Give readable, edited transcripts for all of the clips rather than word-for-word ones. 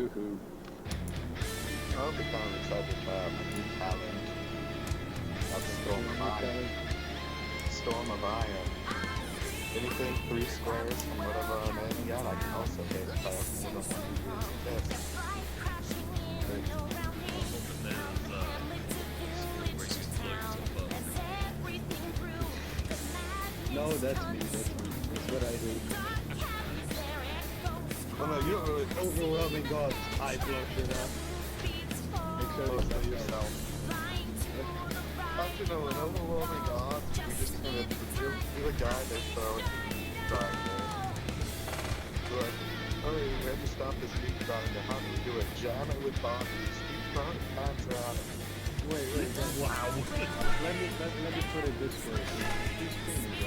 Woohoo. I'll be kind of excited about my new talent. Of Storm of Iron. Storm of Iron. Anything 3 squares from whatever I'm aiming at, I can also hit if I have more than 1 degree success. No, that's me. That's what I do. Oh no, you don't really Overwhelming gods, I blow shit up. Make sure close you to know yourself. Actually, no, an overwhelming odds, we just kind of do the guy they throw it triangle. Like, oh, we have to stop this weak triangle. How do we do it? Jam it with bodies. Keep throwing hands around it. Wait. Wow. Let me put it this way. He's screaming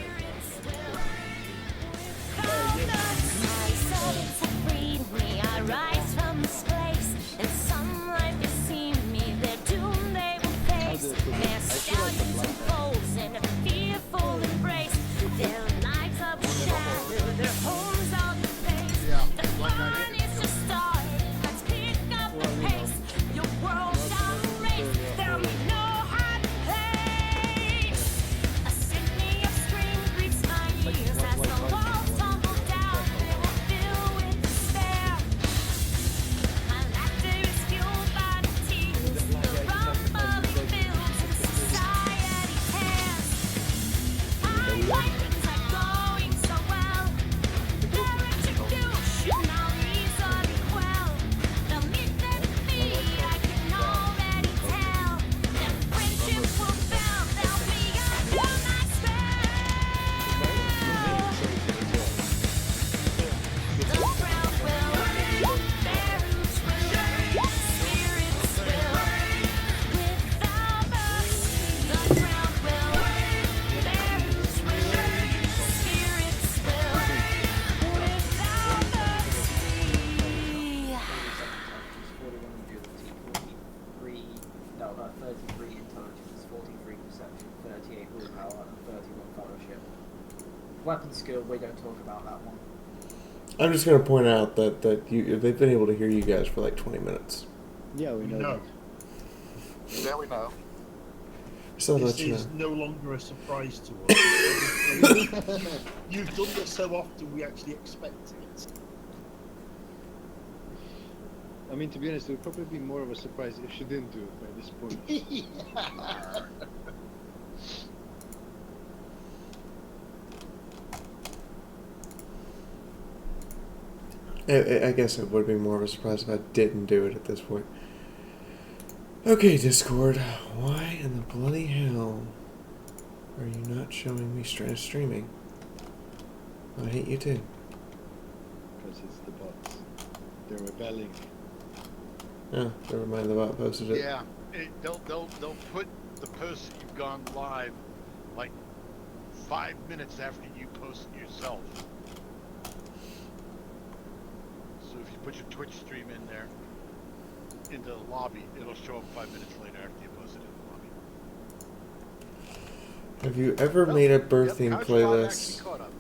right now. I rise from this place, and some life has seen me. Their doom they will face. Their stallions and foes in a fearful embrace. Their lives are shattered, their homes are defaced. The fun is just started. Let's pick up the pace. Your world's on race. There'll be no hiding place. A symphony of screams greets my ears as the walls tumble down. They will fill with despair. My laughter is fueled by the tears. The rumbling builds and society tears. Our things are going so well. Their retribution now reason quell. The myth that be I can already tell. Their friendships will fail. They'll be under my spell. The ground will bear roots will spirits will without mercy. The ground will bear roots will spirits will without mercy. 33 intelligence, 43 perception, 38 willpower, and 31 fellowship. Weapon skill, we don't talk about that one. I'm just going to point out that they've been able to hear you guys for like 20 minutes. Yeah, we know No. Yeah, we know. So This let you is know. no longer a surprise to us. You've done this so often, we actually expect it. I mean, to be honest, it would probably be more of a surprise if she didn't do it by this point. I guess it would be more of a surprise if I didn't do it at this point. Okay, Discord, why in the bloody hell are you not showing me streaming? I hate you too. Because it's the bots. They're rebelling. Oh, never mind, the bot posted it. Yeah, they'll put the post that you've gone live like 5 minutes after you post it yourself. So if you put your Twitch stream in there, into the lobby, it'll show up 5 minutes later after you post it in the lobby. Have you ever made a birthing Couch Bob actually playlist? caught up.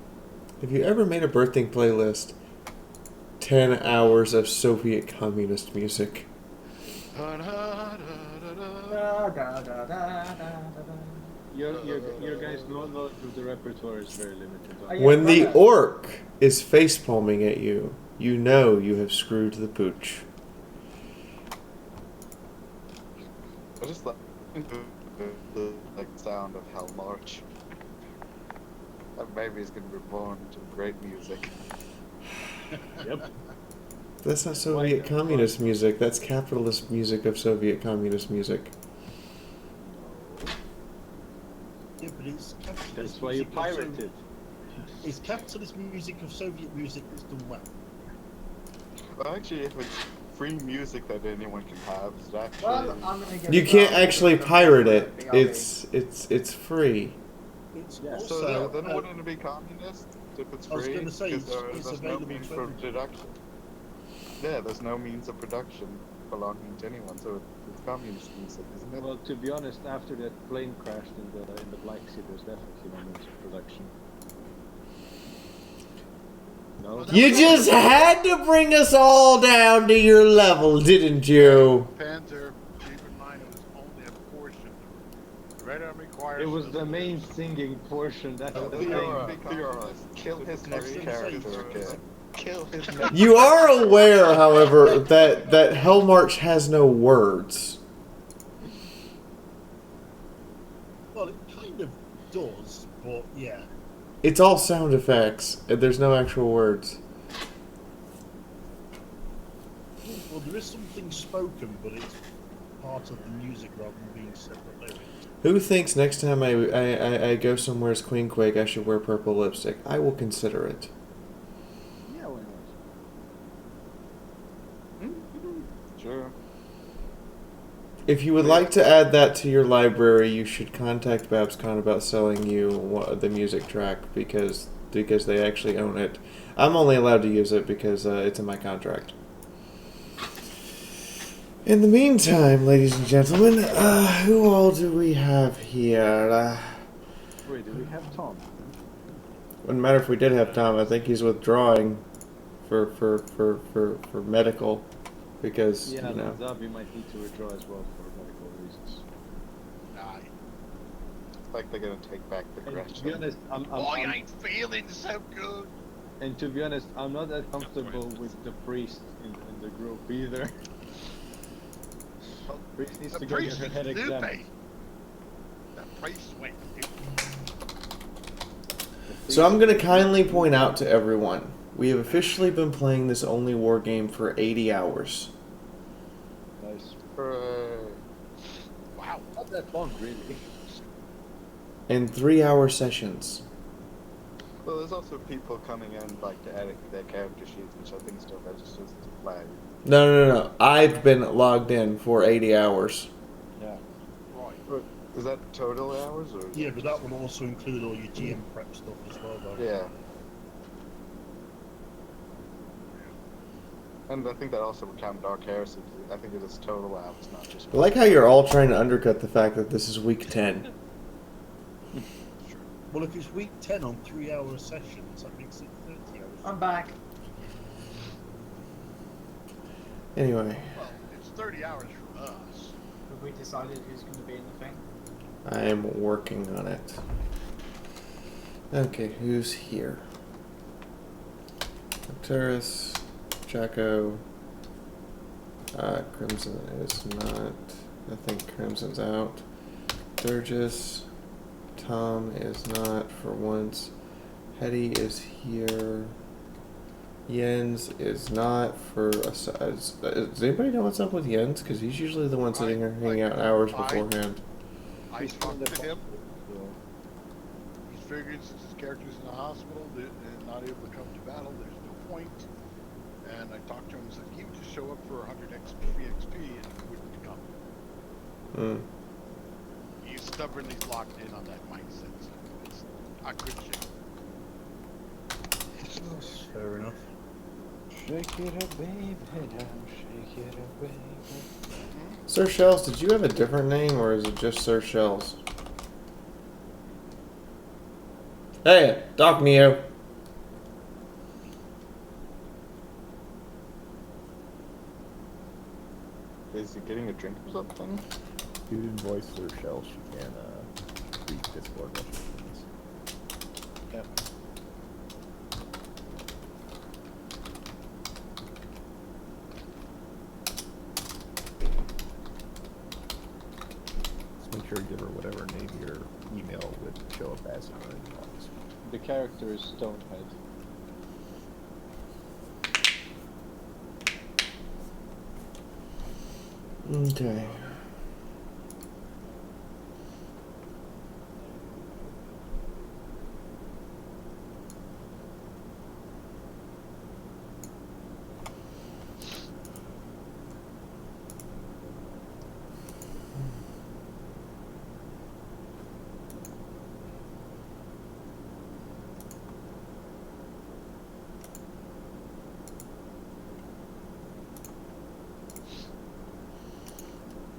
Have you ever made a birthing playlist? 10 hours of Soviet communist music. Your guys' knowledge of the repertoire is very limited. Oh, yeah, When the brother. orc is facepalming at you, you know you have screwed the pooch. I just like the sound of Hell March. That baby is going to be born to great music. Yep. That's not Soviet communist music. That's capitalist music of Soviet communist music. Yeah, but it's capitalist That's why you music of pirate it. It's capitalist music of Soviet music that's done well. Well, actually, if it's free music that anyone can have, it's actually... Well, I'm gonna give You it can't that. actually pirate it. BRB. It's free. It's Yeah. also, So then wouldn't it be communist if it's I was free? gonna say, Because it's there's no available means for for everyone. production. Yeah, there's no means of production belonging to anyone, so it's communist music, isn't it? Well, to be honest, after that plane crashed in the Black Sea, there's definitely no means of production. No. You just had to bring us all down to your level, didn't you? Panzer, keep in mind it was only a portion. The Red Army requires. It was the main singing portion. That's the thing. Fiaura, kill his next character again. Kill his next. You are aware, however, that Hell March has no words. Well, it kind of does, but yeah. It's all sound effects. There's no actual words. Well, there is something spoken, but it's part of the music rather than being separate lyrics. Who thinks next time I go somewhere as Queen Quake I should wear purple lipstick? I will consider it. Yeah, why not? Sure. If you would like to add that to your library, you should contact BabsCon about selling you the music track because they actually own it. I'm only allowed to use it because it's in my contract. In the meantime, ladies and gentlemen, who all do we have here? Wait, do we have Tom? Wouldn't matter if we did have Tom. I think he's withdrawing for medical because Yeah, you know. Zabi might need to withdraw as well for medical reasons. Aye. It's like they're gonna take back the And to Gretchen. be honest, I ain't feeling so good. and to be honest, I'm not that comfortable with the priest in the group either. Priest needs The to go get priest her is head examined. loopy. The priest went loopy. So I'm going to kindly point out to everyone, we have officially been playing this only war game for 80 hours. Nice. Hooray. Wow. Not that long, really. In 3-hour sessions. Well, there's also people coming in like to edit their character sheets, which I think still registers as a flag. No. I've been logged in for 80 hours. Yeah. Right. But is that total hours or? Is Yeah, it but that will also include all your GM prep stuff as well, though. Yeah. And I think that also would count Dark Heresy. I think it is total hours, not just. I like how you're all trying to undercut the fact that this is week 10. Well, if it's week 10 on 3-hour sessions, that makes it 30 hours. I'm back. Anyway, Well, it's 30 hours for us. Have we decided who's going to be in the thing? I am working on it. Okay, who's here? Arcturus, Jacko, Crimson is not. I think Crimson's out. Durgis, Tom is not for once. Hetty is here. Jens is not for a. Does anybody know what's up with Jens? Because he's usually the one sitting here hanging out hours beforehand. I talked to him. He's figuring since his character's in the hospital and not able to come to battle, there's no point. And I talked to him and said he would just show up for 100 free XP and he wouldn't come. He's stubbornly locked in on that mindset. So it's not good shit. That's fair enough. Shake it up, baby, shake it up, baby. Sir Shells, did you have a different name or is it just Sir Shells? Hey, Doc Neo. Is he getting a drink or something? You didn't voice Sir Shells, you can read Discord messages. Yep. Just make sure you give her whatever name your email would show up as in her inbox. The character is Stonehead. Okay.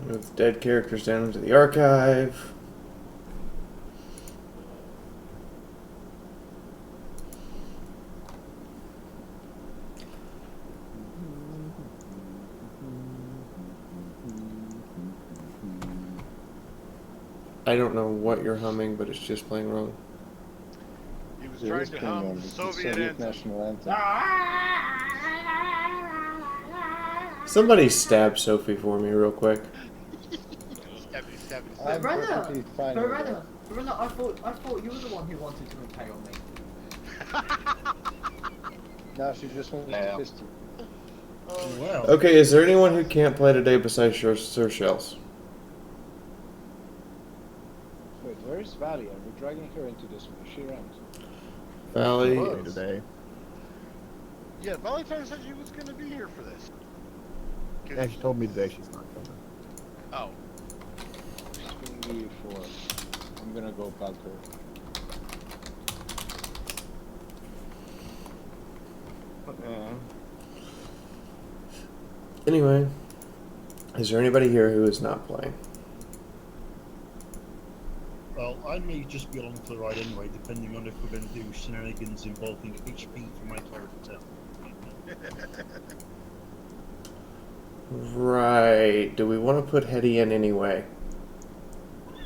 Move dead characters down into the archive. I don't know what you're humming, but it's just playing wrong. He was It trying is to playing hum on the the Soviet anthem. national anthem. Somebody stab Sophie for me real quick. 77. I'm perfectly fine with Verena, that. Verena, I thought you were the one who wanted to impale me. Now she just wants Yeah. to fist you. Well, Okay, is there anyone who can't play today besides Sir Shells? Wait, where is Valley? Are we dragging her into this one? Is she around? Valley? Play today. Yeah, Valentine said she was going to be here for this. Yeah, she told me today she's not coming. Oh. She's gonna leave for... I'm gonna go bug her. Anyway, is there anybody here who is not playing? well, I may just be along for the ride anyway, depending on if we're going to do shenanigans involving HP for my character. Right. Do we want to put Hetty in anyway?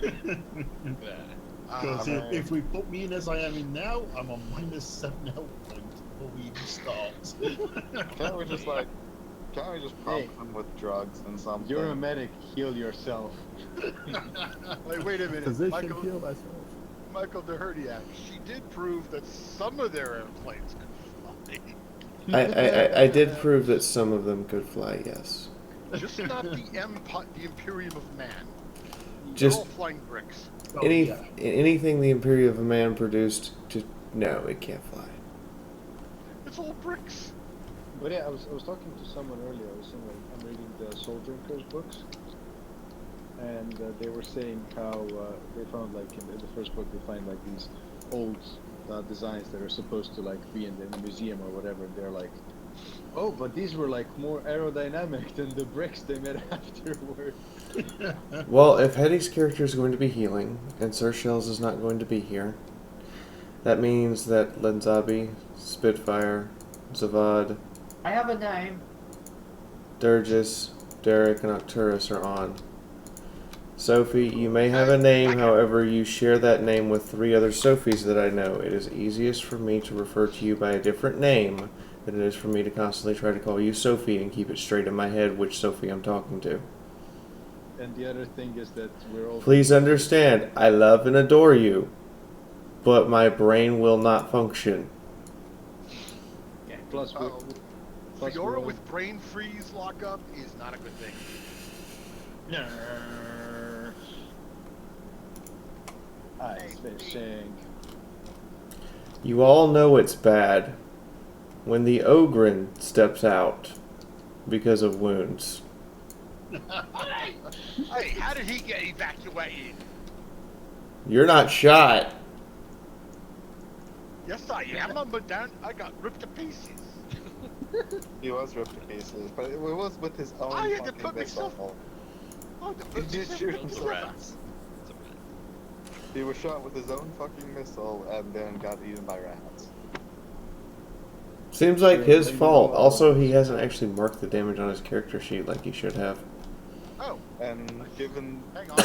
Because if we put me in as I am in now, I'm on -7 health points before we even start. Can't we just pump them with drugs and something? You're a medic, heal yourself. Wait a minute. Position heal thyself. Michael the Heretics, she did prove that some of their airplanes could fly. I did prove that some of them could fly, yes. Just not the Imperium of Man. Just- They're all flying bricks. Oh, Any yeah. Anything the Imperium of Man produced, just no, it can't fly. It's all bricks. But yeah, I was talking to someone earlier. I'm reading the Soul Drinkers books, and they were saying how they found, like, in the first book, they find like these old designs that are supposed to like be in the museum or whatever. And they're like, oh, but these were like more aerodynamic than the bricks they made afterward. Well, if Hetty's character is going to be healing, and Sir Shells is not going to be here, that means that Lenzabi, Spitfire, Zavad, I have a name. Durgis, Derek, and Octurus are on. Sophie, you may have a name, however, you share that name with 3 other Sophies that I know. It is easiest for me to refer to you by a different name than it is for me to constantly try to call you Sophie and keep it straight in my head which Sophie I'm talking to. And the other thing is that we're all... Please understand, I love and adore you, but my brain will not function. Plus, Uh-oh. plus we're Fiaura all- with brain freeze lockup is not a good thing. Ice fishing. You all know it's bad when the Ogren steps out because of wounds. Hey, how did he get evacuated? You're not shot. Yes, I am. But down, I got ripped to pieces. He was ripped to pieces, but it was with his own I had to fucking put myself- missile. Oh, He did shoot himself. Rats. He was shot with his own fucking missile and then got eaten by rats. Seems like his fault. Also, he hasn't actually marked the damage on his character sheet like he should have. Oh, And given, hang on.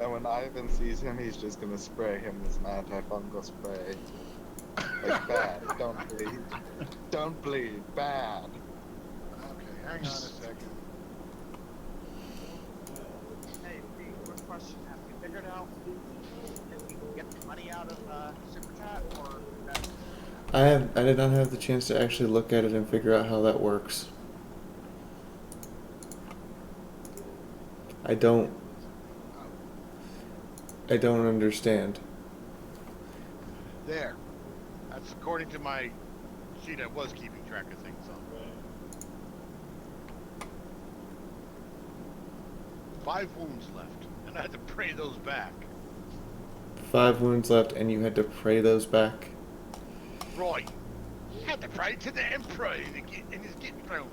and when Ivan sees him, he's just gonna spray him with some antifungal spray. Like, bad, don't bleed. Don't bleed, bad. Okay, hang on a second. Hey, quick question. Have you figured out if we can get the money out of Super Chat or that? I did not have the chance to actually look at it and figure out how that works. I don't understand. There. That's according to my sheet. I was keeping track of things on. 5 wounds left, and I had to pray those back. 5 wounds left, and you had to pray those back. Roy, had to pray to the Emperor in his getting thrown.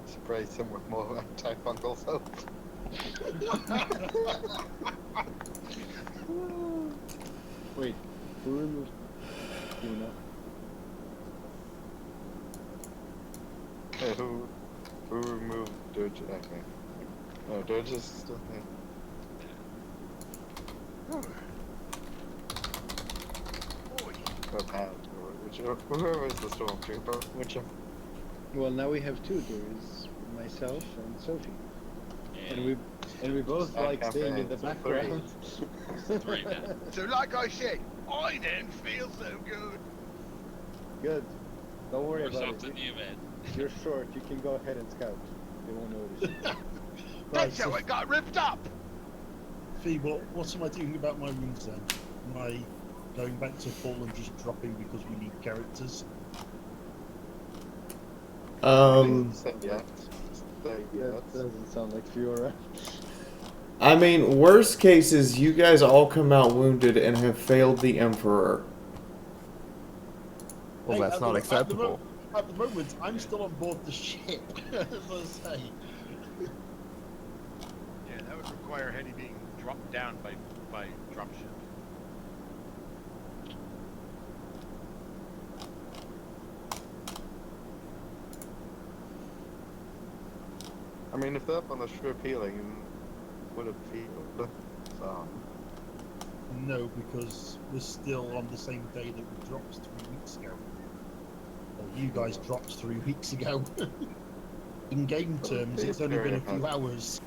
Spray him with more antifungal soap. Wait, who removed Una? Who removed Dirge? Okay. No, they're just. Whoever is the stormtrooper, whichever. Well, now we have two. There is myself and Sophie, and we both like staying in the background. Three now. So like I said, I didn't feel so good. Good. Don't worry We're about something it. new, man. You're short. You can go ahead and scout. They won't notice. That's how I got ripped up. Fee, what am I doing about my runes then? Am I going back to full and just dropping because we need characters? Say yes. Say yes. That doesn't sound like Fiaura. I mean, worst case is you guys all come out wounded and have failed the Emperor. Well, that's not acceptable. At the moment, I'm still on board the ship, as I say. Yeah, that would require Hetty being dropped down by dropship. I mean, if they're up on the ship healing, would it feel? So. No, because we're still on the same day that we dropped 3 weeks ago. Well, you guys dropped 3 weeks ago. In game terms, it's only been a few hours.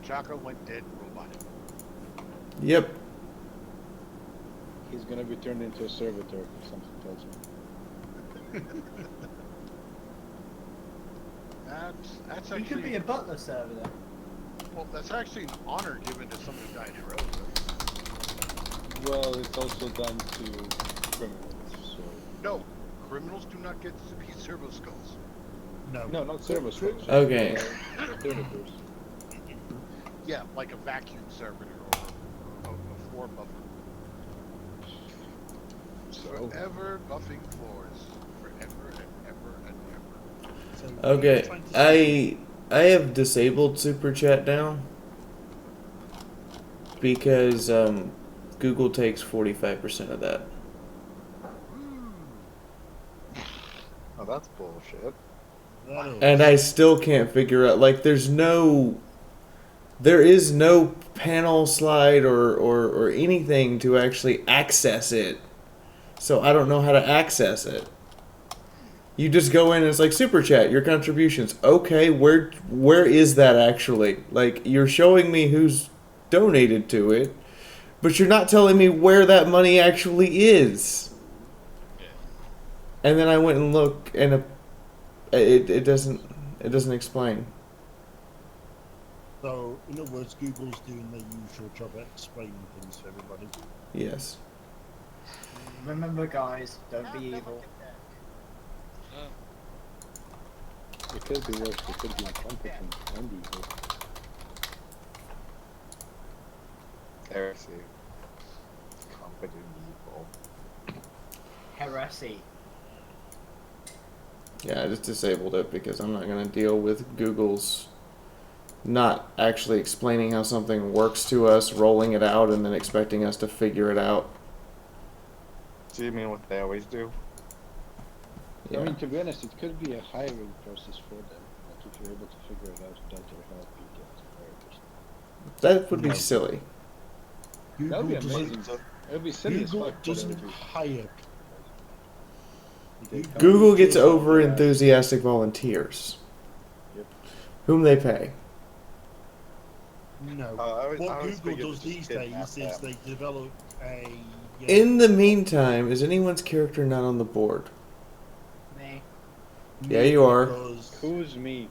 Chaka went dead robotic. Yep. He's gonna be turned into a servitor. Something tells me. That's You actually. could be a butler server then. Well, that's actually an honor given to someone who died heroically. Well, it's also done to criminals. So. No, criminals do not get to be servo skulls. No. No, not servo skulls. Okay. Servitors. Yeah, like a vacuum servitor or a floor buffer. So. Forever buffing floors. Forever and ever and ever. So Okay, I have disabled Super Chat now because Google takes 45% of that. Oh, that's bullshit. And I still can't figure out, like, there is no panel slide or anything to actually access it. So I don't know how to access it. You just go in and it's like, Super Chat, your contributions. Okay, where is that actually? Like, you're showing me who's donated to it, but you're not telling me where that money actually is. And then I went and looked, and it doesn't explain. So, in other words, Google's doing their usual job at explaining things to everybody. Yes. Remember, guys, don't be evil. It could be worse. It could be incompetent and evil. Heresy. Competent evil. Heresy. Yeah, I just disabled it because I'm not going to deal with Google's not actually explaining how something works to us, rolling it out, and then expecting us to figure it out. Do you mean what they always do? Yeah. I mean, to be honest, it could be a hiring process for them. Like, if you're able to figure it out without their help, you get hired or something. That would be silly. That would be Google amazing. It would be silly as Google fuck. but it doesn't would be- hire. Google gets over enthusiastic volunteers, Yep. whom they pay. No. I What always Google figured does to these just kidnap days is them. they develop a... In the meantime, is anyone's character not on the board? Me. Yeah, you are. Because Who's me?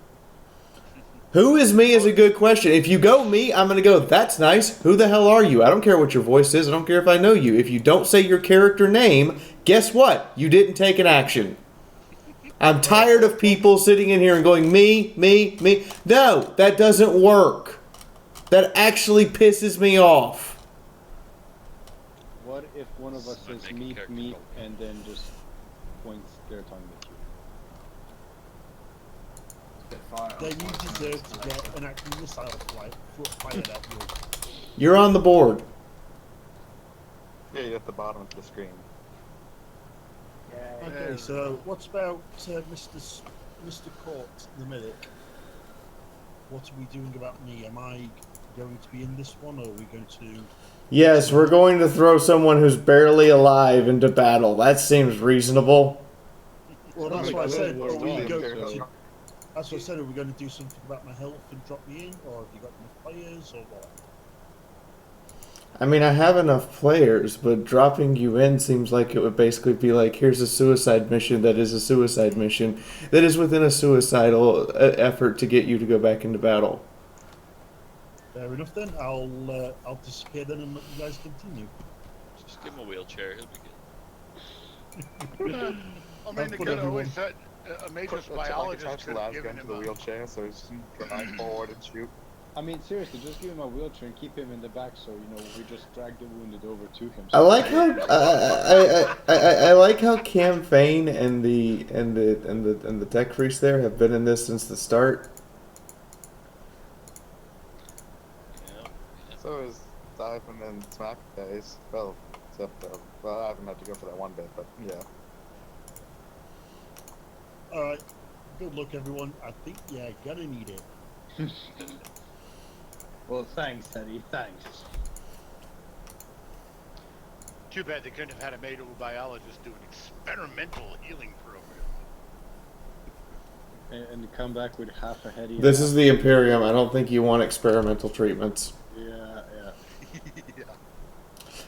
Who is me is a good question. If you go me, I'm going to go, that's nice. Who the hell are you? I don't care what your voice is. I don't care if I know you. If you don't say your character name, guess what? You didn't take an action. I'm tired of people sitting in here and going, me, me, me. No, that doesn't work. That actually pisses me off. What if one of us So says make a meet, character meet, called- and then just points their tongue at you? Good fire. then you deserve to get an active missile fired at you. You're on the board. Yeah, you're at the bottom of the screen. Yeah. Okay, so what's about Mr. Court, the medic? what are we doing about me? Am I going to be in this one, or are we going to... Yes, we're going to throw someone who's barely alive into battle. That seems reasonable. Well, that's Like what I World said. War Are we One, go- so- That's what I said. Are we going to do something about my health and drop me in, or have you got enough players, or what? I mean, I have enough players, but dropping you in seems like it would basically be like, here's a suicide mission that is a suicide mission that is within a suicidal effort to get you to go back into battle. Fair enough then. I'll disappear then and let you guys continue. Just give him a wheelchair. He'll be good. I mean, I'll they put could have always everyone- said a major Like biologist attach the could have last given gun to him the a... wheelchair so he can drive forward and shoot. I mean, seriously, just give him a wheelchair and keep him in the back, so you know we just drag the wounded over to him. I like how I like how Cam Fain and the tech priest there have been in this since the start. Yeah. So is Siphon and Smack days. Well, except, well, I haven't had to go for that one bit, but yeah. Alright. Good luck, everyone. I think you're gonna need it. Well, thanks, Teddy. Thanks. Too bad they couldn't have had a medical biologist do an experimental healing program. And come back with half a head. This is the Imperium. I don't think you want experimental treatments. Yeah. Yeah.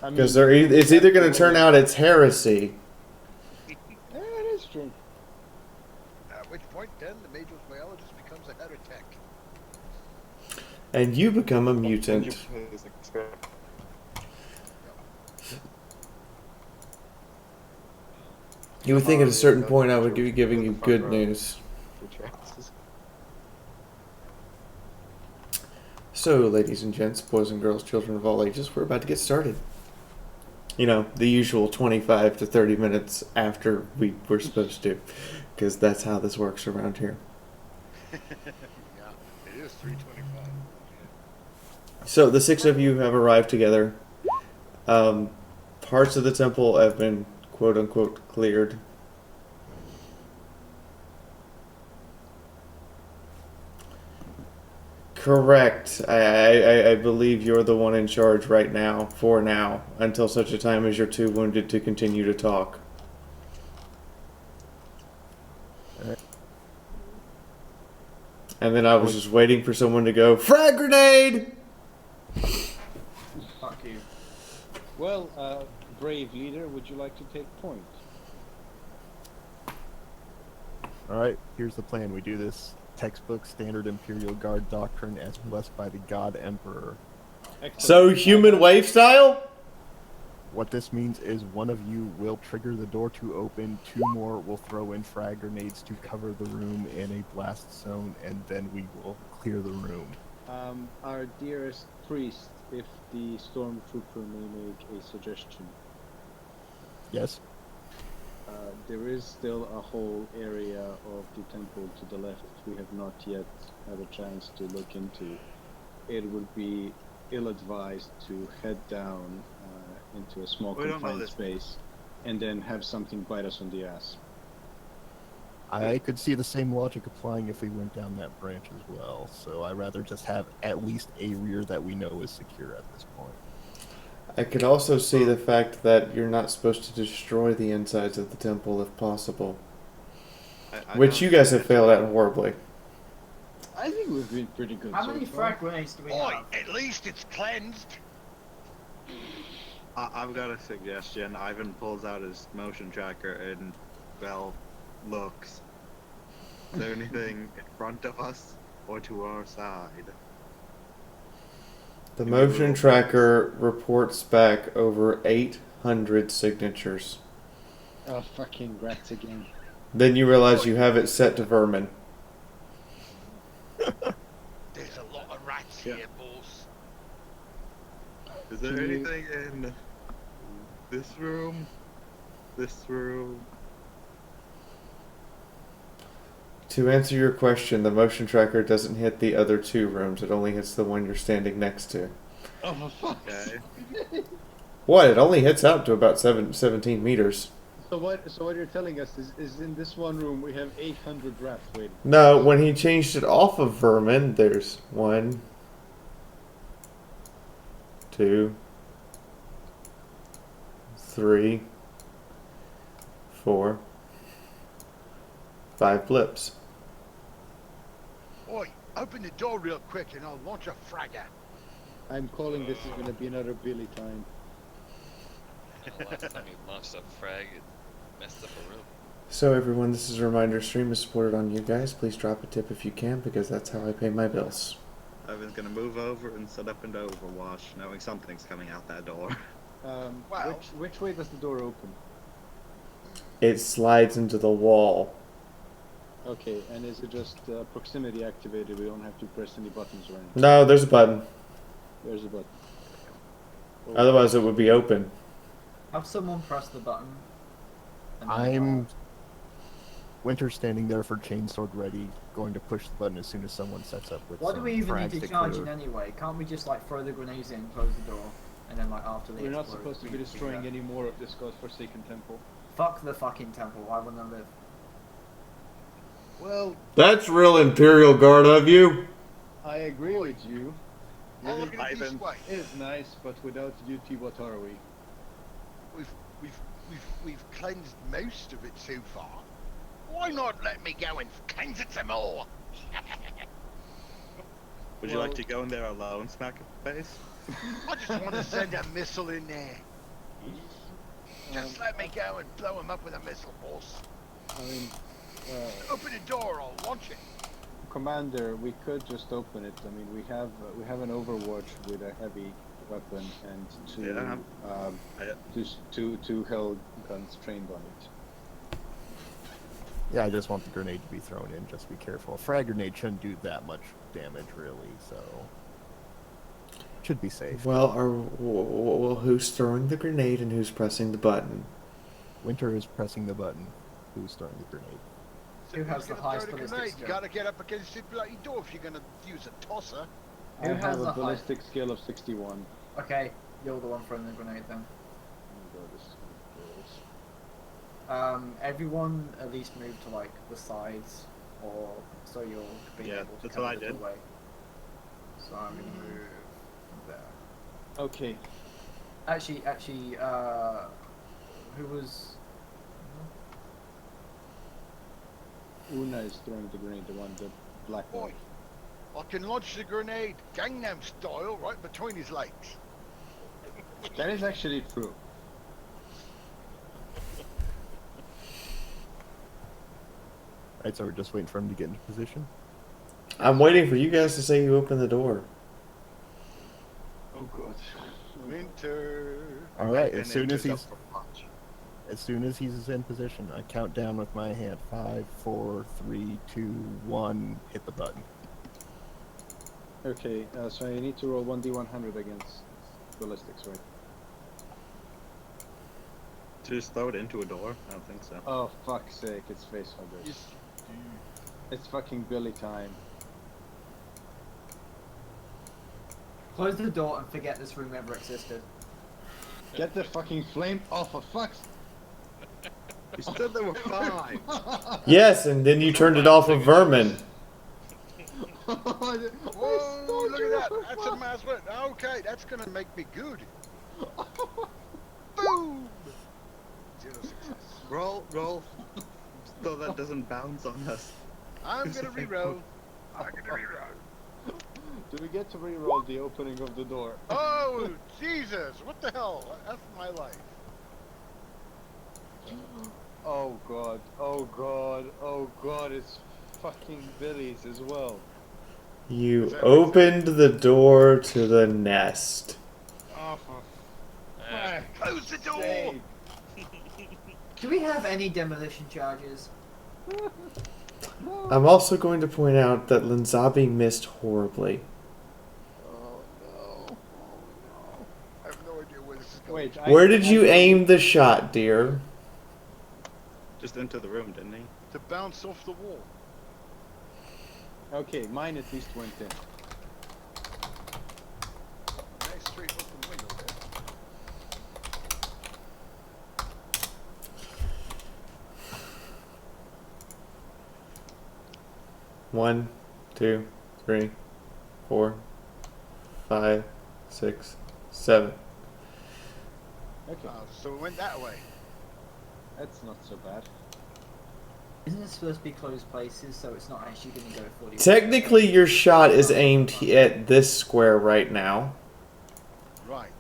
I mean, Because it's either going to turn out it's heresy. Yeah, it is true. At which point, then, the major biologist becomes a heretic. And you become a mutant. His experiment. You would think at a certain point I would be giving you good news. So, ladies and gents, boys and girls, children of all ages, we're about to get started. You know, the usual 25 to 30 minutes after we were supposed to, because that's how this works around here. Yeah, it is 3:25. So, the six of you have arrived together. Parts of the temple have been quote-unquote cleared. Correct. I believe you're the one in charge right now, for now, until such a time as you're too wounded to continue to talk. And then I was just waiting for someone to go, frag grenade! Fuck you. Well, brave leader, would you like to take point? Alright, here's the plan. We do this textbook standard Imperial Guard doctrine as blessed by the God Emperor. Excellent. So, human wave style? What this means is one of you will trigger the door to open, two more will throw in frag grenades to cover the room in a blast zone, and then we will clear the room. Our dearest priest, if the stormtrooper may make a suggestion. Yes? There is still a whole area of the temple to the left we have not yet had a chance to look into. It would be ill-advised to head down into a small We don't know confined this. space and then have something bite us on the ass. I could see the same logic applying if we went down that branch as well, so I'd rather just have at least a rear that we know is secure at this point. I could also see the fact that you're not supposed to destroy the insides of the temple if possible. Which you guys have failed at horribly. I think we've been pretty good How so many far. frag grenades do we Boy, have? at least it's cleansed. I've got a suggestion. Ivan pulls out his motion tracker and, well, looks. Is there anything in front of us or to our side? The motion tracker reports back over 800 signatures. Oh, fucking rats again. Then you realize you have it set to vermin. There's a lot of rats Yeah. here, boss. Is there Can you- anything in this room? This room? To answer your question, the motion tracker doesn't hit the other two rooms. It only hits the one you're standing next to. Oh, for fuck's Okay. What? It only hits out to about 17 meters. So what you're telling us is in this one room we have 800 rats waiting. No, when he changed it off of vermin, there's 1, 2, 3, 4, 5 blips. Oi, open the door real quick and I'll launch a fragger. I'm calling this is gonna be another Billy time. Last time you launched a frag, it messed up a room. So everyone, this is a reminder, stream is supported on you guys. Please drop a tip if you can, because that's how I pay my bills. I was gonna move over and set up into Overwatch, knowing something's coming out that door. Wow. Which way does the door open? It slides into the wall. Okay, and is it just proximity activated? We don't have to press any buttons or anything. No, there's a button. There's a button. Otherwise it would be open. Have someone press the button. and then I'm Winter standing there for chainsword ready, going to push the button as soon as someone sets up with What do some we even frags need to to charge clear. in anyway? Can't we just like throw the grenades in, close the door, and then like after they We're not explode, supposed to we be figure destroying out- any more of this godforsaken temple. Fuck the fucking temple. I wanna live. Well, That's real Imperial Guard of you. I agree with you. I'll look at it this Ivan. way. It's nice, but without duty, what are we? We've cleansed most of it so far. Why not let me go and cleanse it some more? Would you like to go in there alone, smack a face? I just want to send a missile in there. Just let me go and blow him up with a missile, boss. I mean, Open the door, I'll launch it. Commander, we could just open it. I mean, we have an Overwatch with a heavy weapon and two held guns trained on it. Yeah, I just want the grenade to be thrown in. Just be careful. A frag grenade shouldn't do that much damage, really. So should be safe. Well, who's throwing the grenade and who's pressing the button? Winter is pressing the button. Who's throwing the grenade? Who has the Gonna highest throw the ballistic grenade. skill? You gotta get up against the bloody door if you're gonna use a tosser. I Who has have the a high- ballistic skill of 61. Okay, you're the one throwing the grenade then. Oh God, this is gross. Everyone at least move to like the sides, or so you're being Yeah, able to that's cover what I the did. doorway. So I'm gonna move there. Okay, Actually, who was? Una is throwing the grenade, the black one. Boy, I can launch the grenade Gangnam style right between his legs. That is actually true. Right, so we're just waiting for him to get into position. I'm waiting for you guys to say you open the door. Oh God. Winter. All right, And as soon as then he's just up for punch. in position, I count down with my hand. 5, 4, 3, 2, 1. Hit the button. Okay, so I need to roll 1d100 against ballistics, right? Just throw it into a door? I don't think so. Oh fuck's sake, it's face huggers. Yes. It's fucking Billy time. Close the door and forget this room ever existed. Get the fucking flame off of fuck's. You said there were 5! Yes, and then you turned it off of vermin. Whoa, look at that. That's a mass win. Okay, that's gonna make me good. Boom! 0 success. Roll! So that doesn't bounce on us. I'm gonna reroll. I'm gonna reroll. Do we get to reroll the opening of the door? Oh, Jesus! What the hell? That's my life. Oh God, oh God, oh God, it's fucking Billy's as well. You opened the door to the nest. Oh, for Uh, Close the door! sake. Do we have any demolition charges? I'm also going to point out that Linzabi missed horribly. Oh no, I have no idea where this is going. Wait, Where did you aim the shot, dear? Just into the room, didn't he? To bounce off the wall. Okay, mine at least went in. Nice straight open window there. 1, 2, 3, 4, 5, 6, 7. Okay, So it went that way. that's not so bad. Isn't this supposed to be closed places, so it's not actually going to go 40? Technically, your shot is aimed at this square right now. Right.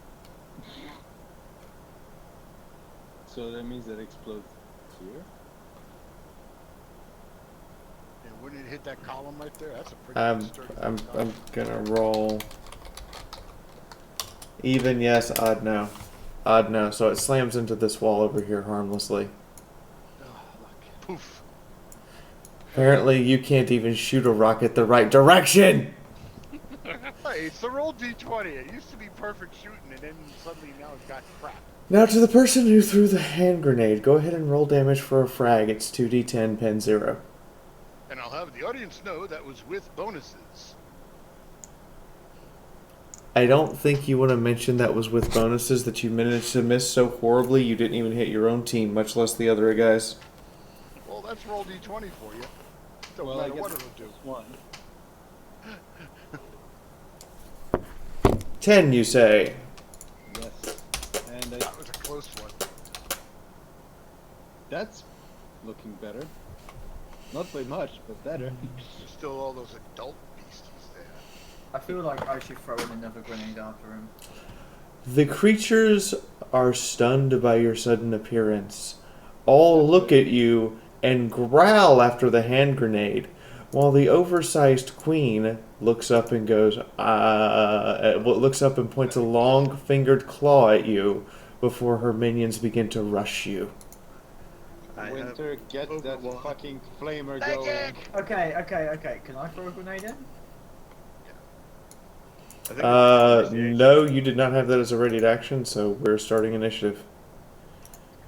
So that means that explodes here? And wouldn't it hit that column right there? That's a pretty I'm sturdy gonna roll. Even yes, odd no. Odd no. So it slams into this wall over here harmlessly. Oh, look. Poof. Apparently, you can't even shoot a rocket the right direction! Hey, it's the roll D20. It used to be perfect shooting, and then suddenly now it's got crap. Now, to the person who threw the hand grenade, go ahead and roll damage for a frag. It's 2d10, pen 0. And I'll have the audience know that was with bonuses. I don't think you want to mention that was with bonuses, that you managed to miss so horribly you didn't even hit your own team, much less the other guys. Well, that's roll D20 for you. Don't Well, I matter guess what it'll do. it's 1. 10, you say? Yes. And That was a close one. that's looking better. Not by much, but better. There's still all those adult beasties there. I feel like I should throw in another grenade after him. The creatures are stunned by your sudden appearance. All look at you and growl after the hand grenade, while the oversized queen looks up and goes, looks up and points a long-fingered claw at you before her minions begin to rush you. Winter, get that fucking flamer Take going. it! Okay. Can I throw a grenade in? No, you did not have that as a readied action, so we're starting initiative.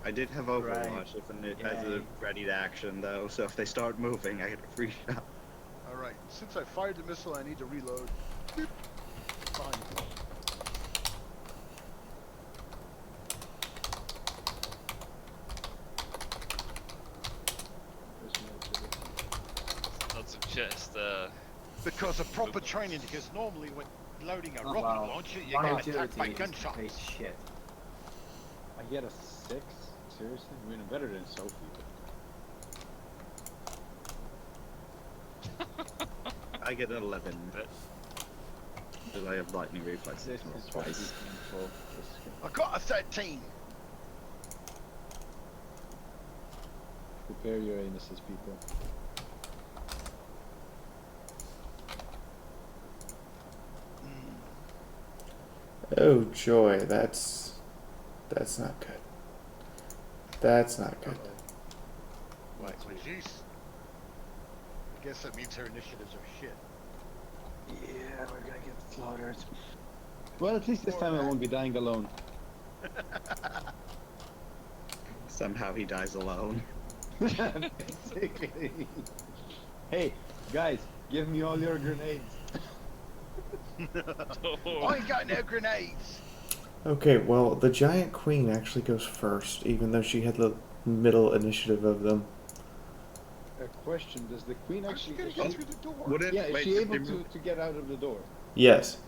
I did have Overwatch Right. as a ready to action though, so if they start moving, I get a free shot. Alright, since I fired the missile, I need to reload. Beep. Fine. Not suggest, Because of proper training, because normally when loading a Oh, rocket wow. launcher, you My get attacked by agility is a piece gunshots. of shit. I get a 6? Seriously? I mean, better than Sophie. I get an 11, but because I have lightning reflexes This not is twice. painful. I got a 13. Prepare your anuses, people. Oh joy, that's not good. That's not good. What, jeez? I guess that means her initiatives are shit. Yeah, we're gonna get slaughtered. Well, at least this time I won't be dying alone. Somehow he dies alone. Basically. Hey, guys, give me all your grenades. I ain't got no grenades. Okay, well, the giant queen actually goes first, even though she had the middle initiative of them. A question, does the queen How's she actually... gonna get through the door? Would it? Yeah, is wait, she if able you move- to get out of the door? Yes,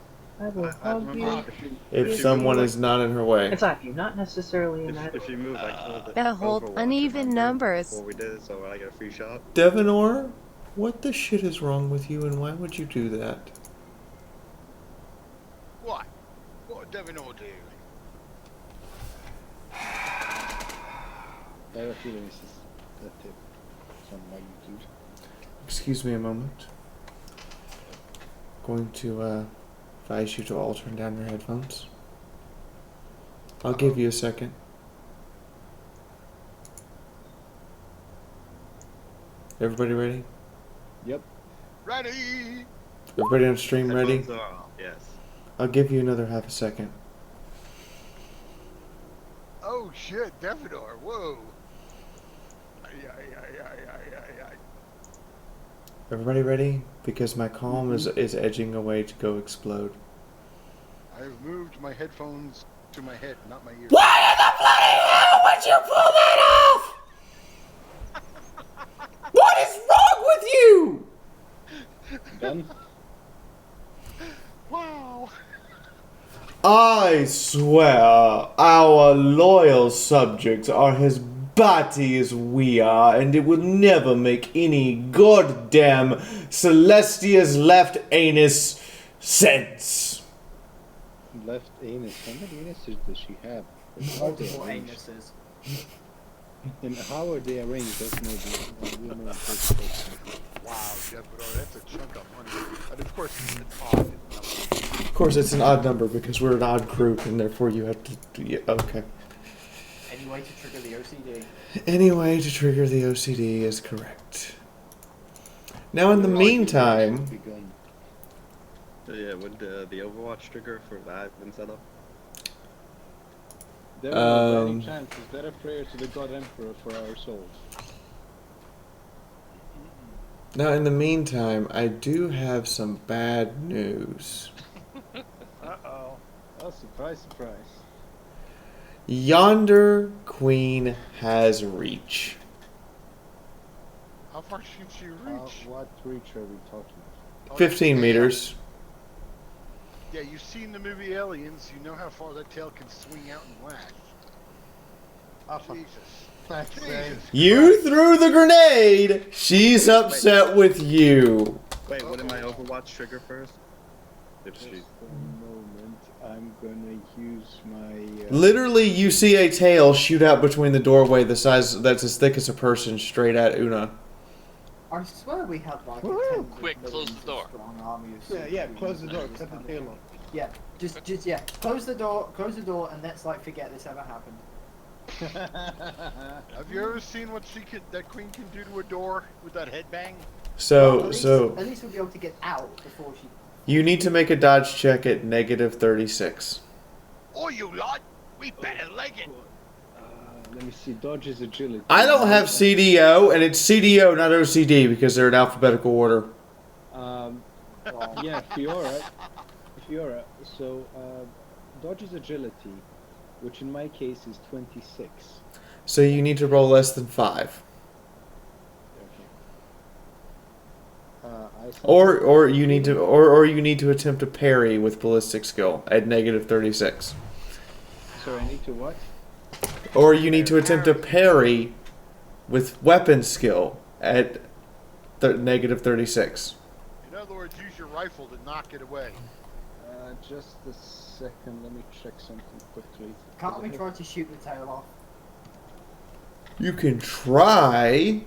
I will I hug remember you. if someone is not in her way. It's not you, not necessarily in that. If you move, I called it. Behold, Overwatch, uneven remember, numbers. Before we did it, so I get a free shot. Devanor, what the shit is wrong with you, and why would you do that? What? What did Devinor do? I have a feeling this is that tip from my YouTube. Excuse me a moment. Going to advise you to all turn down your headphones. I'll give you a second. Everybody ready? Yep. Ready? Everybody on stream ready? Headphones are off, yes. I'll give you another half a second. Oh shit, Devinor, whoa. Ay. Everybody ready? Because my calm is edging away to go explode. I've moved my headphones to my head, not my ears. Why in the bloody hell would you pull that off? What is wrong with you? Done? Wow. I swear our loyal subjects are as batty as we are, and it would never make any goddamn Celestia's left anus sense. Left anus. How many anuses does she have? And how are they Multiple arranged? anuses. And how are they arranged? That's maybe. Wow, Jeff, but that's a chunk of money. And of course, it's an odd number. Of course, it's an odd number because we're an odd group, and therefore you have to. Yeah, okay. Any way to trigger the OCD? Any way to trigger the OCD is correct. Now, in the Well, meantime, begun. So yeah, would the Overwatch trigger for that been set up? There are many chances. That a prayer to the God Emperor for our souls. I do have some bad news. Uh-oh. Oh, surprise, surprise. Yonder queen has reach. How far should she reach? What reach are we talking Oh, 15 yeah. meters. Yeah, you've seen the movie Aliens. You know how far that tail can swing out and lash. Jesus. Jesus. You threw the grenade! She's upset with you. Wait, wouldn't my Overwatch trigger first? If she... Just a moment. I'm gonna use my... Literally, you see a tail shoot out between the doorway the size that's as thick as a person straight at Una. I swear we had like Woo! a 10 Quick, close the door. strong army of Yeah, superheroes close the door, and cut the this tail kind off. of- Yeah, just close the door, and let's like forget this ever happened. Have you ever seen what that queen can do to a door with that headbang? So, At least we'll be able to get out before she... you need to make a dodge check at negative 36. Oh, you lot! We better leg it! Let me see. Dodge is agility. I don't have CDO, and it's CDO, not OCD, because they're in alphabetical order. Yeah, Fiaura. So, dodge is agility, which in my case is 26. So you need to roll less than 5. Okay. Or you need to attempt a parry with ballistic skill at negative 36. So I need to what? Or you need to attempt a parry with weapon skill at negative 36. In other words, use your rifle to knock it away. Just a second. Let me check something quickly. Can't we try to shoot the tail off? You can try.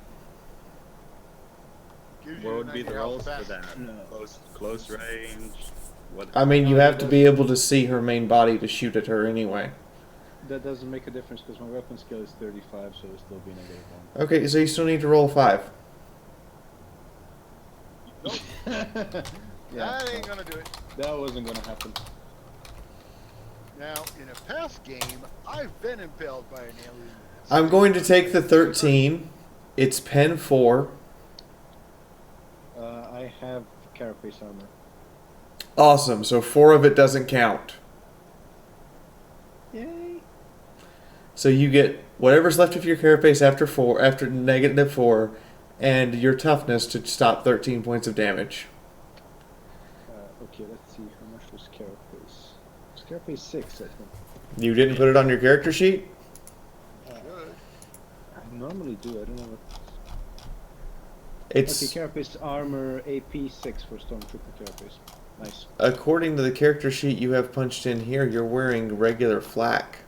Gives you What an would be the idea how rolls for fast- that? No. Close range? What? I mean, you have to be able to see her main body to shoot at her anyway. That doesn't make a difference because my weapon skill is 35, so it'll still be negative Okay, so you still need to roll 5. Nope. 1. That ain't gonna do it. That wasn't gonna happen. Now, in a past game, I've been impaled by an alien. I'm going to take the 13. It's pen 4. I have carapace armor. Awesome, so 4 of it doesn't count. Yay! So you get whatever's left of your carapace after negative 4, and your toughness to stop 13 points of damage. Okay, let's see. How much was carapace? It's carapace 6, I think. You didn't put it on your character sheet? Should. I normally do. I don't know what. It's Okay, carapace armor AP 6 for stormtrooper carapace. Nice. according to the character sheet you have punched in here, you're wearing regular flak.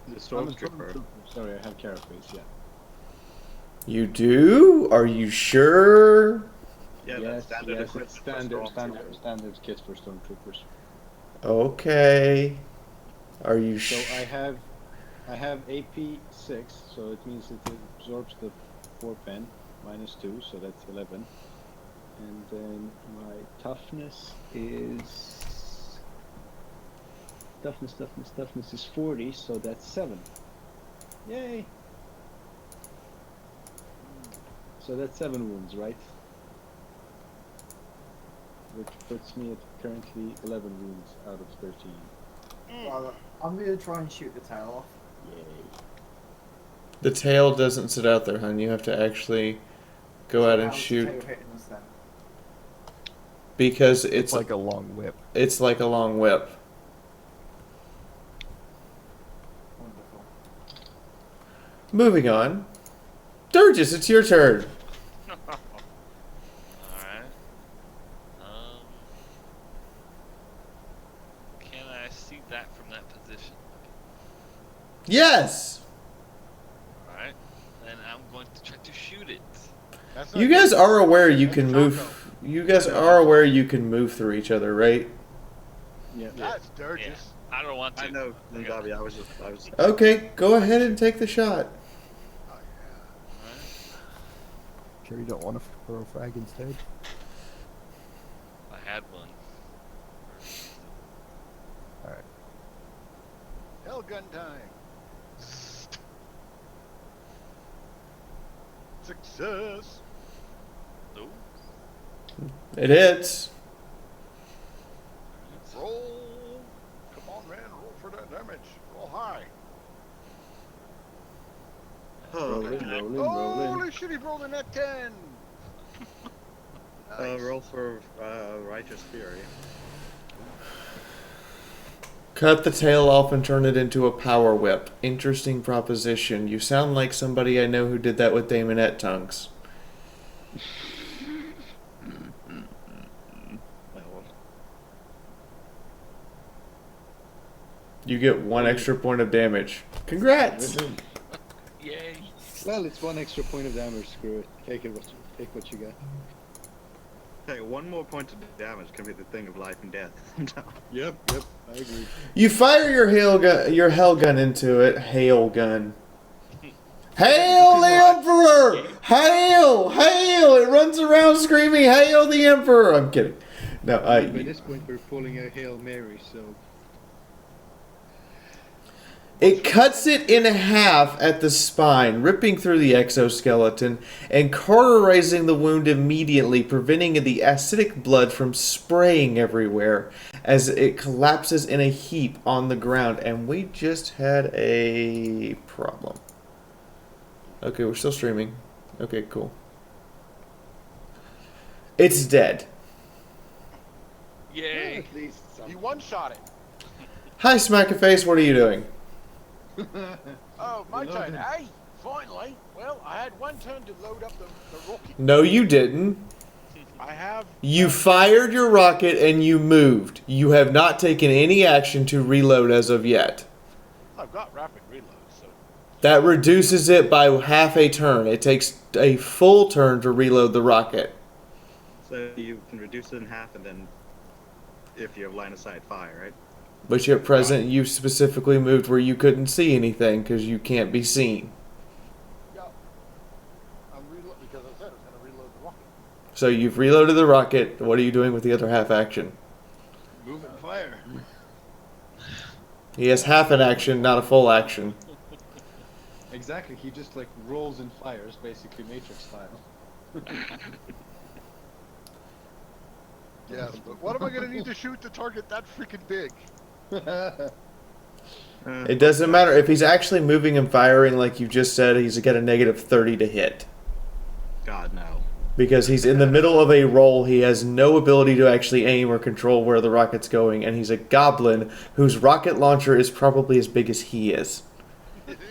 The I'm a Stormtrooper. stormtrooper. Sorry, I have carapace. Yeah. You do? Are you sure? Yeah, yes, that's standard yes, equipment it's for standard Stormtroopers. kits for stormtroopers. Okay. Are you So sure? I have AP 6, so it means it absorbs the 4 pen minus 2, so that's 11. And then my toughness is toughness is 40, so that's 7. Yay! So that's 7 wounds, right? Which puts me at currently 11 wounds out of 13. Well, I'm gonna try and shoot the tail off. Yay! The tail doesn't sit out there, hon. You have to actually Go ahead and How's shoot. Taylor hitting us then? Because It's like a long whip. It's like a long whip. Wonderful. Moving on. Durgis, it's your turn. Alright. Can I see that from that position? Yes! Alright. Then I'm going to try to shoot it. That's not You guys good. are aware you That's can Choco. move. You guys are aware you can move through each other, right? Yeah. That's Durgis. Yeah. I don't want to. I know, Okay. Zabi, I was. Okay, go ahead and take the shot. Oh, yeah. Alright. Sure you don't want to throw a frag instead? I had one. Alright. Hellgun time. Success. Ooh. It hits. Roll. Come on, man. Roll for that damage. Roll high. Rolling, rolling, Holy rolling. shit, he rolled a net 10. Nice. Roll for Righteous Fury. Cut the tail off and turn it into a power whip. Interesting proposition. You sound like somebody I know who did that with Damonette tongues. You get 1 extra point of damage. Congrats! Yay. Well, it's 1 extra point of damage. Screw it. Take what you got. Hey, 1 more point of damage can be the thing of life and death. Yep, I agree. You fire your hell gun into it. Hail gun. Hail the Emperor! Hail! Hail! It runs around screaming, "Hail the Emperor!" I'm kidding. No, By this point, we're pulling a Hail Mary, so... It cuts it in half at the spine, ripping through the exoskeleton and cauterizing the wound immediately, preventing the acidic blood from spraying everywhere as it collapses in a heap on the ground. And we just had a problem. Okay, we're still streaming. Okay, cool. It's dead. Yay. At least He one-shot it. Hi, Smackaface, what are you doing? Oh, my Loaded. turn. Hey, finally. Well, I had 1 turn to load up the rocket. No, you didn't. I have... You fired your rocket and you moved. You have not taken any action to reload as of yet. I've got rapid reload, so... That reduces it by half a turn. It takes a full turn to reload the rocket. So you can reduce it in half, and then, if you have line of sight, fire, right? But at present, you specifically moved where you couldn't see anything because you can't be seen. Yeah. I'm reloading because I said I was going to reload the rocket. So you've reloaded the rocket. What are you doing with the other half action? move and fire. He has half an action, not a full action. Exactly, he just like rolls and fires, basically Matrix style. Yes, but what am I going to need to shoot to target that freaking big? It doesn't matter. If he's actually moving and firing like you just said, he's got a negative 30 to hit. God, no. Because he's in the middle of a roll, he has no ability to actually aim or control where the rocket's going, and he's a goblin whose rocket launcher is probably as big as he is.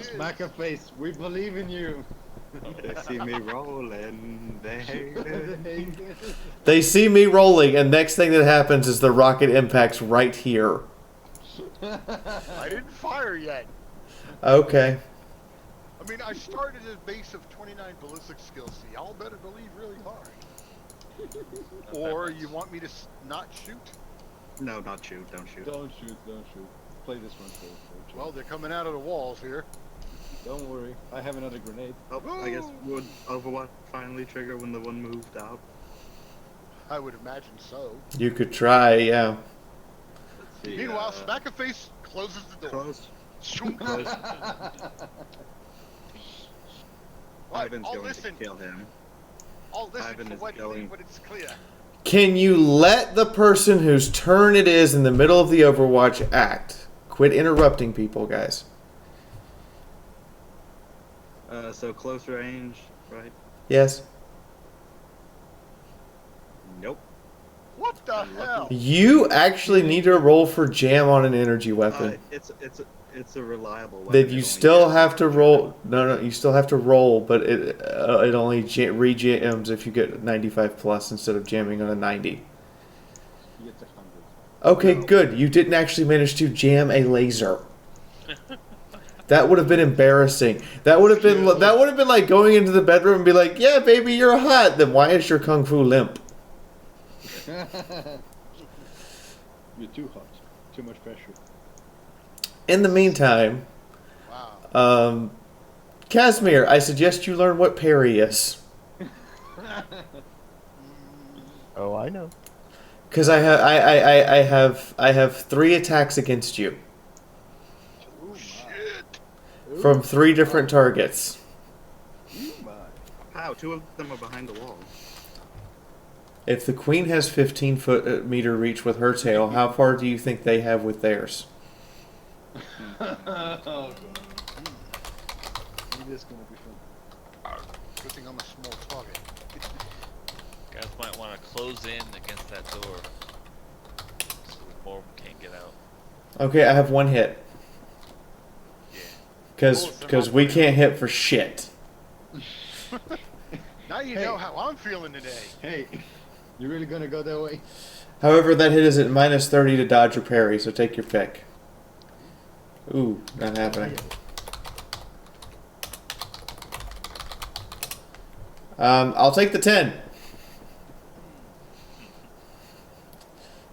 Smack a face, we believe in you. They see me rolling. They see me rolling, and next thing that happens is the rocket impacts right here. I didn't fire yet. Okay. I mean, I started at a base of 29 ballistic skills, so y'all better believe really hard. Or you want me to not shoot? No, not shoot. Don't shoot. Don't shoot, don't shoot. Play this one first. Well, they're coming out of the walls here. Don't worry, I have another grenade. Oh, I guess would Overwatch finally trigger when the one moved out? I would imagine so. You could try, yeah. The, Meanwhile, Smackaface closes the door. Close. Shoot. Close. Right, Ivan's I'll going listen. to kill him. I'll listen Ivan for is what you going- need when it's clear. Can you let the person whose turn it is in the middle of the Overwatch act? Quit interrupting people, guys. So close range, right? Yes? Nope. What the hell? You actually need to roll for jam on an energy weapon. It's a reliable weapon. Then you still have to roll. No, you still have to roll, but it only re-jams if you get 95 plus instead of jamming on a 90. He gets 100. Okay, good. You didn't actually manage to jam a laser. That would have been embarrassing. That would have been like going into the bedroom and be like, "Yeah, baby, you're hot." Then why is your kung fu limp? You're too hot. Too much pressure. In the meantime, Wow. Casimir, I suggest you learn what parry is. Oh, I know. Because I have 3 attacks against you Oh, shit. from 3 different targets. How? 2 of them are behind the wall. If the queen has 15-meter reach with her tail, how far do you think they have with theirs? Oh god. Maybe this is gonna be fun. Good thing I'm a small target. Guys might want to close in against that door so the mob can't get out. Okay, I have 1 hit. Yeah. Because we can't hit for shit. Now you know how I'm feeling today. Hey, you really gonna go that way? However, that hit is at minus 30 to dodge or parry, so take your pick. Ooh, not happening. I'll take the 10.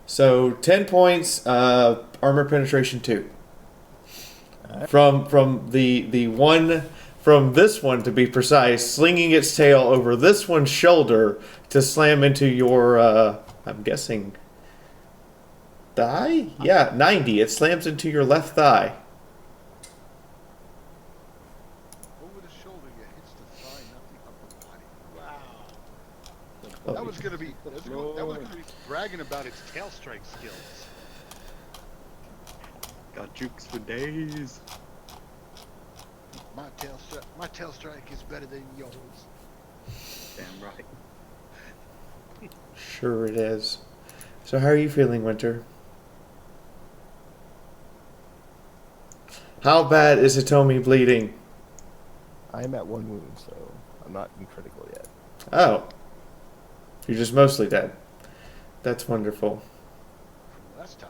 So 10 points, armor penetration 2. From the one, from this one to be precise, slinging its tail over this one's shoulder to slam into your, I'm guessing, thigh? Yeah, 90. It slams into your left thigh. Over the shoulder, yeah, hits the thigh, not the upper body. Wow. That was gonna be bragging about its tail strike skills. Got jukes for days. My tail strike is better than yours. Damn right. Sure it is. So how are you feeling, Winter? How bad is Hitomi bleeding? I am at 1 wound, so I'm not in critical yet. Oh. You're just mostly dead. That's wonderful. Last time.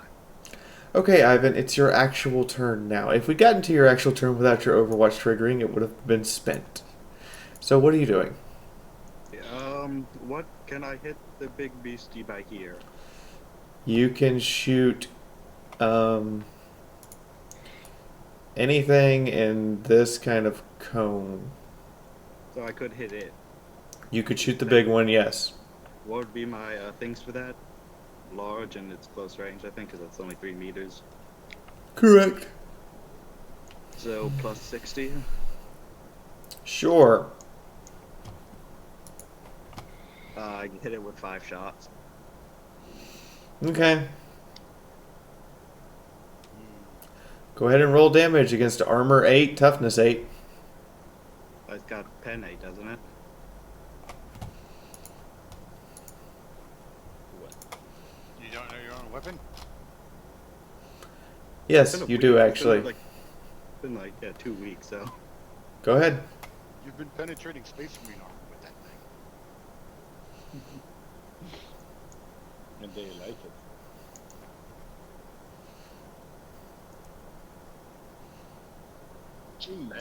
Okay, Ivan, it's your actual turn now. If we got into your actual turn without your Overwatch triggering, it would have been spent. So what are you doing? What can I hit the big beastie by here? You can shoot anything in this kind of cone. So I could hit it. You could shoot the big one, yes. What would be my things for that? Large and it's close range, I think, because that's only 3 meters. Correct. So plus 60. Sure. I can hit it with 5 shots. Okay. Go ahead and roll damage against armor 8, toughness 8. It's got pen 8, doesn't it? You don't know your own weapon? Yes, you do actually. It's been like 2 weeks, so. Go ahead. You've been penetrating space marine armor with that thing. And they like it.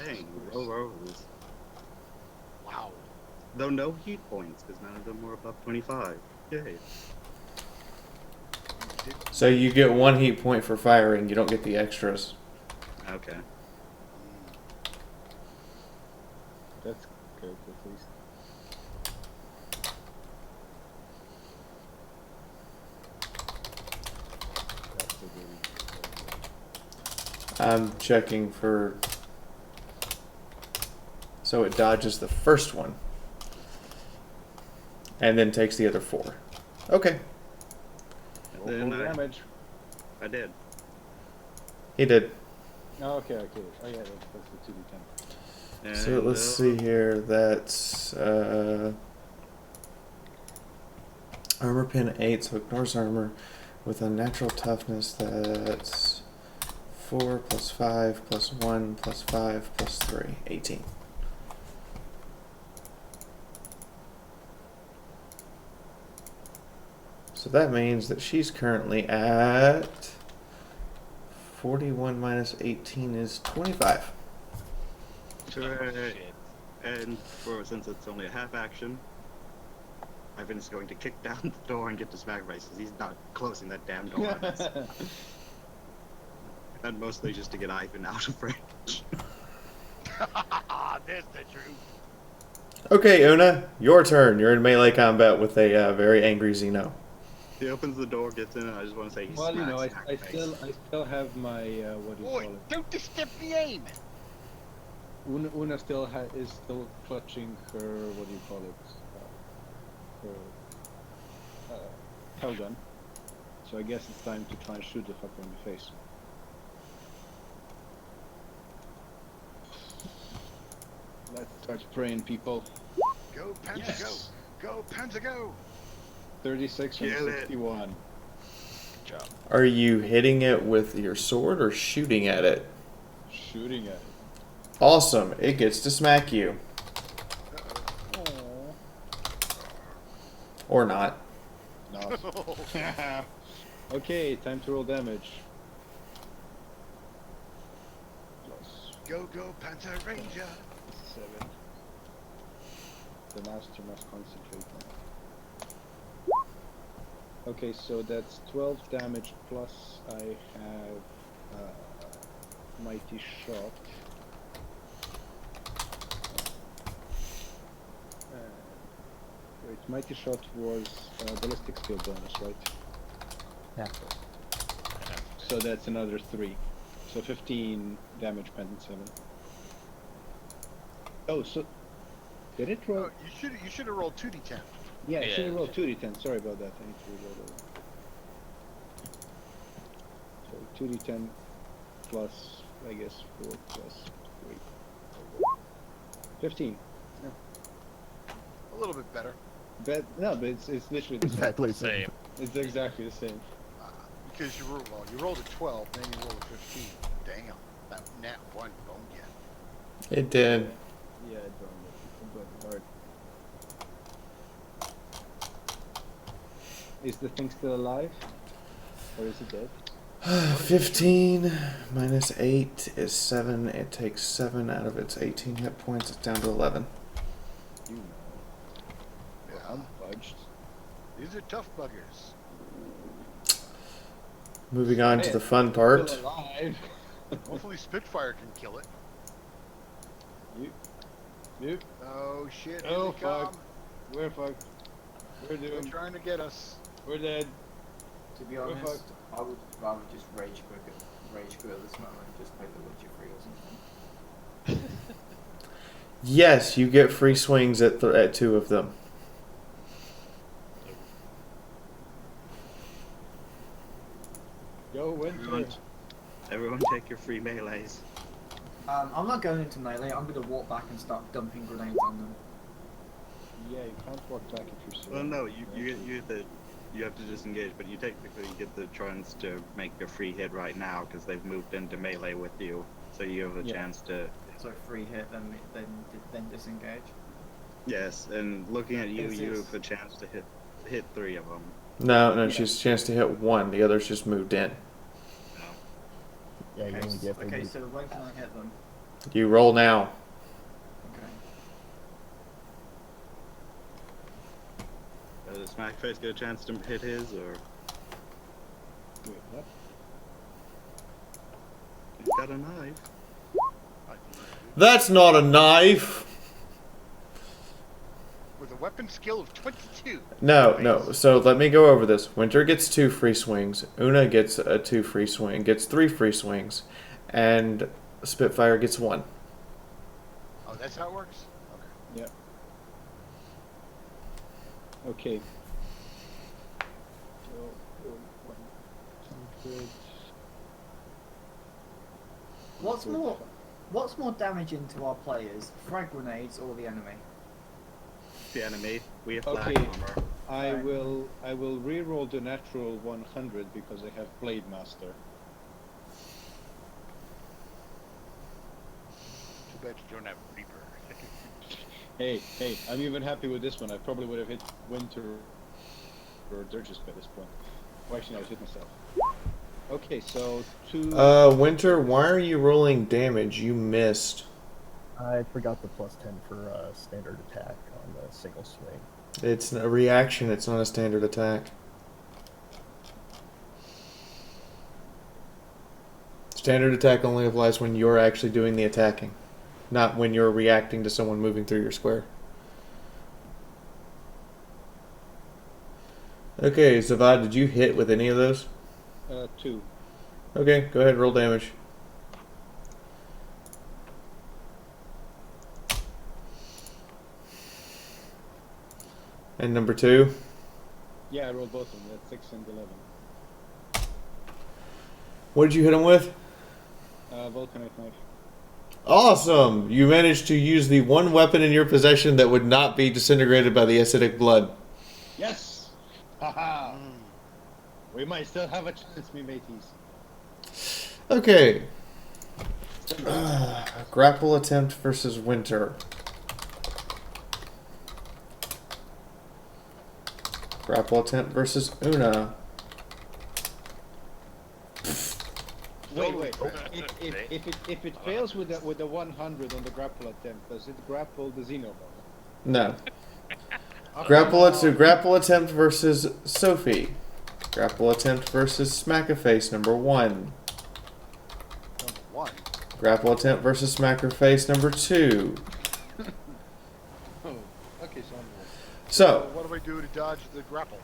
Dang, low rolls. Wow. Though no heat points, because none of them were above 25. Yay. So you get 1 heat point for firing, you don't get the extras. Okay. That's good, at least. That's a good. I'm checking for... So it dodges the first one. And then takes the other 4. Okay. Then Damage. I did. He did. Oh, okay. Oh yeah, that's the 2d10. And, So let's see here. That's Armor pin 8, so ignores armor with a natural toughness that's 4 plus 5 plus 1 plus 5 plus 3, 18. So that means that she's currently at 41 minus 18 is 25. Hooray. And since it's only a half action, Ivan's going to kick down the door and get to smack face because he's not closing that damn door on us. And mostly just to get Ivan out of range. There's the truth. Okay, Una, your turn. You're in melee combat with a very angry Xeno. He opens the door, gets in, and I just want to say, Well, you know, I smack still have my what do you Boy, call it? don't disturb the aim. Una still is still clutching her what do you call it? Her hell gun. So I guess it's time to try and shoot the fucker in the face. Let's start praying, people. Go, Panzer, Yes. go. Go, Panzer, go. 36 and Kill it. 61. Good job. Are you hitting it with your sword or shooting at it? Shooting at it. Awesome. It gets to smack you. Or not. No. Okay, time to roll damage. Plus Go, go, Panzer Ranger. 7. The master must concentrate now. Okay, so that's 12 damage plus I have mighty shot. Wait, mighty shot was ballistic skill bonus, right? Yeah. So that's another 3. So 15 damage pendant 7. Oh, so did it roll? Oh, you should have rolled 2d10. Yeah, I Yeah. should have rolled 2d10. Sorry about that. I need to reload it. So 2d10 plus, I guess, 4 plus 3. 15. A little bit better. But it's literally the same. Exactly. Same. It's exactly the same. Because you rolled a 12, then you rolled a 15. Damn, that nat 1 boned you. It did. Yeah, it burned hard. Is the thing still alive? Or is it dead? 15 minus 8 is 7. It takes 7 out of its 18 hit points. It's down to 11. You know. Yeah. I'm fudged. These are tough buggers. Moving on to the fun part. Still alive. Hopefully Spitfire can kill it. You. Oh shit, here Oh they come. fuck. We're fucked. We're They're doomed. trying to get us. We're dead. To be We're honest, fucked. I would rather just rage quit at this moment and just play the Witcher 3 or something. Yes, you get free swings at 2 of them. Yo, Winter. Everyone take your free melees. I'm not going into melee, I'm going to walk back and start dumping grenades on them. Yeah, you can't walk back if you're Well, surrounded. no, you have to disengage, but you technically get the chance to make a free hit right now because they've moved into melee with you, so you have a Yeah. chance to. So free hit, then disengage. Yes, and looking at you, Is you this- have a chance to hit 3 of them. No, she's a chance to hit 1. The others just moved in. Yeah, you only get Okay, so when can I hit them? You roll now. Okay. Does Smackface get a chance to hit his, or Wait, what? he's got a knife? That's not a knife. With a weapon skill of 22. No. So let me go over this. Winter gets 2 free swings. Una gets a 2 free swing. Gets 3 free swings, and Spitfire gets 1. Oh, that's how it works? Okay. Okay. So, 100. What's more damaging to our players, frag grenades or the enemy? The enemy. We have Okay. flag armor. I will re-roll the natural 100 because I have Blade Master. Too bad you don't have Reaper. Hey, I'm even happy with this one. I probably would have hit Winter or Dirges by this point. Well, actually, no, I hit myself. Okay, so 2... Winter, why are you rolling damage? You missed. I forgot the +10 for standard attack on the single swing. It's a reaction, it's not a standard attack. Standard attack only applies when you're actually doing the attacking, not when you're reacting to someone moving through your square. Okay, Zavad, did you hit with any of those? 2. Okay, go ahead, roll damage. And number 2? Yeah, I rolled both of them. That's 6 and 11. What did you hit him with? Vulcanite knife. Awesome! You managed to use the one weapon in your possession that would not be disintegrated by the acidic blood. Yes! Haha! We might still have a chance, me mateys. Okay. Grapple attempt versus Winter. Grapple attempt versus Una. Wait. If it fails with the 100 on the grapple attempt, does it grapple the Xenobo? No. Grapple attempt versus Sophie. Grapple attempt versus Smackaface number 1. Number 1. Grapple attempt versus Smackaface number 2. Oh, okay, So, what do I do to dodge the grapple?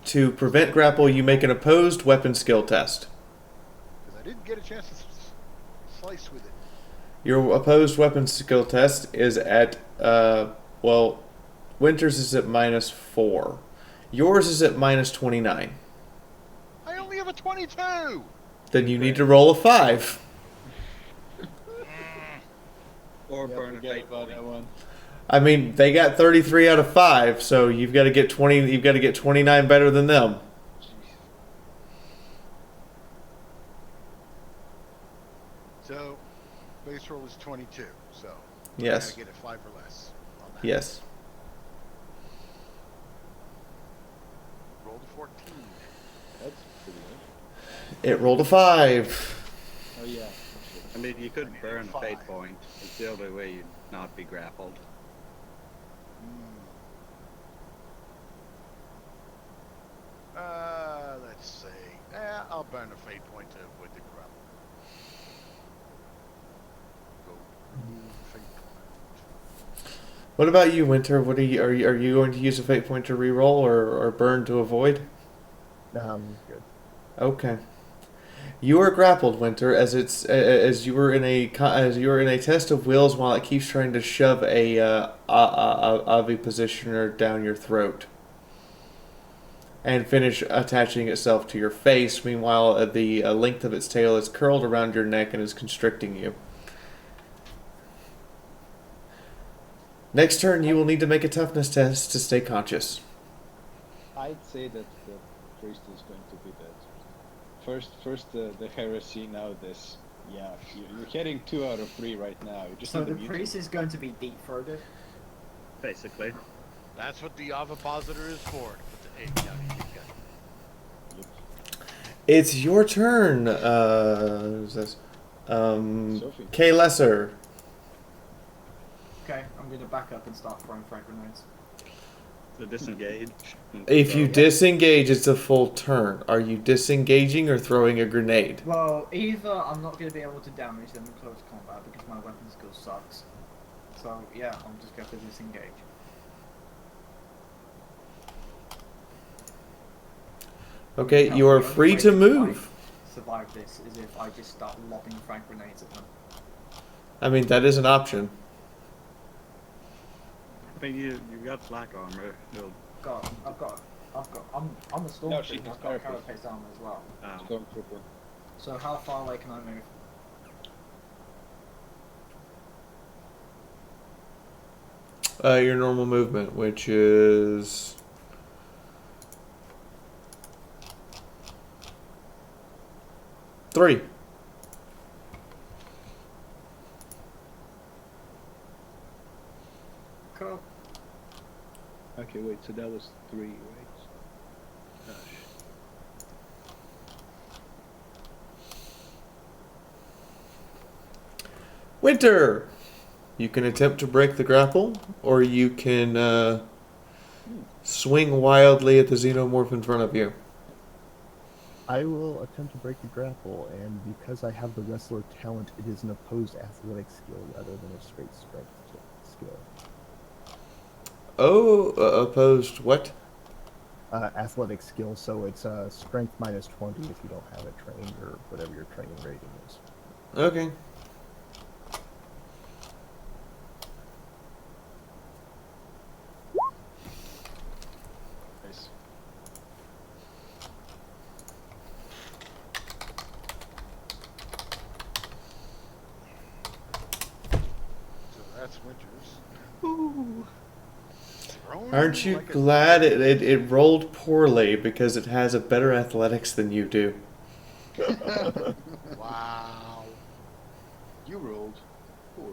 to prevent grapple, you make an opposed weapon skill test. Because I didn't get a chance to slice with it. Your opposed weapon skill test is at, Winter's is at -4. Yours is at -29. I only have a 22! Then you need to roll a 5. Or burn a fate about that one. I mean, they got 33 out of 5, so you've got to get 20. You've got to get 29 better than them. So, base roll is 22, so Yes. I get a 5 or less on that. Yes. Roll to 14. That's pretty good. It rolled a 5. Oh yeah. I mean, you could burn a fate 5. point. It's the only way you'd not be grappled. Let's see. I'll burn a fate point to avoid the grapple. Go remove fate point. What about you, Winter? What are you going to use a fate point to reroll or burn to avoid? Good. Okay. You are grappled, Winter, as you were in a test of wills while it keeps trying to shove a positioner down your throat and finish attaching itself to your face. Meanwhile, the length of its tail is curled around your neck and is constricting you. Next turn, you will need to make a toughness test to stay conscious. I'd say that the priest is going to be dead. First the heresy, now this. Yeah, you're getting 2 out of 3 right now. You just So need the to mute priest is going to be deep-throated? Basically. That's what the ovipositor is for. To put the egg down in your gut. It's your turn. Who's this? Sophie. K. Lesser. Okay, I'm going to back up and start throwing frag grenades. So disengage. If you disengage, it's a full turn. Are you disengaging or throwing a grenade? Well, either I'm not going to be able to damage them in close combat because my weapon skill sucks. So, yeah, I'm just going to disengage. Okay, No, you are the only free way to that move. I survive this is if I just start lobbing frag grenades at them. I mean, that is an option. I mean, you've got flak armor. You'll, I'm a stormtrooper. No, she's I've got therapist. carapace armor as well. Stormtrooper. So how far away can I move? Your normal movement, which is 3. Cool. Okay, wait. So that was 3, right? Gosh. Winter! You can attempt to break the grapple, or you can swing wildly at the xenomorph in front of you. I will attempt to break the grapple, and because I have the wrestler talent, it is an opposed athletic skill rather than a straight strength skill. Oh, opposed what? Athletic skill, so it's strength minus 20 if you don't have it trained, or whatever your training rating is. Okay. Nice. So that's Winters. Ooh. Aren't you Like a- glad it rolled poorly because it has a better athletics than you do? Wow. You rolled 4.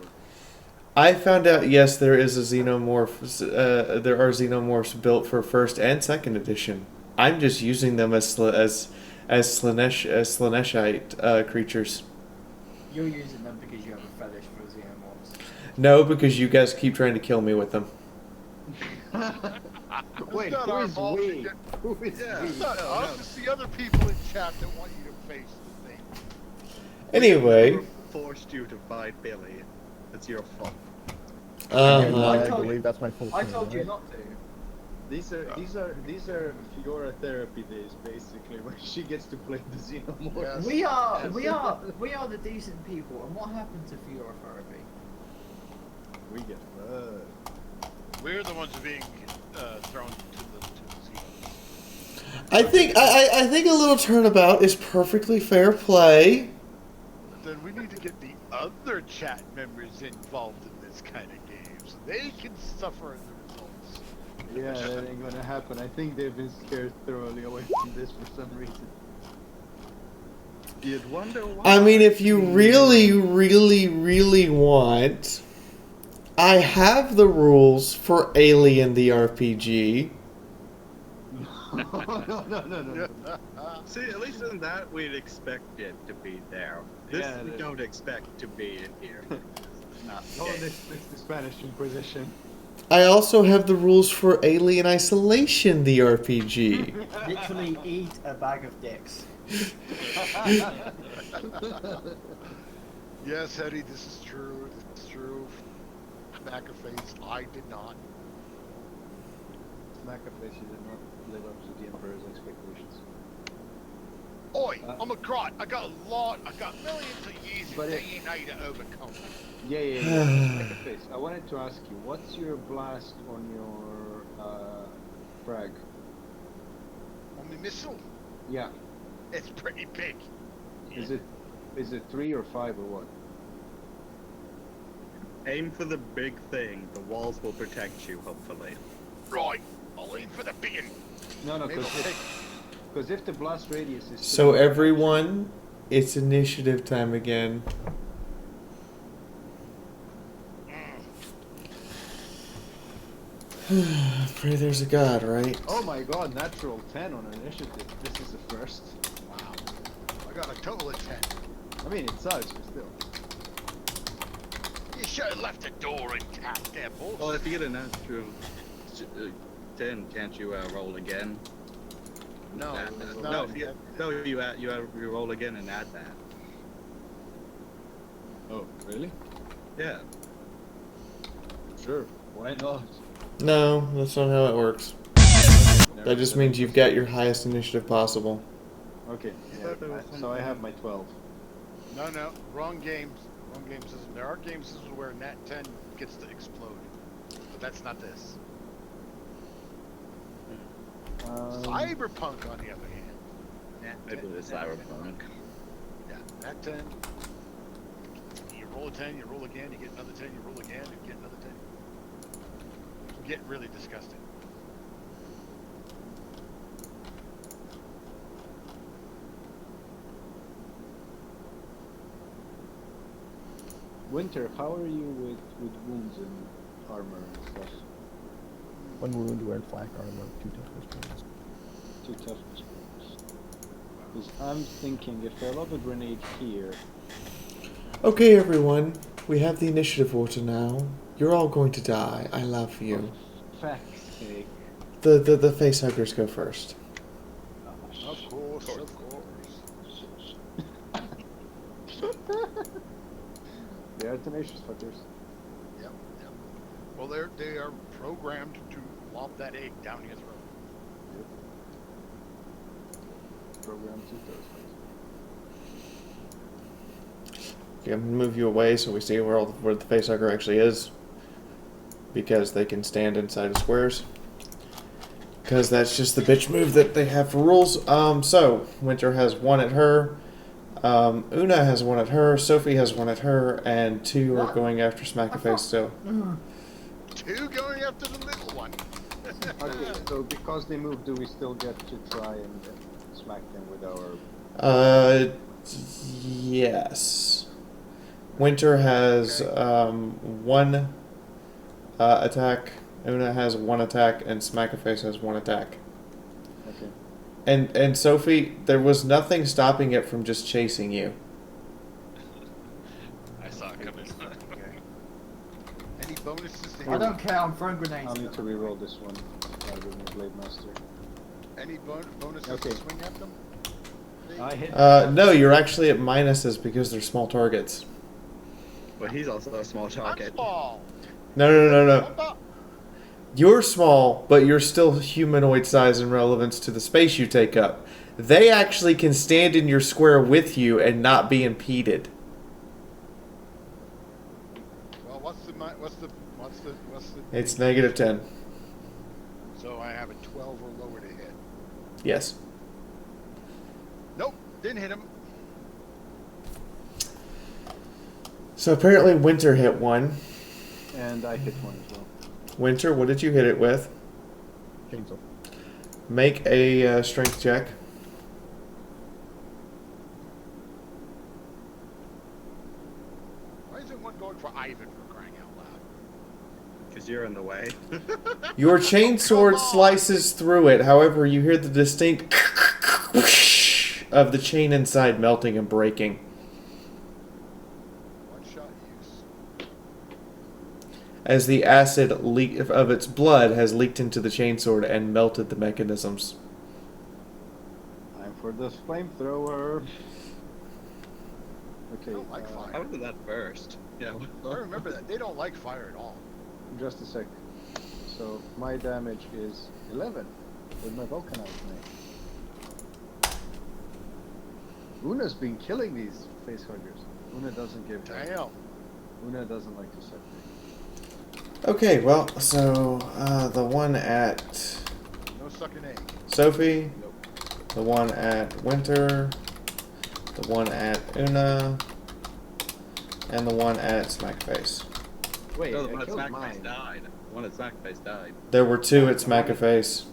I found out, yes, there is a xenomorph. There are xenomorphs built for 1st and 2nd edition. I'm just using them as Slaanesh creatures. You're using them because you have a fetish for xenomorphs. No, because you guys keep trying to kill me with them. Wait, not who our is fault we? to get- Who is Yeah, we? it's not us, it's the other people in chat that want you to face the thing. Anyway, Whoever forced you to fight Billy. It's your fault. I I told- believe that's my full I point, told you right? not to. These are Fiaura therapy days, basically, where she gets to play the xenomorph. Yes. We are Yes. the decent people. And what happened to Fiaura therapy? We get We're the ones being thrown to the sea. I think I think a little turnabout is perfectly fair play. Then we need to get the other chat members involved in this kind of game so they can suffer the results. Yeah, that ain't gonna happen. I think they've been scared thoroughly away from this for some reason. You'd wonder why. I mean, if you really, really, really want, I have the rules for Alien the RPG. No. See, at least in that we'd expect it to be there. This Yeah, we the- don't expect to be in here. Not Oh, yet. this is the Spanish Inquisition. I also have the rules for Alien Isolation the RPG. Literally eat a bag of dicks. Yes, Eddie, this is true. This is true. Smackerface, I did not. Smackerface, you did not live up to the Emperor's expectations. Oi, I'm a grot. I got millions of years But of it- DNA to overcome. Yeah. Smackerface, I wanted to ask you, what's your blast on your frag? On the missile, Yeah. it's pretty big. Is it 3 or 5 or what? Aim for the big thing. The walls will protect you, hopefully. Right, I'll aim for the bin. No, Maybe I'll take. because if the blast radius is So 3, everyone, it's initiative time again. Pray there's a god, right? Oh my god, natural 10 on initiative. This is the first. Wow, I got a total of 10. I mean, it sucks, but still. You should have left the door intact there, boss. Well, if you get a natural 10, can't you roll again? No, Add it's that. not. No, you roll again and add that. Oh, really? Yeah. Sure. Why not? No, that's not how it works. That just means you've got your highest initiative possible. Okay. I thought there was So I have my 12. No, wrong games. Wrong game system. There are game systems where Nat 10 gets to explode, but that's not this. Cyberpunk, on the other hand. Nat 10, Maybe the cyberpunk. Yeah, Nat 10. You roll a 10, you roll again, you get another 10, you roll again, you get another 10. get really disgusting. Winter, how are you with wounds and armor and stuff? 1 wound, wear flak armor, 2 toughness points. 2 toughness points. Because I'm thinking if I lob a grenade here... Okay, everyone. We have the initiative order now. You're all going to die. I love you. For fuck's sake. The facehuggers go first. Of course. They are tenacious fuckers. Yep. Well, they are programmed to lob that egg down your throat. Program 2 Okay, I'm gonna move you away so we see where the facehugger actually is, because they can stand inside of squares. Because that's just the bitch move that they have for rules. So Winter has 1 at her. Una has 1 at her. Sophie has 1 at her, and 2 are going after Smackaface still. 2 going after the little one. Okay, so because they move, do we still get to try and smack them with our... Yes. Winter has 1 attack. Una has 1 attack, and Smackaface has 1 attack. Okay. And Sophie, there was nothing stopping it from just chasing you. I saw it coming. Okay. Any bonuses to I hit? don't care, I'm throwing grenades. I'll need to reroll this one. With my Blade Master. Any bonuses Okay. to swing at them? I hit. No, you're actually at minuses because they're small targets. But he's also a small I'm target. small. No. I'm not. You're small, but you're still humanoid size in relevance to the space you take up. They actually can stand in your square with you and not be impeded. Well, what's the? It's -10. So I have a 12 or lower to hit. Yes. Nope, didn't hit him. So apparently Winter hit 1. And I hit 1 as well. Winter, what did you hit it with? Chainsaw. Make a strength check. Why isn't one going for Ivan for crying out loud? Because you're in the way. Your chainsword slices through it. However, you hear the distinct of the chain inside melting and breaking. One shot use. As the acid of its blood has leaked into the chainsword and melted the mechanisms. Time for the flamethrower. Okay. I don't like fire. How did that burst? Yeah. I remember that. They don't like fire at all. Just a sec. So my damage is 11 with my vulcanized knife. Una's been killing these facehuggers. Una doesn't give. Damn. Una doesn't like to suck. Okay, well, so the one at No sucking egg. Sophie, the one at Winter, the one at Una, and the one at Smackface. Wait, No, the I one at killed Smackface mine. died. The one at Smackface died. There were 2 at Smackface.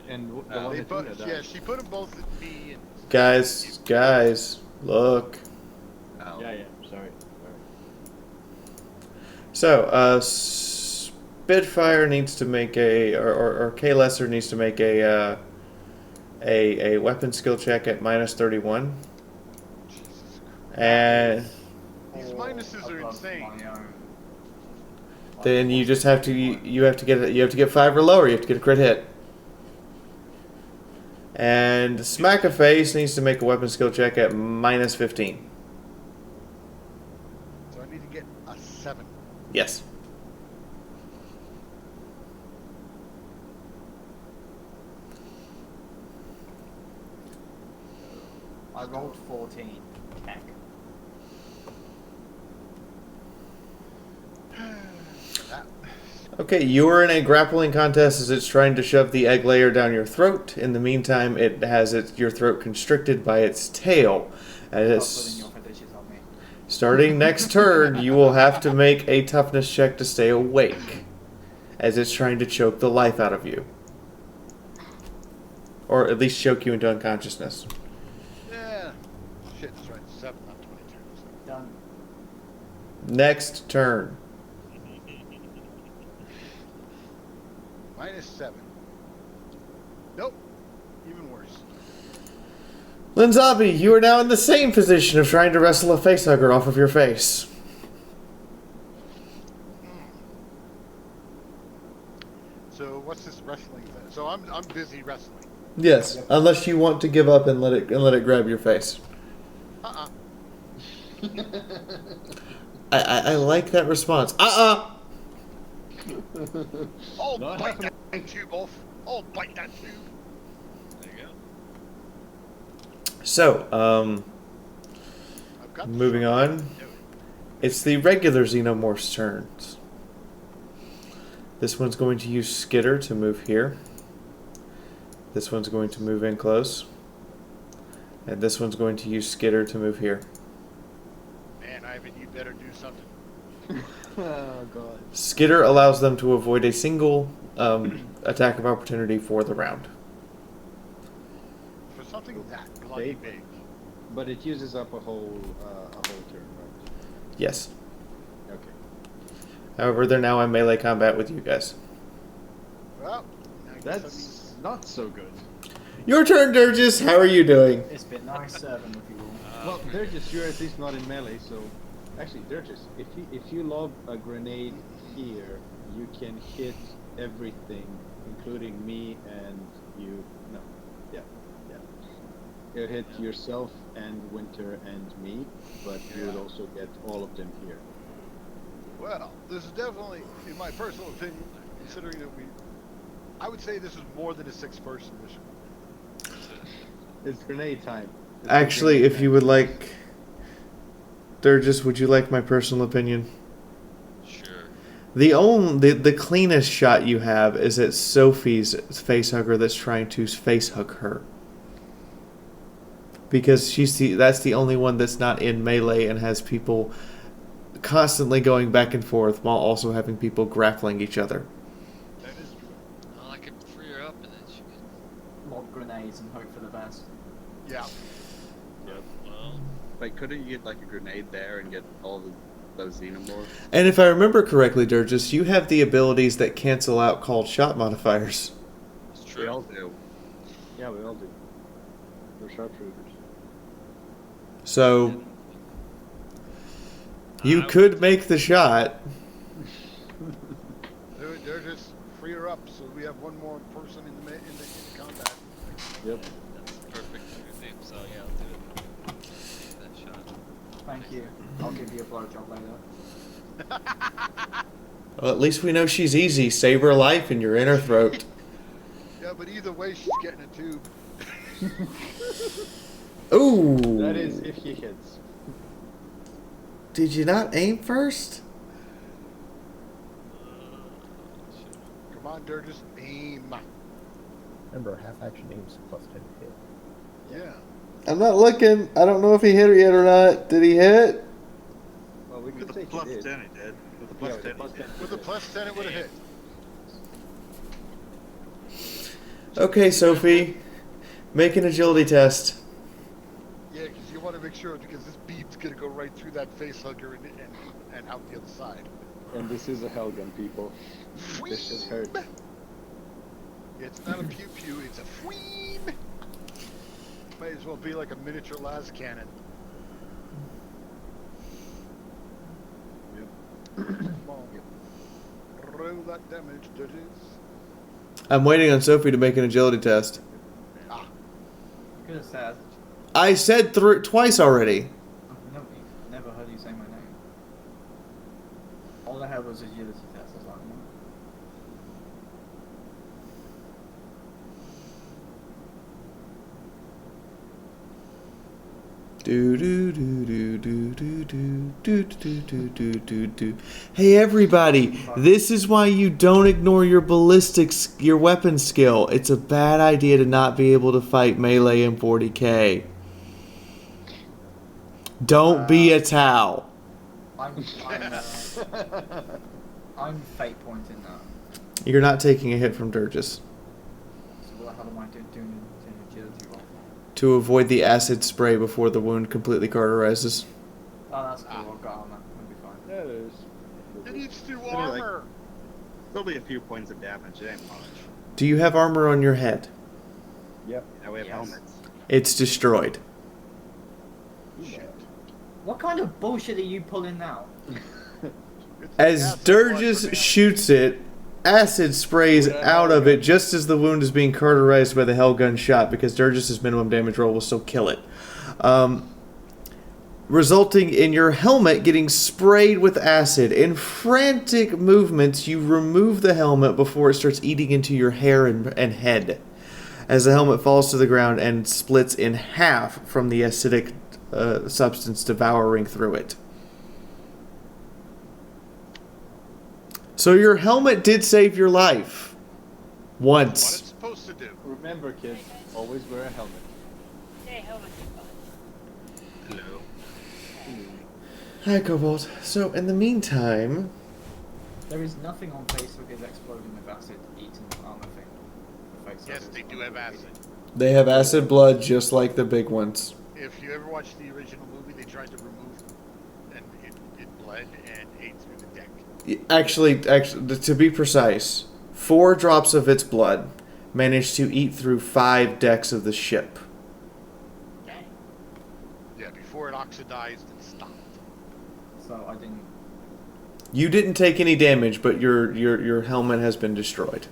And the one They at put, Una died. yeah, she put them both at me and. Guys, look. Oh. Yeah, sorry. So, Spitfire needs to make or K Lesser needs to make a weapon skill check at -31. Jesus And These minuses are insane. then you just have to you have to get 5 or lower. You have to get a crit hit. And Smackaface needs to make a weapon skill check at -15. So I need to get a 7. Yes. I rolled 14. Heck. Okay, you are in a grappling contest as it's trying to shove the egg layer down your throat. In the meantime, it has your throat constricted by its tail. As Stop putting your fetishes on me. starting next turn, you will have to make a toughness check to stay awake. as it's trying to choke the life out of you. Or at least choke you into unconsciousness. Yeah. Shit, that's right. 7, not 22. So. Done. Next turn. -7. Nope. Even worse. Linzabi, you are now in the same position of trying to wrestle a facehugger off of your face. So what's this wrestling thing? So I'm busy wrestling. Yes, unless you want to give up and let it grab your face. I like that response. Oh, bite that tube off. Oh, bite that tube. There you go. So, I've got moving on. It's the regular Xenomorph's turns. This one's going to use Skitter to move here. This one's going to move in close. And this one's going to use Skitter to move here. Man, Ivan, you better do something. Oh god. Skitter allows them to avoid a single attack of opportunity for the round. For something that bloody big. But it uses up a whole turn, right? Yes. Okay. However, they're now in melee combat with you guys. Well, I guess that means That's not so good. Your turn, Durgis. How are you doing? It's been nice serving with you all. Well, Durgis, you're at least not in melee, so actually, Durgis, if you lob a grenade here, you can hit everything, including me and you. No, yeah. You hit yourself and Winter and me, but you would also get all of them here. well, this is definitely, in my personal opinion, considering that I would say this is more than a 6-person mission. It's grenade time. It's Actually, grenade if you time. would like, Durgis, would you like my personal opinion? Sure. The cleanest shot you have is at Sophie's facehugger that's trying to facehug her. Because that's the only one that's not in melee and has people constantly going back and forth while also having people grappling each other. That is true. Well, I could free her up and then she could. Lob grenades and hope for the best. Yeah. Yep. Well, Like, couldn't you get like a grenade there and get all those xenomorphs? And if I remember correctly, Durgis, you have the abilities that cancel out called shot modifiers. it's We all true. do. Yeah, we all do. We're sharpshooters. So you could make the shot. They're just free her up, so we have one more person in the combat. Yep. That's perfect for your theme, so yeah, I'll do it. Take that shot. Thank you. I'll give you a blowjob later. Well, at least we know she's easy. Save her life and you're in her throat. Yeah, but either way, she's getting a tube. Ooh. That is if he hits. Did you not aim first? Come on, Durgis, aim. Remember, half action aims plus 10 to hit. Yeah. I'm not looking. I don't know if he hit her yet or not. Did he hit? Well, we could With the say plus he did. 10 it did. With the Yeah, plus with the 10 plus it did. 10. With a plus 10, it would have hit. Okay, Sophie. Make an agility test. Yeah, because you want to make sure, because this beam's going to go right through that face hugger and out the other side. And this is a Helgun, people. This just hurt. It's not a pew-pew, it's a fweem. Might as well be like a miniature las cannon. Come on. Roll that damage, Durgis. I'm waiting on Sophie to make an agility test. Ah, You could have said, I said twice already. I've never heard you say my name. All I had was agility test. I was like, no. Do do do do do do do do do do do do do. Hey everybody! This is why you don't ignore your ballistics, your weapon skill. It's a bad idea to not be able to fight melee in 40k. Don't be a Tau. I'm fate pointing that. You're not taking a hit from Durgis. So what the hell am I doing in agility roll? To avoid the acid spray before the wound completely cauterizes. Oh, that's cool. I've got armor. I'll be fine. Yeah, it is. It needs to like- armor. There'll be a few points of damage, it ain't much. Do you have armor on your head? Yep. Now we have Yes. helmets. It's destroyed. Shit. What kind of bullshit are you pulling now? It's As acid Durgis blood for shoots it, acid sprays out of it just as the wound is being cauterized by the Hellgun shot because Durgis's minimum damage roll will still kill it. Resulting in your helmet getting sprayed with acid. In frantic movements, you remove the helmet before it starts eating into your hair and head. As the helmet falls to the ground and splits in half from the acidic substance devouring through it. So your helmet did save your life. what Once. it's supposed to do. Remember, kids, always wear a helmet. Hey, helmet. Hello. Hi, Cobalt. So, in the meantime... There is nothing on Facebook's exploding with acid eating armor thing. The face Yes, of they it. do have acid. They have acid blood just like the big ones. If you ever watched the original movie, they tried to remove, and it bled and ate through the deck. Actually, to be precise, 4 drops of its blood managed to eat through 5 decks of the ship. Yeah, before it oxidized and stopped. So I didn't. You didn't take any damage, but your helmet has been destroyed.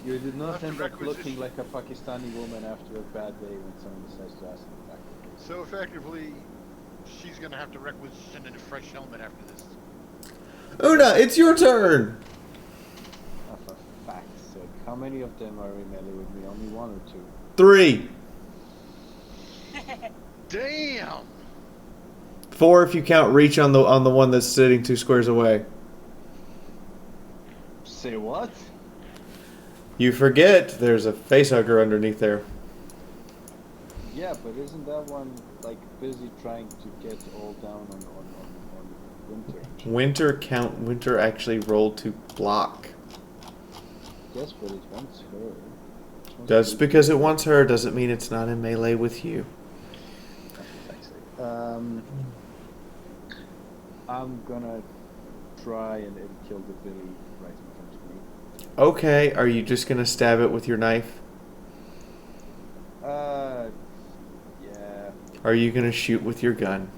You did not After end up requisition. looking like a Pakistani woman after a bad day when someone decides to acid attack. So effectively, she's gonna have to requisition a fresh helmet after this. Una, it's your turn! Oh, for fact's sake. How many of them are in melee with me? Only 1 or 2? 3. Damn! 4 if you count reach on the one that's sitting 2 squares away. Say what? You forget there's a facehugger underneath there. Yeah, but isn't that one like busy trying to get all down on Winter? Winter actually rolled to block. Yes, but it wants her. Just because it wants her doesn't mean it's not in melee with you. I'm gonna try and kill the Billy right in front of me. Okay, are you just gonna stab it with your knife? Yeah. Are you gonna shoot with your gun?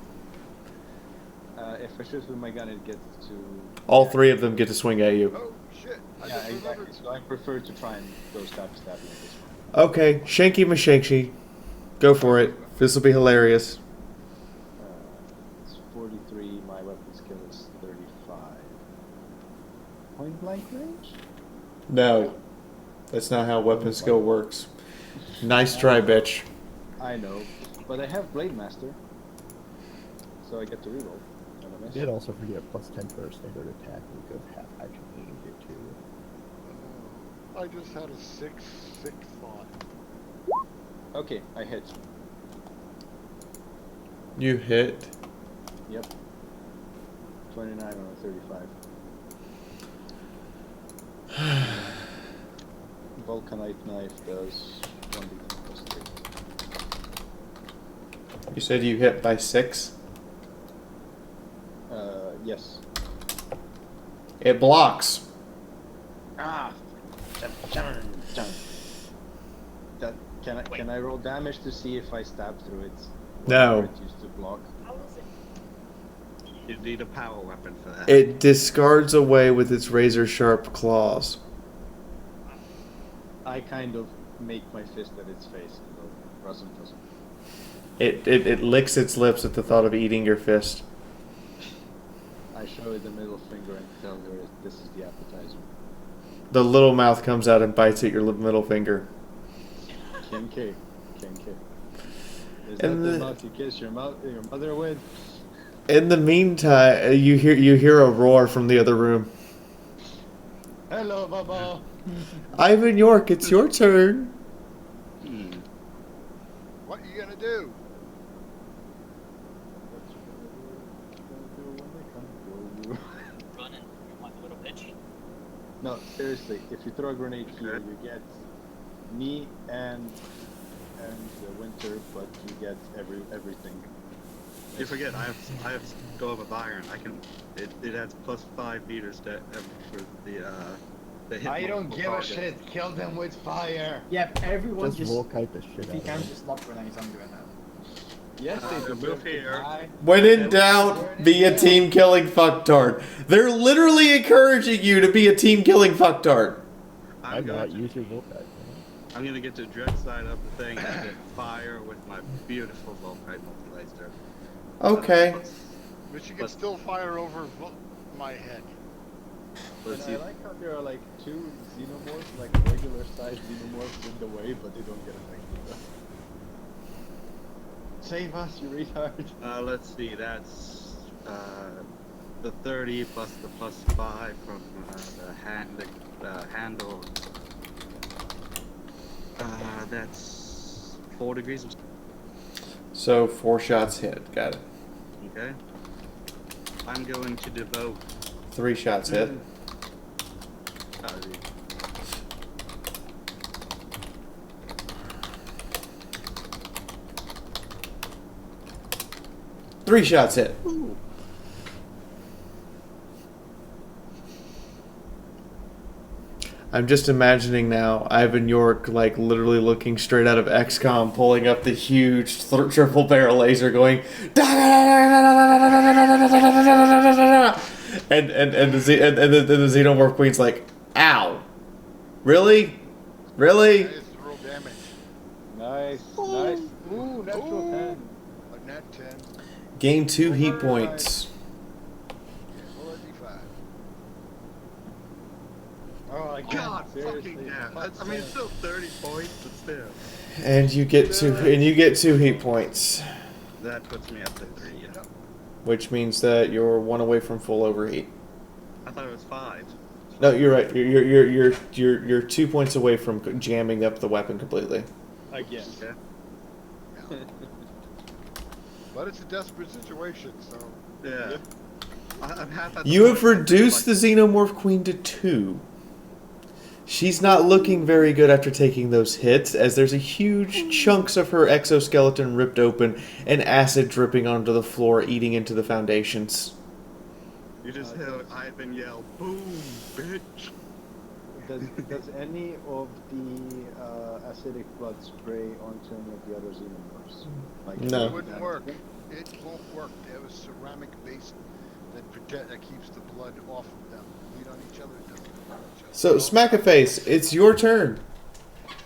If I shoot with my gun, it gets to... All 3 of them get to swing at you. Oh shit! I Yeah, just exactly. remembered. So I prefer to try and go stabbing this one. Okay, Shanky Mashanky. Go for it. This will be hilarious. It's 43, my weapon skill is 35. Point blank range? No. That's not how weapon skill works. Nice try, bitch. I know, but I have Blade Master, so I get to reroll. And I You miss. did also forget +10 for a standard attack. We could have half action aimed it too. I just had a sick thought. Okay, I hit. You hit. Yep. 29 on a 35. Vulcanite knife does 1d10 plus 3. You said you hit by 6? Yes. It blocks. Ah! That, can I roll damage to see if I stab through it? No. Whatever it used to block. You need a power weapon for that. It discards away with its razor-sharp claws. I kind of make my fist at its face and go, Russell. It licks its lips at the thought of eating your fist. I show it the middle finger and tell her this is the appetizer. The little mouth comes out and bites at your middle finger. Kim K. Is And that the the- mouth you kiss your mother with? In the meantime, you hear a roar from the other room. Hello, Baba. Ivan York, it's your turn. What are you gonna do? What you gonna do when they come for you? Running. You want a little bitch? No, seriously, if you throw a grenade here, you get me and Winter, but you get everything. You forget, I have Storm of Iron. I can. It adds +5 meters to for the hit. I don't multiple give a targets. shit. Kill them with fire. Yep, everyone Just Volkite the shit if you out can of just lob grenades, I'm doing that. Yes, they do. move here. When in doubt, be a team killing fucktard. They're literally encouraging you to be a team killing fucktard. I'm not using Volkite. I'm gonna get to the direct side of the thing and get fire with my beautiful Volkite multi-laser. Okay. But you can still fire over my head. Let's And see. I like how there are like 2 xenomorphs, like regular sized xenomorphs in the way, but they don't get affected. Save us, you retard. Let's see. That's the 30 plus the +5 from the handle. That's 4 degrees. So 4 shots hit. Got it. Okay. I'm going to devote 3 shots hit. the 3 shots hit. I'm just imagining now Ivan York like literally looking straight out of XCOM, pulling up the huge triple barrel laser, going and the Xenomorph Queen's like, ow, really? That is the real damage. Nice, nice. Ooh, natural 10. A net 10. Gain 2 heat points. Roll a d5. Oh, I God, seriously. fucking damn. I mean, it's still 30 points, but still. And you get 2 heat points, That puts me up to 3. Yeah. which means that you're 1 away from full overheat. I thought it was 5. No, you're right. You're 2 points away from jamming up the weapon completely. Again. Okay. But it's a desperate situation, so. Yeah. I'm half at the You have point where I'm reduced the like, Xenomorph Queen to 2. She's not looking very good after taking those hits, as there's a huge chunks of her exoskeleton ripped open and acid dripping onto the floor, eating into the foundations. You just heard Ivan yell, "Boom, bitch!" Does any of the acidic blood spray onto any of the other xenomorphs? Like, No. It wouldn't work. It won't work. They have a ceramic base that keeps the blood off of them. Bleed on each other, it doesn't bleed on each other. So, Smackaface, it's your turn.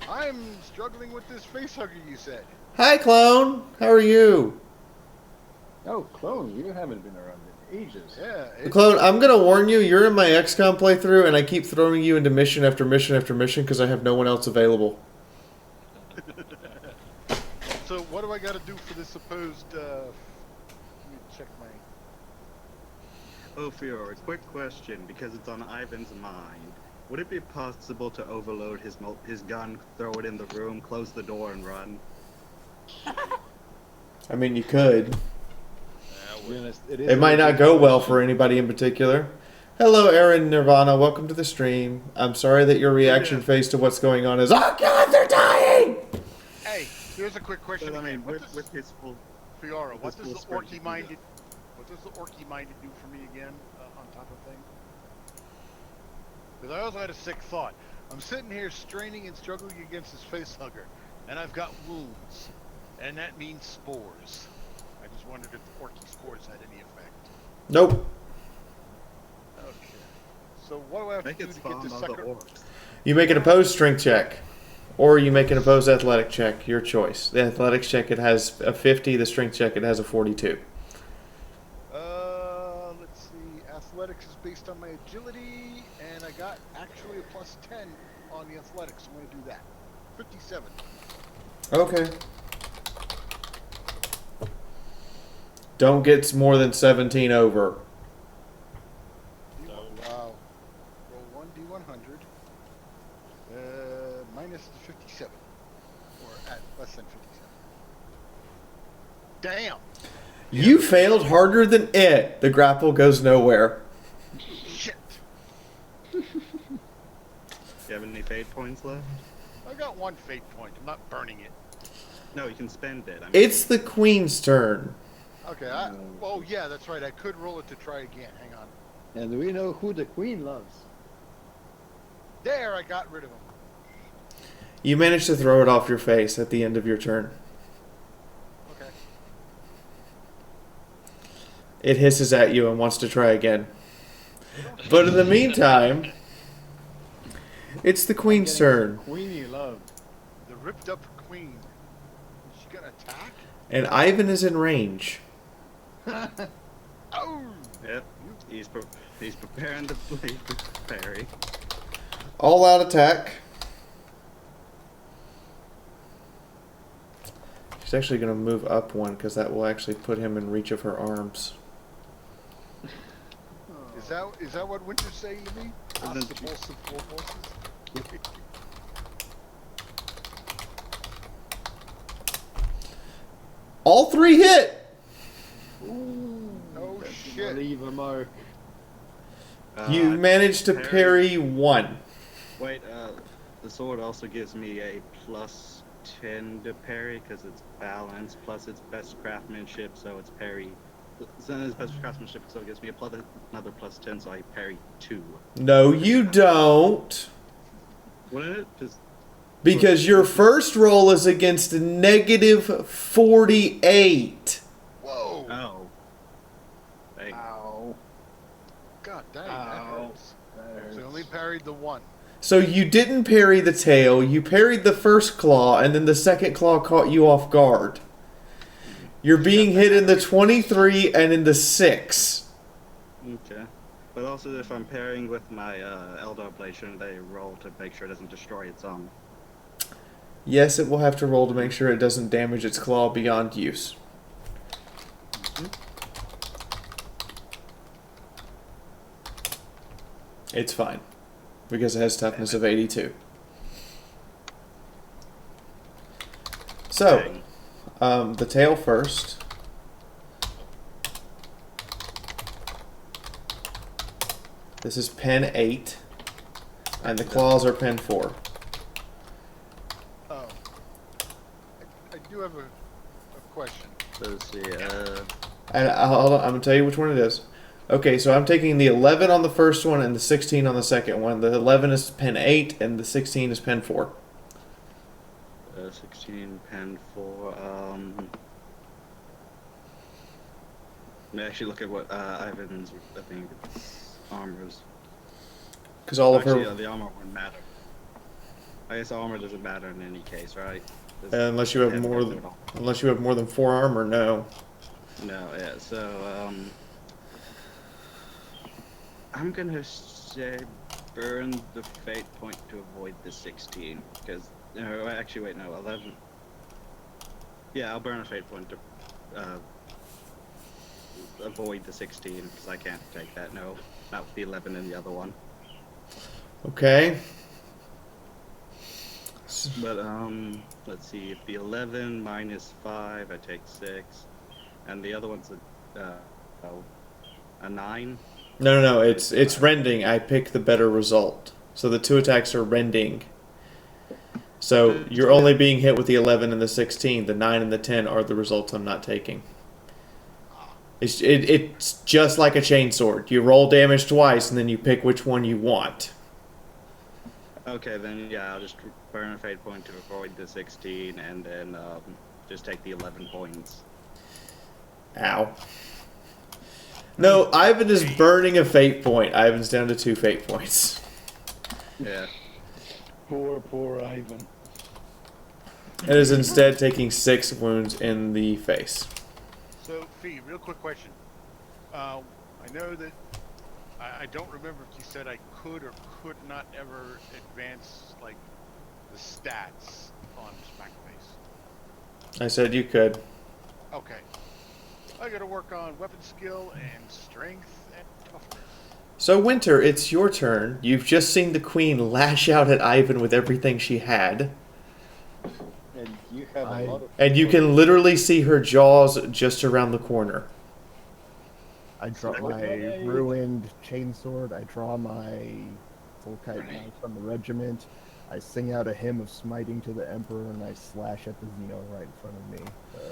I'm struggling with this facehugger you said. Hi, Clone. How are you? Oh, Clone, you haven't been around in ages. Yeah. Clone, I'm going to warn you, you're in my XCOM playthrough, and I keep throwing you into mission after mission after mission because I have no one else available. So what do I got to do for this supposed? Let me check my. Oh, Fiaura, quick question, because it's on Ivan's mind. Would it be possible to overload his gun, throw it in the room, close the door, and run? I mean, you could. To be honest, It might not go well for anybody in particular. Hello, Aaron Nirvana. Welcome to the stream. I'm sorry that your reaction face to what's going on is, oh God, they're dying! Hey, here's a quick question. But, I mean, again. with his full... Fiaura, what with does full the sprint, you orky can do minded? What does the orky minded do for me again on top of thing? Because I also had a sick thought. I'm sitting here straining and struggling against this facehugger, and I've got wounds, and that means spores. I just wondered if the orky spores had any effect. Nope. Okay. So what do I have Make to it do to get spawn this other sucker? orcs. You make an opposed strength check. Or you make an opposed athletic check. Your choice. The athletics check, it has a 50. The strength check, it has a 42. Let's see. Athletics is based on my agility, and I got actually a plus 10 on the athletics. I'm going to do that. 57. Okay. Don't get more than 17 over. Wow. Roll 1d100. Minus 57. Or at less than 57. Damn! You failed harder than it. The grapple goes nowhere. Shit! fate points left? I got 1 fate point. I'm not burning it. No, you can spend it. I mean, It's the queen's turn. Okay. Oh yeah, that's right. I could roll it to try again. Hang on. And we know who the queen loves. There, I got rid of him. You managed to throw it off your face at the end of your turn. Okay. It hisses at you and wants to try again. But in the meantime, it's the queen's turn. Queen you love. The ripped up queen. Is she gonna attack? And Ivan is in range. Oh! yep. He's preparing to play the parry. All out attack. She's actually going to move up 1 because that will actually put him in reach of her arms. Is that what Winter's saying to me? And then Possible support forces? All 3 hit! Oh shit. Leave a mark. You I managed to parry 1. Wait, the sword also gives me a plus 10 to parry because it's balance plus its best craftsmanship, so it's parry. So it's best craftsmanship, so it gives me another plus 10, so I parry 2. No, you don't. Wouldn't it? Just Because your first roll is against negative 48. Whoa! oh. Hey, Ow. God dang, that Ow. hurts. That So I only hurts. parried the 1. So you didn't parry the tail, you parried the first claw, and then the second claw caught you off guard. You're being hit in the 23 and in the 6. okay. But also, if I'm parrying with my Elder Ablation, they roll to make sure it doesn't destroy its own. Yes, it will have to roll to make sure it doesn't damage its claw beyond use. It's fine. Because it has toughness of 82. So, the tail first. This is pen 8. And the claws are pen 4. Oh. I do have a question. Let's see, And hold on, I'm going to tell you which one it is. Okay, so I'm taking the 11 on the first one and the 16 on the second one. The 11 is pen 8 and the 16 is pen 4. 16, pen 4, let me actually look at what Ivan's, I think, armors. Because all of Actually, her... the armor wouldn't matter. I guess armor doesn't matter in any case, right? unless you have more than... Unless you have more than 4 armor, no. No, yeah, so, I'm gonna say burn the fate point to avoid the 16, because, no, actually, wait, no, 11. Yeah, I'll burn a fate point to, avoid the 16, because I can't take that, no. Not with the 11 and the other one. Okay. But, let's see, if the 11 minus 5, I take 6, and the other one's a 9. No, it's rending. I pick the better result. So the 2 attacks are rending. So you're only being hit with the 11 and the 16. The 9 and the 10 are the results I'm not taking. It's just like a chainsword. You roll damage twice, and then you pick which one you want. Okay, then, yeah, I'll just burn a fate point to avoid the 16, and then, just take the 11 points. Ow. No, Ivan is burning a fate point. Ivan's down to 2 fate points. Yeah. Poor Ivan. And is instead taking 6 wounds in the face. So, Fee, real quick question. I know that I don't remember if you said I could or could not ever advance, like, the stats on Smackface. I said you could. Okay. I gotta work on weapon skill and strength and toughness. So, Winter, it's your turn. You've just seen the queen lash out at Ivan with everything she had. And you have a lot of... And you can literally see her jaws just around the corner. I draw my ruined chainsword. I draw my full kite knife from the regiment. I sing out a hymn of smiting to the Emperor, and I slash at the Xeno right in front of me.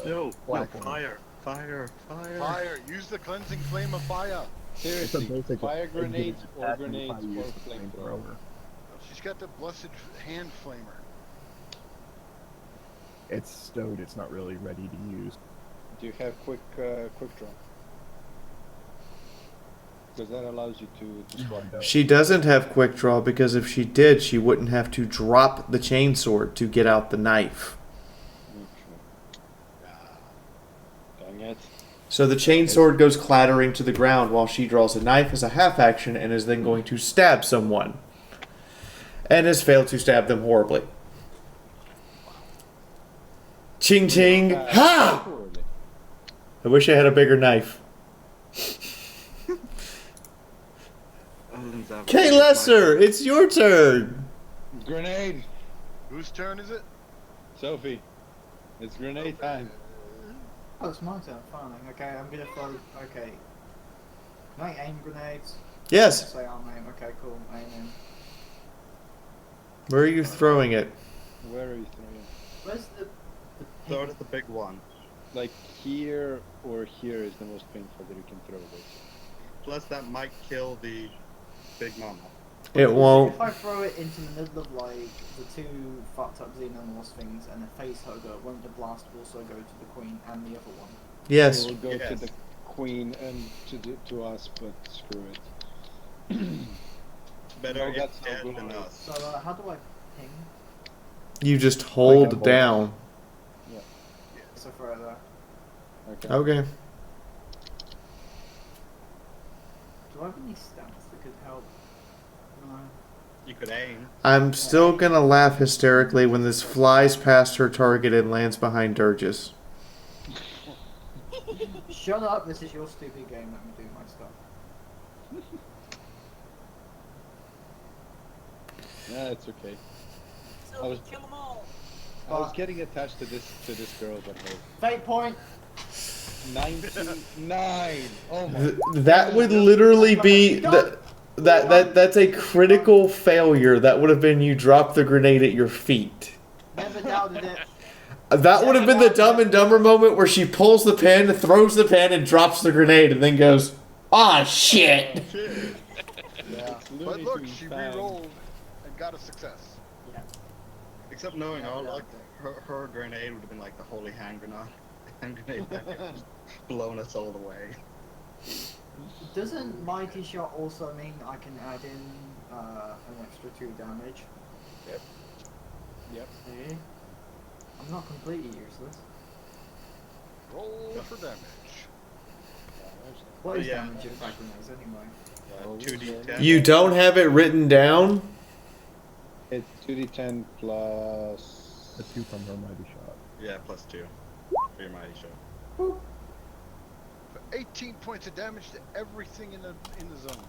Yo, black one. fire, fire, fire. Fire! Use the cleansing flame of fire! Seriously, basic fire grenades or attack grenades if I use or the flamethrower. She's got the blessed hand flamer. It's stowed. It's not really ready to use. Do you have quick draw? Because that allows you to swap out. She doesn't have quick draw because if she did, she wouldn't have to drop the chainsword to get out the knife. Dang it. So the chainsword goes clattering to the ground while she draws a knife as a half action and is then going to stab someone. And has failed to stab them horribly. Ching ching! Ha! I wish I had a bigger knife. K. Lesser, it's your turn! Grenade! Whose turn is it? Sophie. It's grenade time. Oh, it's my turn. Fine. Okay, I'm gonna throw. Okay. Can I aim grenades? Yes. Say I'm aim. Okay, cool. Aiming. Where are you throwing it? Where are you throwing it? Where's the Throw it at the big one. Like here or here is the most painful that you can throw this. Plus that might kill the big mama. It won't. If I throw it into the middle of like the two fucked up xenomorph things and a face hugger, won't the blast also go to the queen and the other one? Yes. It will go to the queen and to us, but screw it. Better No, get that's dead not than good. us. So how do I ping? You just hold down. Yeah. So throw it there. Okay. Okay. Do I have any stats that could help? No. You could aim. I'm still gonna laugh hysterically when this flies past her target and lands behind Durgis. Shut up, this is your stupid game, let me do my stuff. Yeah, it's okay. I was getting attached to this girl, but no. Fate point! 99! Oh my That would literally be that's a critical failure. That would have been you drop the grenade at your feet. Never doubted it. That would have been the Dumb and Dumber moment where she pulls the pin, throws the pin, and drops the grenade, and then goes, "Ah, shit!" Yeah. But look, she re-rolled and got a success. Yeah. Except knowing all, like, her grenade would have been like the holy hand grenade. Hand grenade that could have just blown us all the way. Doesn't Mighty Shot also mean I can add in an extra 2 damage? Yep. Yep. See? I'm not completely useless. Roll for damage. What is Yeah. damage in frag grenades anyway? 2d10. You don't have it written down? It's 2d10 plus... The 2 from her mighty shot. Yeah, plus 2 for your mighty shot. 18 points of damage to everything in the zone.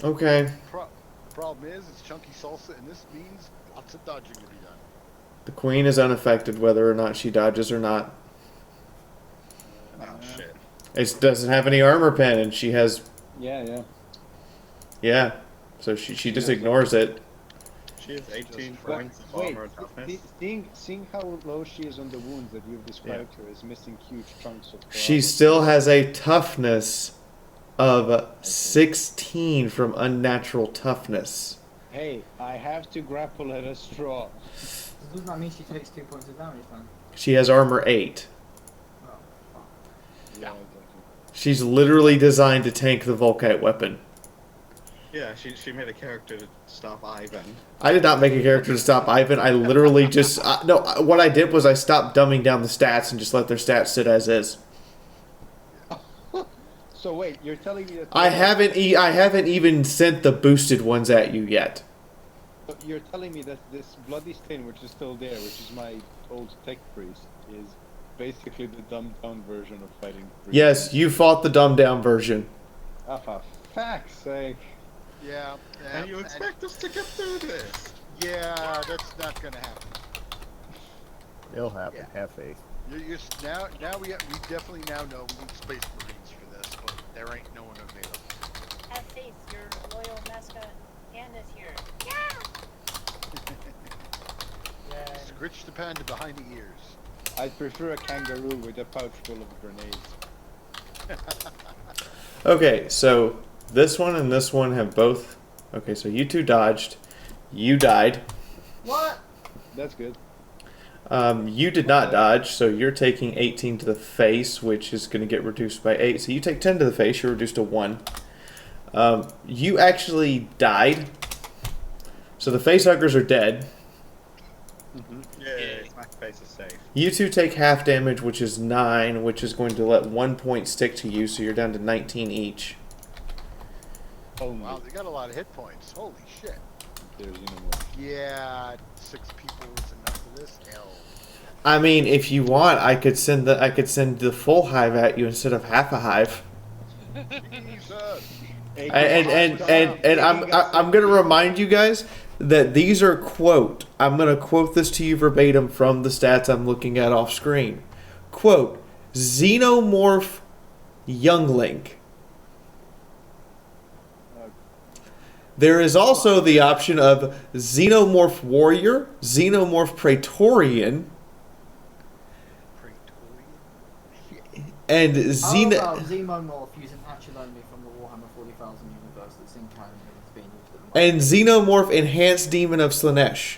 Okay. Problem is, it's chunky salsa, and this means lots of dodging to be done. The queen is unaffected whether or not she dodges or not. Oh shit. It doesn't have any armor pen, and she has... Yeah. Yeah. So she just ignores it. She has 18 But points of wait, armor and toughness. seeing how low she is on the wounds that you've described her as missing huge chunks of... She still has a toughness of 16 from unnatural toughness. Hey, I have to grapple at a straw. Doesn't that mean she takes 2 points of damage then? She has armor 8. Oh, fuck. Yeah, exactly. She's literally designed to tank the Volkite weapon. Yeah, she made a character to stop Ivan. I did not make a character to stop Ivan. I literally just... no, what I did was I stopped dumbing down the stats and just let their stats sit as is. So wait, you're telling me that... I haven't even sent the boosted ones at you yet. You're telling me that this bloody stain, which is still there, which is my old tech priest, is basically the dumbed down version of fighting priest. Yes, you fought the dumbed down version. Ah, for fuck's sake. Yeah. And you expect us to get through this? Yeah, that's not gonna happen. It'll happen. Have faith. Now we definitely now know we need space marines for this, but there ain't no one available. Have Faith, your loyal mascot panda's here. Yeah. Scritch the panda behind the ears. I'd prefer a kangaroo with a pouch full of grenades. Okay, so this one and this one have both. Okay, so you two dodged. You died. What? That's good. You did not dodge, so you're taking 18 to the face, which is going to get reduced by 8. So you take 10 to the face, you're reduced to 1. You actually died. So the facehuggers are dead. Yeah, my face is safe. You two take half damage, which is 9, which is going to let 1 point stick to you, so you're down to 19 each. Oh Wow, they got a lot of hit points. Holy shit. There's Xenomorph. Yeah, 6 people was enough for this. Hell. I mean, if you want, I could send the full hive at you instead of half a hive. Jesus. And I'm gonna remind you guys that these are quote. I'm gonna quote this to you verbatim from the stats I'm looking at off screen. Quote: Xenomorph Youngling. There is also the option of Xenomorph Warrior, Xenomorph Praetorian, and How about Xenomorph using action only from the Warhammer 40,000 universe that's in canon and it's being used at the moment? and Xenomorph Enhanced Demon of Slanesh.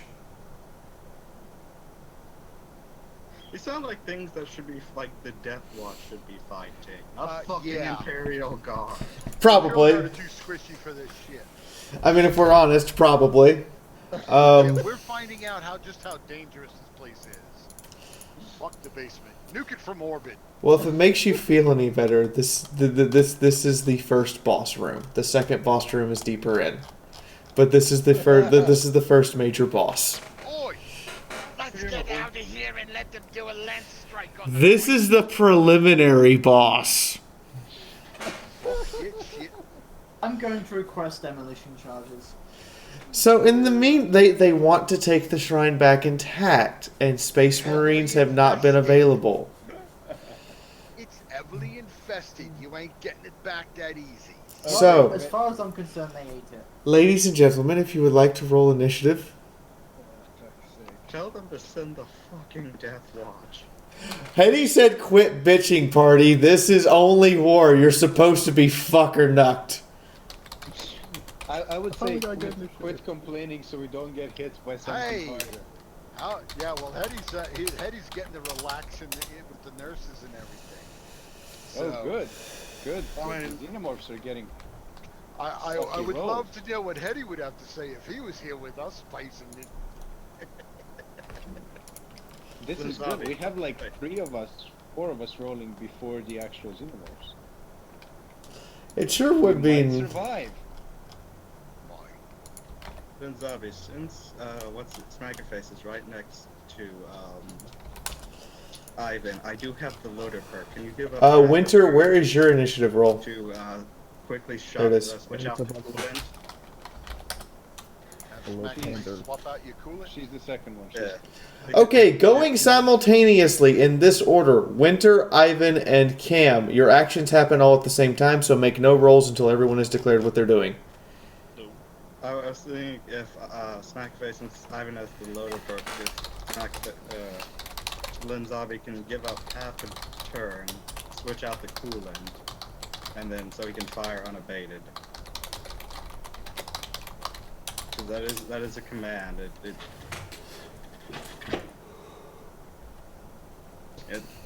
These sound like things that should be like the Death Watch should be fighting. A fucking yeah. Imperial Guard. Probably. You're too squishy for this shit. I mean, if we're honest, probably. Yeah, we're finding out just how dangerous this place is. Fuck the basement. Nuke it from orbit. Well, if it makes you feel any better, this is the first boss room. The second boss room is deeper in, but this is the first major boss. Oi! Let's get out of here and let them do a lance strike on This is the preliminary boss. shit. I'm going through quest demolition charges. So in the they want to take the shrine back intact, and Space Marines have not been available. It's heavily infested. You ain't getting it back that easy. So, as far as I'm concerned, they ate it. ladies and gentlemen, if you would like to roll initiative. Tell them to send the fucking Death Watch. Hetty said quit bitching, party. This is only war. You're supposed to be fucker nucked. I would say quit complaining so we don't get hit by something harder. Yeah, well, Hetty's getting to relax with the nurses and everything. So, Oh, good. The Xenomorphs are getting... I would love to know what Hetty would have to say if he was here with us facing it. This is good. We have like 4 of us rolling before the actual Xenomorphs. It sure would We be. might survive. Then Zabi, since Smaggerface is right next to Ivan, I do have the loader perk. Can you give up? Winter, where is your initiative roll? To quickly There it is. switch out the coolant. Swap out your coolant. She's the second one. Yeah. Okay, going simultaneously in this order: Winter, Ivan, and Cam. Your actions happen all at the same time, so make no rolls until everyone has declared what they're doing. I was thinking if Smackface, since Ivan has the loader perk, if Linzabi can give up half a turn, switch out the coolant, and then so he can fire unabated. So that is a command.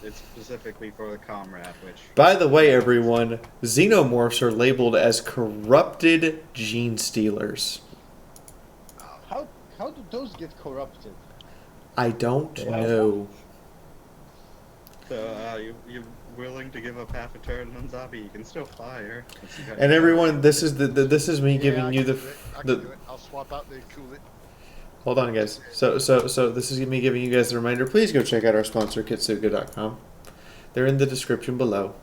It's specifically for the comrade, which... By the way, everyone, Xenomorphs are labeled as corrupted gene stealers. How do those get corrupted? I don't know. So, you willing to give up half a turn on Zabi? You can still fire. And everyone, this is me giving you I can do it. I'll swap out the coolant. Hold on, guys. So this is me giving you guys a reminder. Please go check out our sponsor, Kitsuga.com. They're in the description below.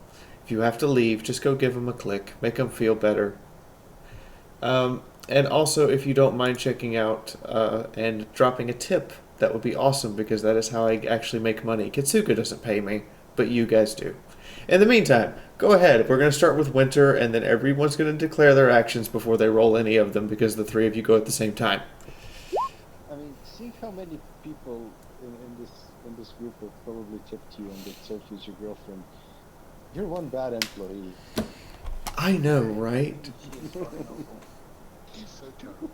If you have to leave, just go give them a click. Make them feel better. And also, if you don't mind checking out and dropping a tip, that would be awesome, because that is how I actually make money. Kitsuga doesn't pay me, but you guys do. In the meantime, go ahead. We're going to start with Winter, and then everyone's going to declare their actions before they roll any of them, because the three of you go at the same time. I mean, see how many people in this group will probably tip to you and that Sophie's your girlfriend. You're one bad employee. I know, right? He's so terrible.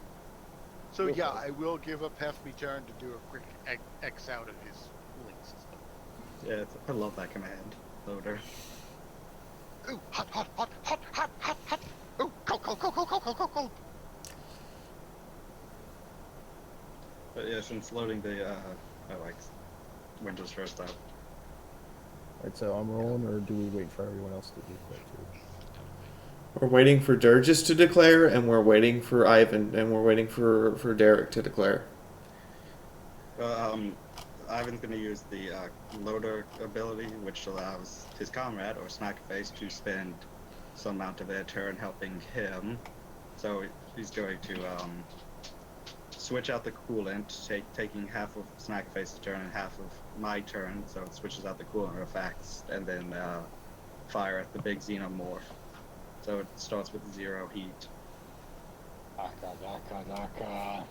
So yeah, I will give up half my turn to do a quick X out of his cooling system. Yeah, I love that command. Loader. Ooh, hot, hot, hot, hot, hot, hot, hot. Ooh, cold, cold, cold, cold, cold, cold, cold, cold. But yeah, since loading the, I like Winter's first up. Alright, so I'm rolling, or do we wait for everyone else to do that too? We're waiting for Durgis to declare, and we're waiting for Ivan, and we're waiting for Derek to declare. Ivan's going to use the loader ability, which allows his comrade, or Snackface, to spend some amount of their turn helping him. So he's going to switch out the coolant, taking half of Snackface's turn and half of my turn, so it switches out the coolant effects, and then fire at the big Xenomorph. So it starts with 0 heat. Naka, naka, naka.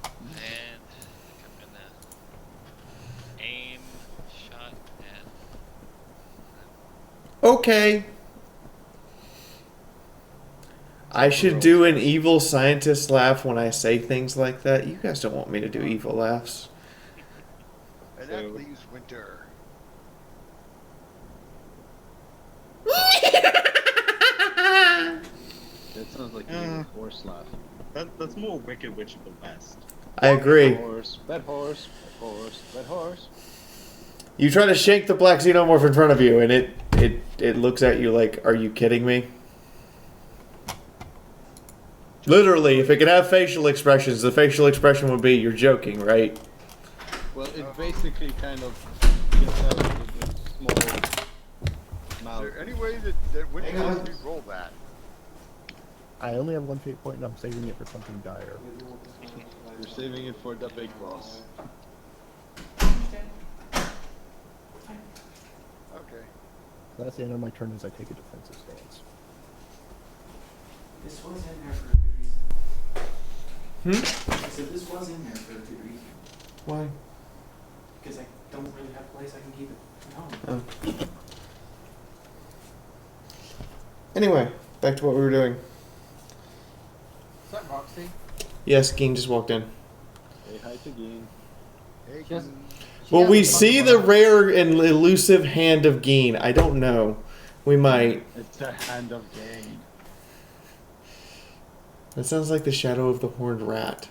And I'm gonna aim, shot, and Okay. I should do an evil scientist laugh when I say things like that. You guys don't want me to do evil laughs. And that leaves Winter. That sounds like a horse laugh. That's more Wicked Witch of the West. I agree. Horse, bad horse, bad horse, bad horse. You try to shake the black xenomorph in front of you, and it looks at you like, "Are you kidding me?" Literally, if it could have facial expressions, the facial expression would be, "You're joking, right?" Well, it basically kind of gets out of the small Is mouth. there any way that Winter can re-roll that? I only have one fate point, and I'm saving it for something dire. You're saving it for the big boss. Okay. So that's the end of my turn as I take a defensive stance. This was in there for a good reason. Hmm? I said this was in there for a good reason. Why? Because I don't really have a place I can keep it at home. Oh. Anyway, back to what we were doing. Is that Roxy? Yes, Geen just walked in. Say hi to Geen. Hey, Yes. Will we see the rare and elusive hand of Geen? I don't know. We might. It's the hand of Geen. That sounds like the shadow of the horned rat.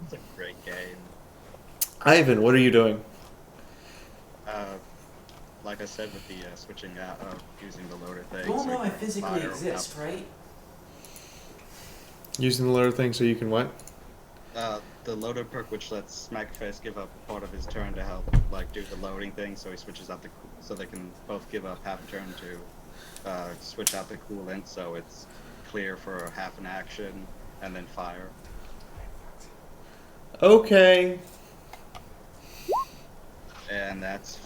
It's a great game. Ivan, what are you doing? Like I said with the switching out of using the loader thing. You all so know you I can physically fire exist, up. right? Using the loader thing so you can what? The loader perk, which lets Smackface give up part of his turn to help, like, do the loading thing, so he switches out the, so they can both give up half a turn to switch out the coolant, so it's clear for half an action, and then fire. Okay. And that's,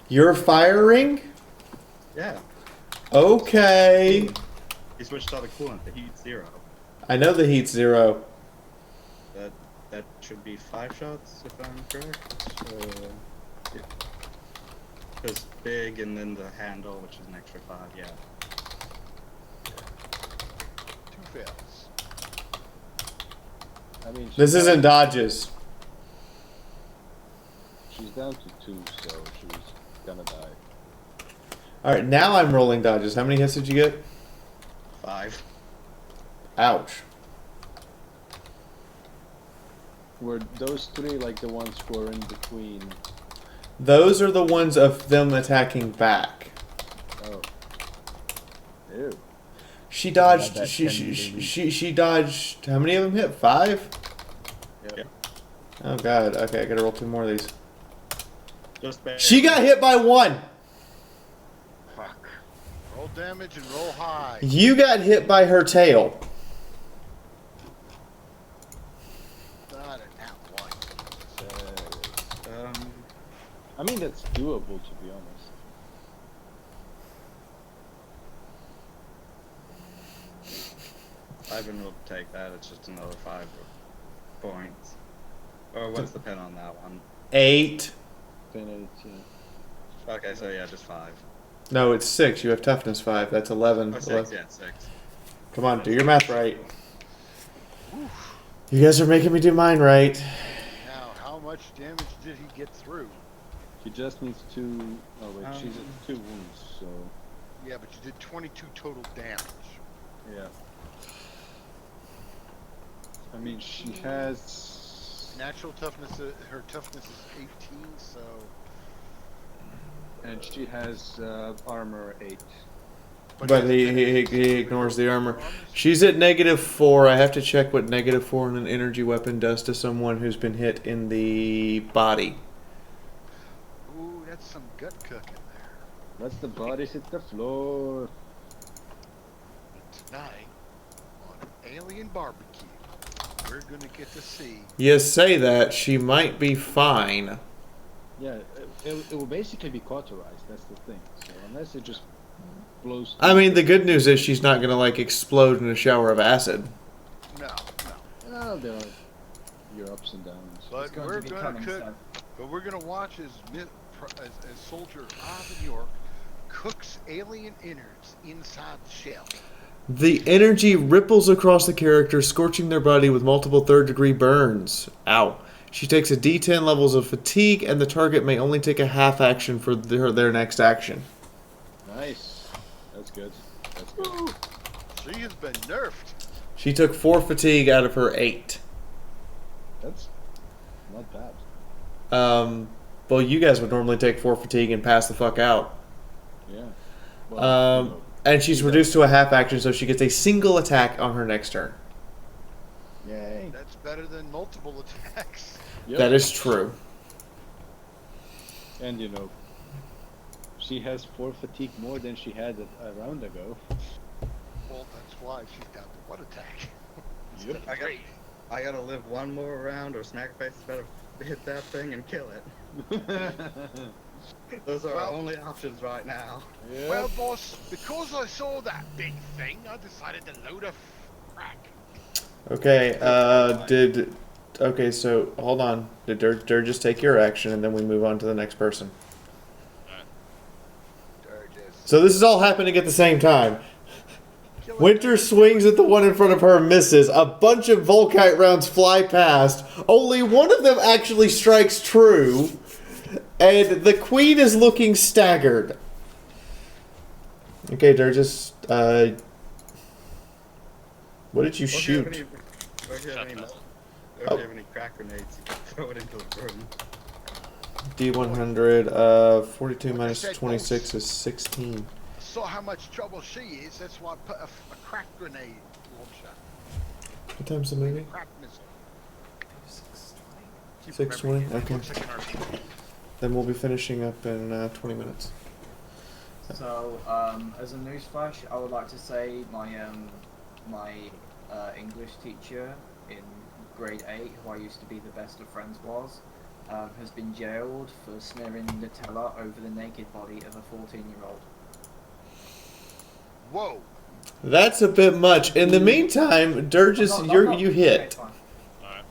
You're firing? yeah. Okay. He switched out the coolant, the heat 0. I know the heat's 0. That should be 5 shots, if I'm correct. Because big, and then the handle, which is an extra 5, yeah. 2 fails. I mean, This isn't dodges. she's down to 2, so she's gonna die. Alright, now I'm rolling dodges. How many hits did you get? 5. Ouch. Were those 3 like the ones who are in between? Those are the ones of them attacking back. Oh. Ew. She dodged. that She dodged. How many of them hit? 5? Yep. Oh god. Okay, I gotta roll 2 more of these. Just barely. She got hit by 1. Fuck. Roll damage and roll high. You got hit by her tail. Not a nat 1. I mean, that's doable, to be honest. I've been able to take that. It's just another 5 points. Or what's the pen on that one? 8. 10, 8, yeah. Okay, so yeah, just 5. No, it's 6. You have toughness 5. That's 11. Oh, 6, 11. yeah, 6. Come on, do your math right. You guys are making me do mine right. Now, how much damage did he get through? She just needs 2. Oh wait, she's at 2 wounds, so. Yeah, but you did 22 total damage. Yeah. I mean, she has. Natural toughness, her toughness is 18, so. And she has armor 8. But he ignores the armor. She's at -4. I have to check what -4 on an energy weapon does to someone who's been hit in the body. Ooh, that's some gut cooking there. Let's the bodies hit the floor. Tonight, on Alien Barbecue, we're gonna get to see. You say that, she might be fine. Yeah, it will basically be cauterized. That's the thing. So unless it just blows. I mean, the good news is she's not going to, like, explode in a shower of acid. No. Oh, there are your ups and downs. But we're gonna watch as Soldier Ivan York cooks alien innards inside the shell. The energy ripples across the character, scorching their body with multiple third-degree burns. Ow. She takes a D10 levels of fatigue, and the target may only take a half action for their next action. Nice. That's good. That's good. She has been nerfed. She took 4 fatigue out of her 8. That's not bad. Well, you guys would normally take 4 fatigue and pass the fuck out. Yeah. Well, and she's reduced to a half action, so she gets a single attack on her next turn. Yay. That's better than multiple attacks. Yep. That is true. And you know, she has 4 fatigue more than she had a round ago. Well, that's why she's got the one attack. Yep. I gotta live one more round, or Snackface is better hit that thing and kill it. Those are our only options right now. Yep. Well, boss, because I saw that big thing, I decided to load a frack. Okay, okay, so, hold on. Did Dur just take your action, and then we move on to the next person? So this is all happening at the same time. Winter swings at the one in front of her and misses. A bunch of Volkite rounds fly past. Only one of them actually strikes true. And the queen is looking staggered. Okay, Durgis, what did you shoot? Do you have any crack grenades? You can throw it into the room. D100, 42 minus 26 is 16. I saw how much trouble she is, that's why I put a crack grenade launcher. What time's the movie? Crack missile. 6:20? Okay. Then we'll be finishing up in 20 minutes. So, as a newsflash, I would like to say my English teacher in grade 8, who I used to be the best of friends was, has been jailed for smearing Nutella over the naked body of a 14-year-old. Whoa! That's a bit much. In the meantime, Durgis, you hit. Okay, Alright.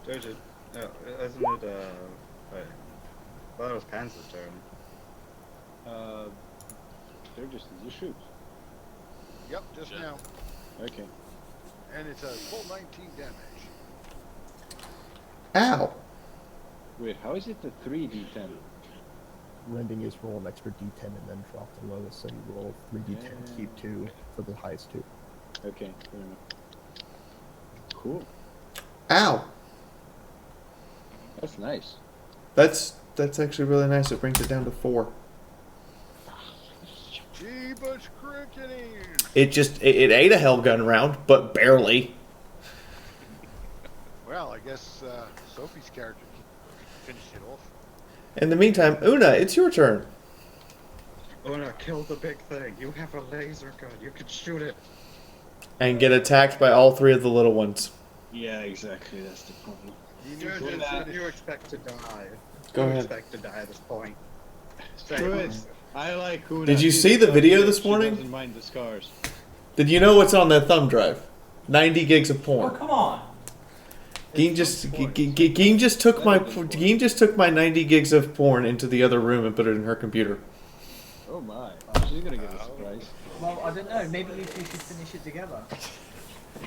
Durgis, isn't it, wait. Well, that was Panzer's turn. Durgis, did you shoot? Yep, just now. Okay. And it's a full 19 damage. Ow. Wait, how is it the 3d10? Rending is roll an extra d10 and then drop the lowest, so you roll 3d10 and keep 2 for the highest 2. Okay, fair enough. Cool. Ow. That's nice. That's actually really nice. It brings it down to 4. Jeebus crickety! It ate a Hellgun round, but barely. Well, I guess Sophie's character can finish it off. In the meantime, Una, it's your turn. Una, kill the big thing. You have a laser gun. You can shoot it. And get attacked by all 3 of the little ones. Yeah, exactly. That's the problem. You expect to die. Go ahead. You expect to die at this point. Screw it. I like Una. Did you She's see the a video hero. this morning? She doesn't mind the scars. Did you know what's on that thumb drive? 90 gigs of porn. Oh, come on. Geen just took my 90 gigs of porn into the other room and put it in her computer. Oh my, she's gonna get a surprise. Well, I don't know. Maybe we should finish it together.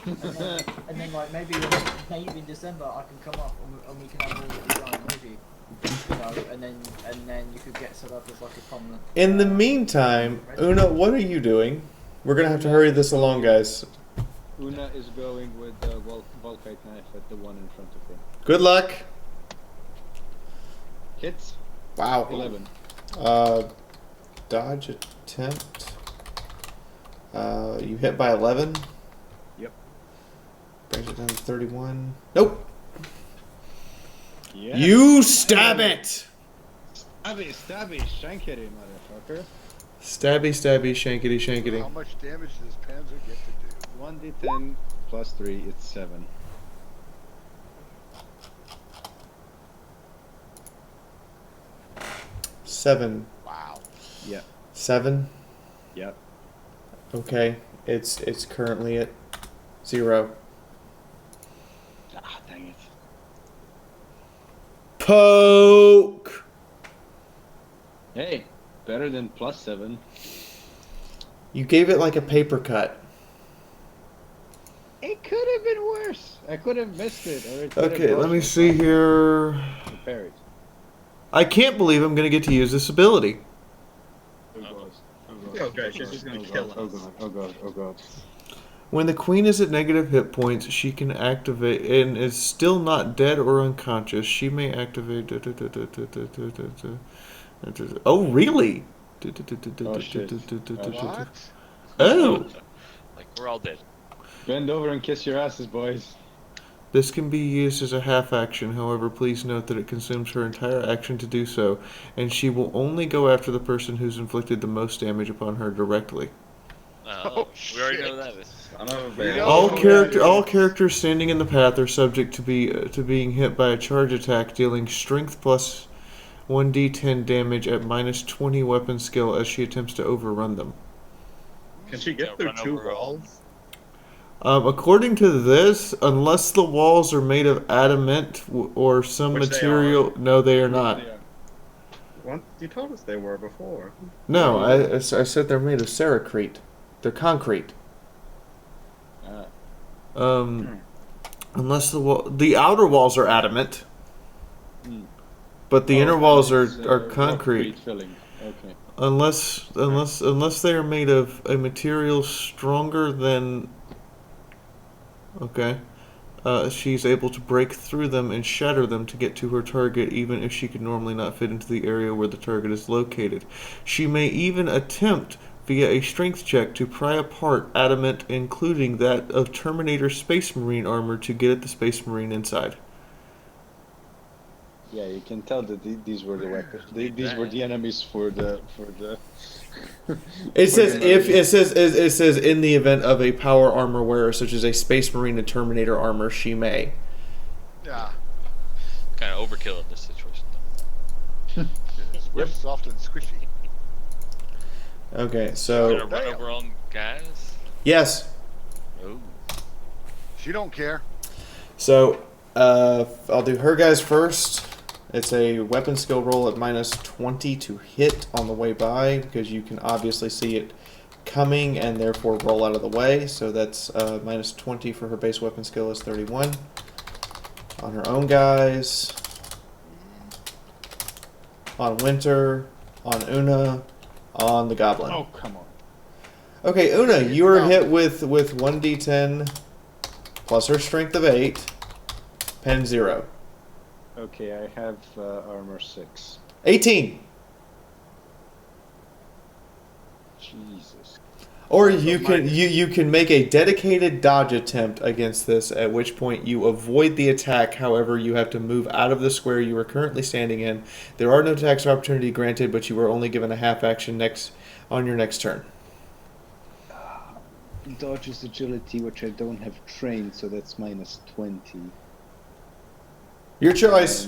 and then like maybe in December I can come up and we can have a giant movie. You know, and then you could get set up as like a prominent. In the meantime, Una, what are you doing? We're gonna have to hurry this along, guys. Una is going with the Volkite knife at the one in front of her. Good luck. Hits. Wow. 11. Dodge attempt. You hit by 11. Yep. Brings it down to 31. Nope. Yeah. You stab it. Stabby, shankity, motherfucker. Stabby, shankity, shankity. How much damage does Panzer get to do? 1d10 plus 3, it's 7. Seven. Wow. Yeah. 7. Yep. Okay. It's currently at 0. Ah, dang it. Poke. Hey, better than plus 7. You gave it like a paper cut. It could have been worse. I could have missed it. Or it could Okay, have let me lost see my here. Repair it. I can't believe I'm going to get to use this ability. Oh god. Oh god, she's just gonna kill us. Oh god. When the queen is at negative hit points, she can activate and is still not dead or unconscious. She may activate. Oh, really? Oh shit. What? Oh. Like, we're all dead. Bend over and kiss your asses, boys. This can be used as a half action, however, please note that it consumes her entire action to do so, and she will only go after the person who's inflicted the most damage upon her directly. Oh, we already know that is. All characters standing in the path are subject to being hit by a charge attack, dealing strength plus 1d10 damage at minus 20 weapon skill as she attempts to overrun them. Can she get through 2 walls? According to this, unless the walls are made of adamant or some Which material, no, they are not. What? You told us they were before. No, I said they're made of ceracrete. They're concrete. Unless the outer walls are adamant, but the inner walls are concrete. Filling. Okay. Unless they are made of a material stronger than. Okay. She's able to break through them and shatter them to get to her target, even if she could normally not fit into the area where the target is located. She may even attempt, via a strength check, to pry apart adamant, including that of Terminator Space Marine armor, to get at the Space Marine inside. Yeah, you can tell that these were the weapons. These were the enemies for the. It says in the event of a power armor wearer such as a Space Marine and Terminator armor, she may. Yeah. Kind of overkill in this situation, though. It's soft and squishy. Okay, so. Gonna run over on guys? Yes. Oh. She don't care. So, I'll do her guys first. It's a weapon skill roll at minus 20 to hit on the way by, because you can obviously see it coming and therefore roll out of the way. So that's minus 20 for her base weapon skill is 31. On her own guys. On Winter. On Una. On the Goblin. Oh, come on. Okay, Una, you are hit with 1d10 plus her strength of 8. Pen 0. Okay, I have armor 6. 18. Jesus. Or you can make a dedicated dodge attempt against this, at which point you avoid the attack. However, you have to move out of the square you are currently standing in. There are no attacks of opportunity granted, but you are only given a half action on your next turn. Dodge is agility, which I don't have trained, so that's minus 20. Your choice.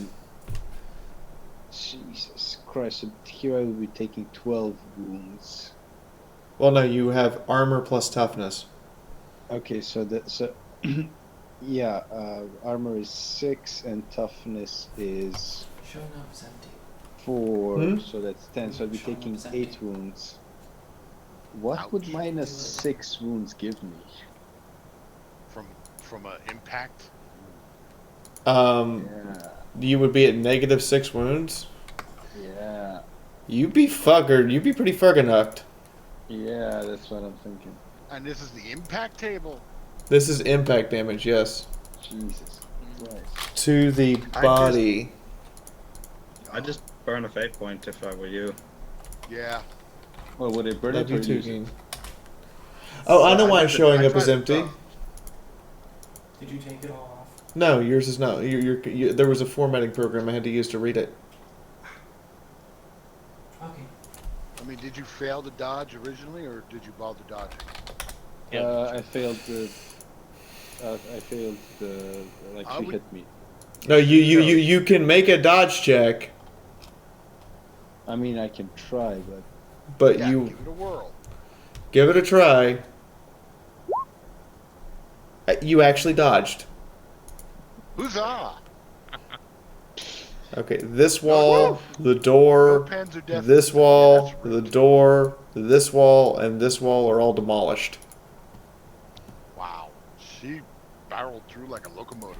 Jesus Christ, so here I will be taking 12 wounds. Well, no, you have armor plus toughness. Okay, so yeah, armor is 6 and toughness is Showing up is empty. 4, so that's 10. So I'd be taking 8 wounds. What would minus 6 wounds give me? From an impact? Yeah. You would be at negative 6 wounds? Yeah. You'd be pretty fucking hooked. Yeah, that's what I'm thinking. And this is the impact table. This is impact damage, yes. Jesus Christ. To the body. I'd just burn a fate point if I were you. Yeah. Well, would it burn it or use it? Oh, I know why it's showing up as empty. Did you take it all off? No, yours is not. There was a formatting program I had to use to read it. Okay. I mean, did you fail to dodge originally, or did you bother dodging? I failed the. She hit me. No, you can make a dodge check. I mean, I can try, but yeah, you give it a whirl. Give it a try. You actually dodged. Huzzah! Okay, this wall, the door, this wall, the door, this wall, and this wall are all demolished. Wow. She barreled through like a locomotive.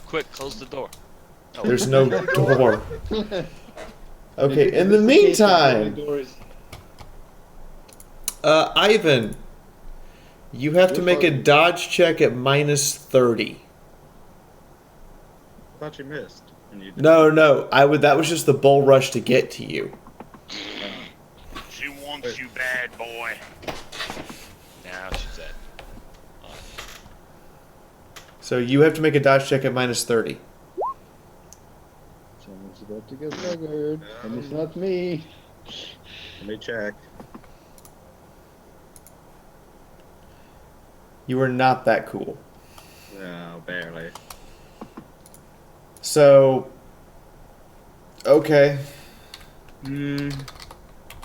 Quick, close the door. There's no door. Okay, in the meantime, Ivan, you have to make a dodge check at minus 30. I thought you missed. No, that was just the bull rush to get to you. She wants you bad, boy. Now she's dead. So you have to make a dodge check at minus 30. Someone's about to get buggered, and it's not me. Let me check. You are not that cool. No, barely. So, okay. Hmm.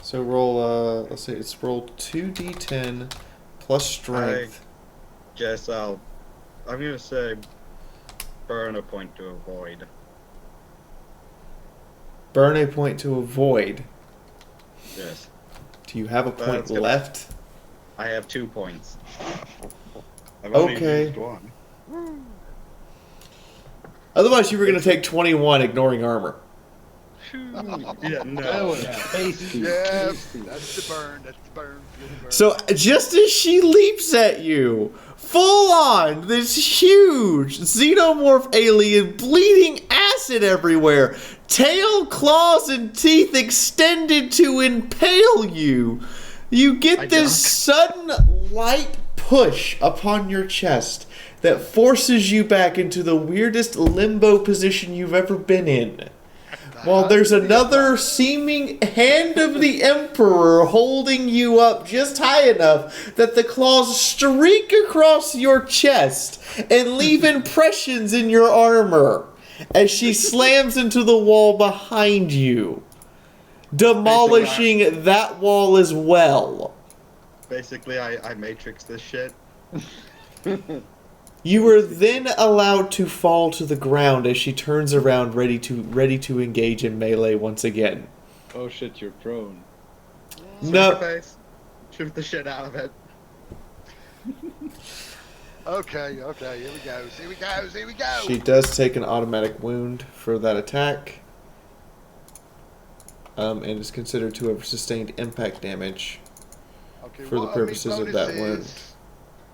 So roll, let's see, it's roll 2d10 plus strength. I'm gonna say burn a point to avoid. Burn a point to avoid. Yes. Do you have a point left? I have 2 points. I've only used one. Otherwise, you were going to take 21, ignoring armor. Yeah, no. Tasty. Yeah, that's the burn. That's the burn. Feel the burn. So, just as she leaps at you, full on, this huge xenomorph alien bleeding acid everywhere, tail, claws, and teeth extended to impale you. You get this sudden light push upon your chest that forces you back into the weirdest limbo position you've ever been in. While there's another seeming hand of the Emperor holding you up just high enough that the claws streak across your chest and leave impressions in your armor as she slams into the wall behind you, demolishing that wall as well. Basically, I matrix this shit. You are then allowed to fall to the ground as she turns around, ready to engage in melee once again. Oh shit, you're prone. No. Shoot the shit out of it. Okay, here we go. She does take an automatic wound for that attack, and is considered to have sustained impact damage for the purposes of that wound.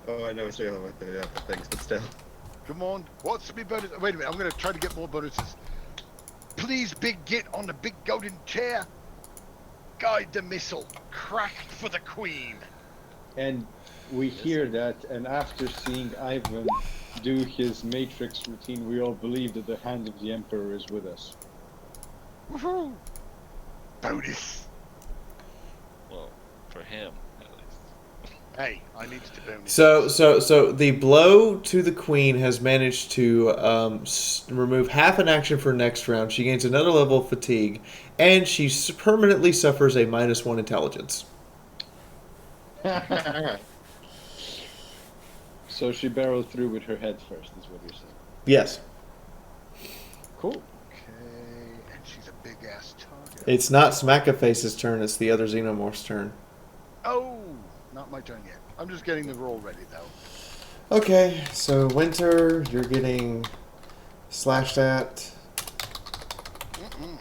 Oh, I know still with the other things, but still. Come on, what's me bonus? Wait a minute, I'm gonna try to get more bonuses. Please, big get on the big golden chair. Guide the missile, cracked for the queen. And we hear that, and after seeing Ivan do his Matrix routine, we all believe that the hand of the Emperor is with us. Woohoo! Bonus. Well, for him, at least. Hey, I need to bonus. So the blow to the queen has managed to remove half an action for next round. She gains another level of fatigue, and she permanently suffers a -1 intelligence. So she barreled through with her head first, is what you're saying. Yes. Cool. Okay, and she's a big ass target. It's not Smackaface's turn, it's the other Xenomorph's turn. Oh, not my turn yet. I'm just getting the roll ready though. Okay, so Winter, you're getting slashed at. Ooh.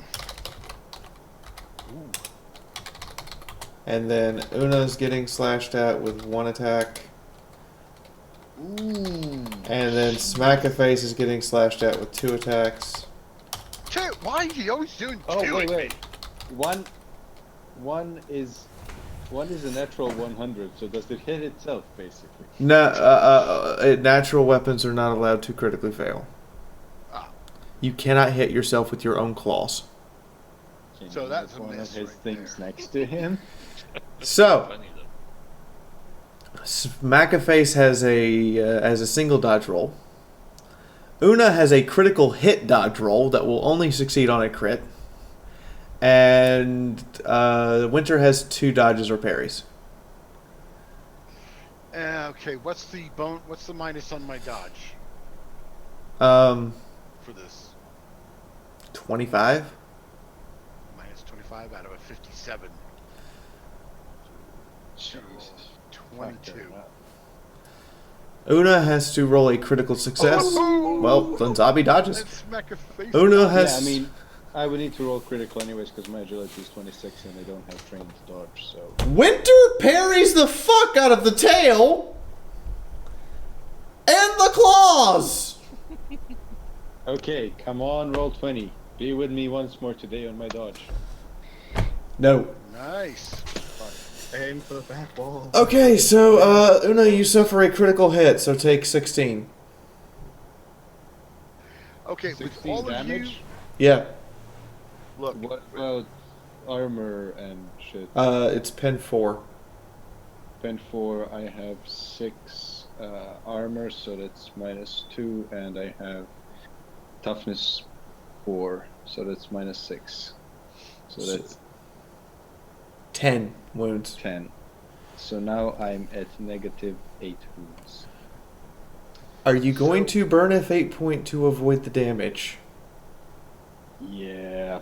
And then Una's getting slashed at with 1 attack. Ooh. And then Smackaface is getting slashed at with 2 attacks. Why are you always doing Oh, two? wait. One is a natural 100, so does it hit itself, basically? Natural weapons are not allowed to critically fail. Ah. You cannot hit yourself with your own claws. So that's a one of miss his right things there. next to him. So, Funny though. Smackaface has a single dodge roll. Una has a critical hit dodge roll that will only succeed on a crit. And Winter has 2 dodges or parries. Okay, what's the minus on my dodge for this? 25. Minus 25 out of a 57. Jesus. 22. Una has to roll a critical success. Oh! Well, then Zabi dodges. Let's smack a face. Una has. Yeah, I mean, I would need to roll critical anyways because my agility is 26 and I don't have trained dodge, so... Winter parries the fuck out of the tail and the claws. Okay, come on, roll 20. Be with me once more today on my dodge. No. Nice. Aim for the back wall. Okay, so Una, you suffer a critical hit, so take 16. Okay, with 16 all damage? of you, Yeah. look. What about armor and shit? It's pen 4. Pen 4, I have 6 armor, so that's -2, and I have toughness 4, so that's -6. So that's 10 wounds. 10. So now I'm at -8 wounds. Are you going to burn a fate point to avoid the damage? Yeah.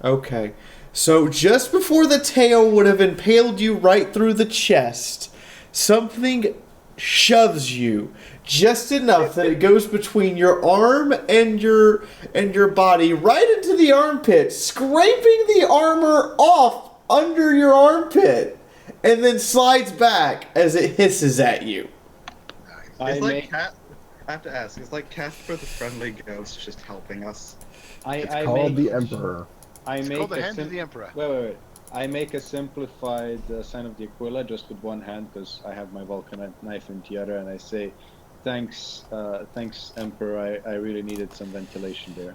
Okay. So just before the tail would have impaled you right through the chest, something shoves you just enough that it goes between your arm and your body right into the armpit, scraping the armor off under your armpit, and then slides back as it hisses at you. It's like I have to ask, it's like Casper the Friendly Ghost just helping us. It's called the Emperor. It's called the Hand of the Emperor. Wait. I make a simplified sign of the Aquila just with one hand because I have my Vulcanite knife in the other, and I say, thanks, Emperor, I really needed some ventilation there.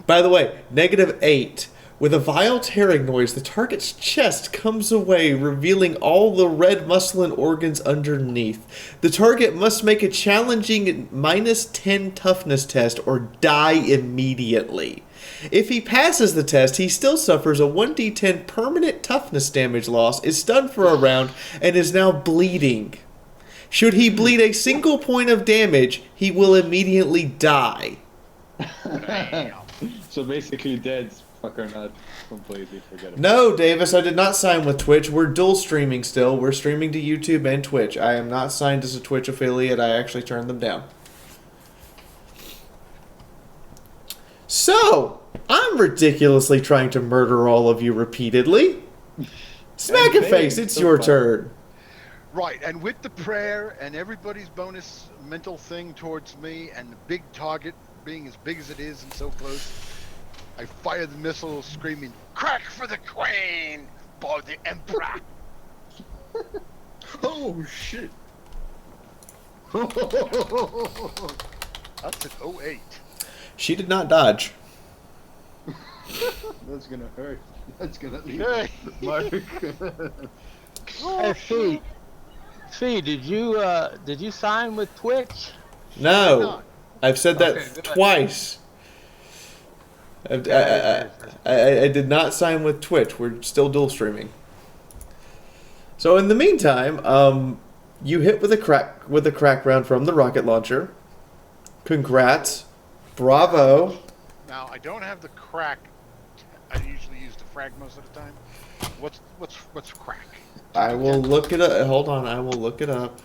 By the way, -8. With a vile tearing noise, the target's chest comes away, revealing all the red muscle and organs underneath. The target must make a challenging -10 toughness test or die immediately. If he passes the test, he still suffers a 1d10 permanent toughness damage loss, is stunned for a round, and is now bleeding. Should he bleed a single point of damage, he will immediately die. So basically dead. Fucker, not completely forget about No, Davis, I did not sign with Twitch. We're dual streaming still. We're streaming to YouTube and Twitch. I am not signed as a Twitch affiliate. I actually turned them down. So, I'm ridiculously trying to murder all of you repeatedly. Smackaface, it's your turn. Right, and with the prayer and everybody's bonus mental thing towards me and the big target being as big as it is and so close, I fire the missile screaming, "Crack for the Queen! For the Emperor!" Oh shit! That's an 08. She did not dodge. That's gonna hurt. That's gonna leave Hey. Mark. Hey, Fee, did you sign with Twitch? No. I've said that Okay, good. twice. I did not sign with Twitch. We're still dual streaming. So in the meantime, you hit with a crack round from the rocket launcher. Congrats. Bravo. Now I don't have the crack. I usually use the frag most of the time. What's crack? I will look it up. Hold on, I will look it up.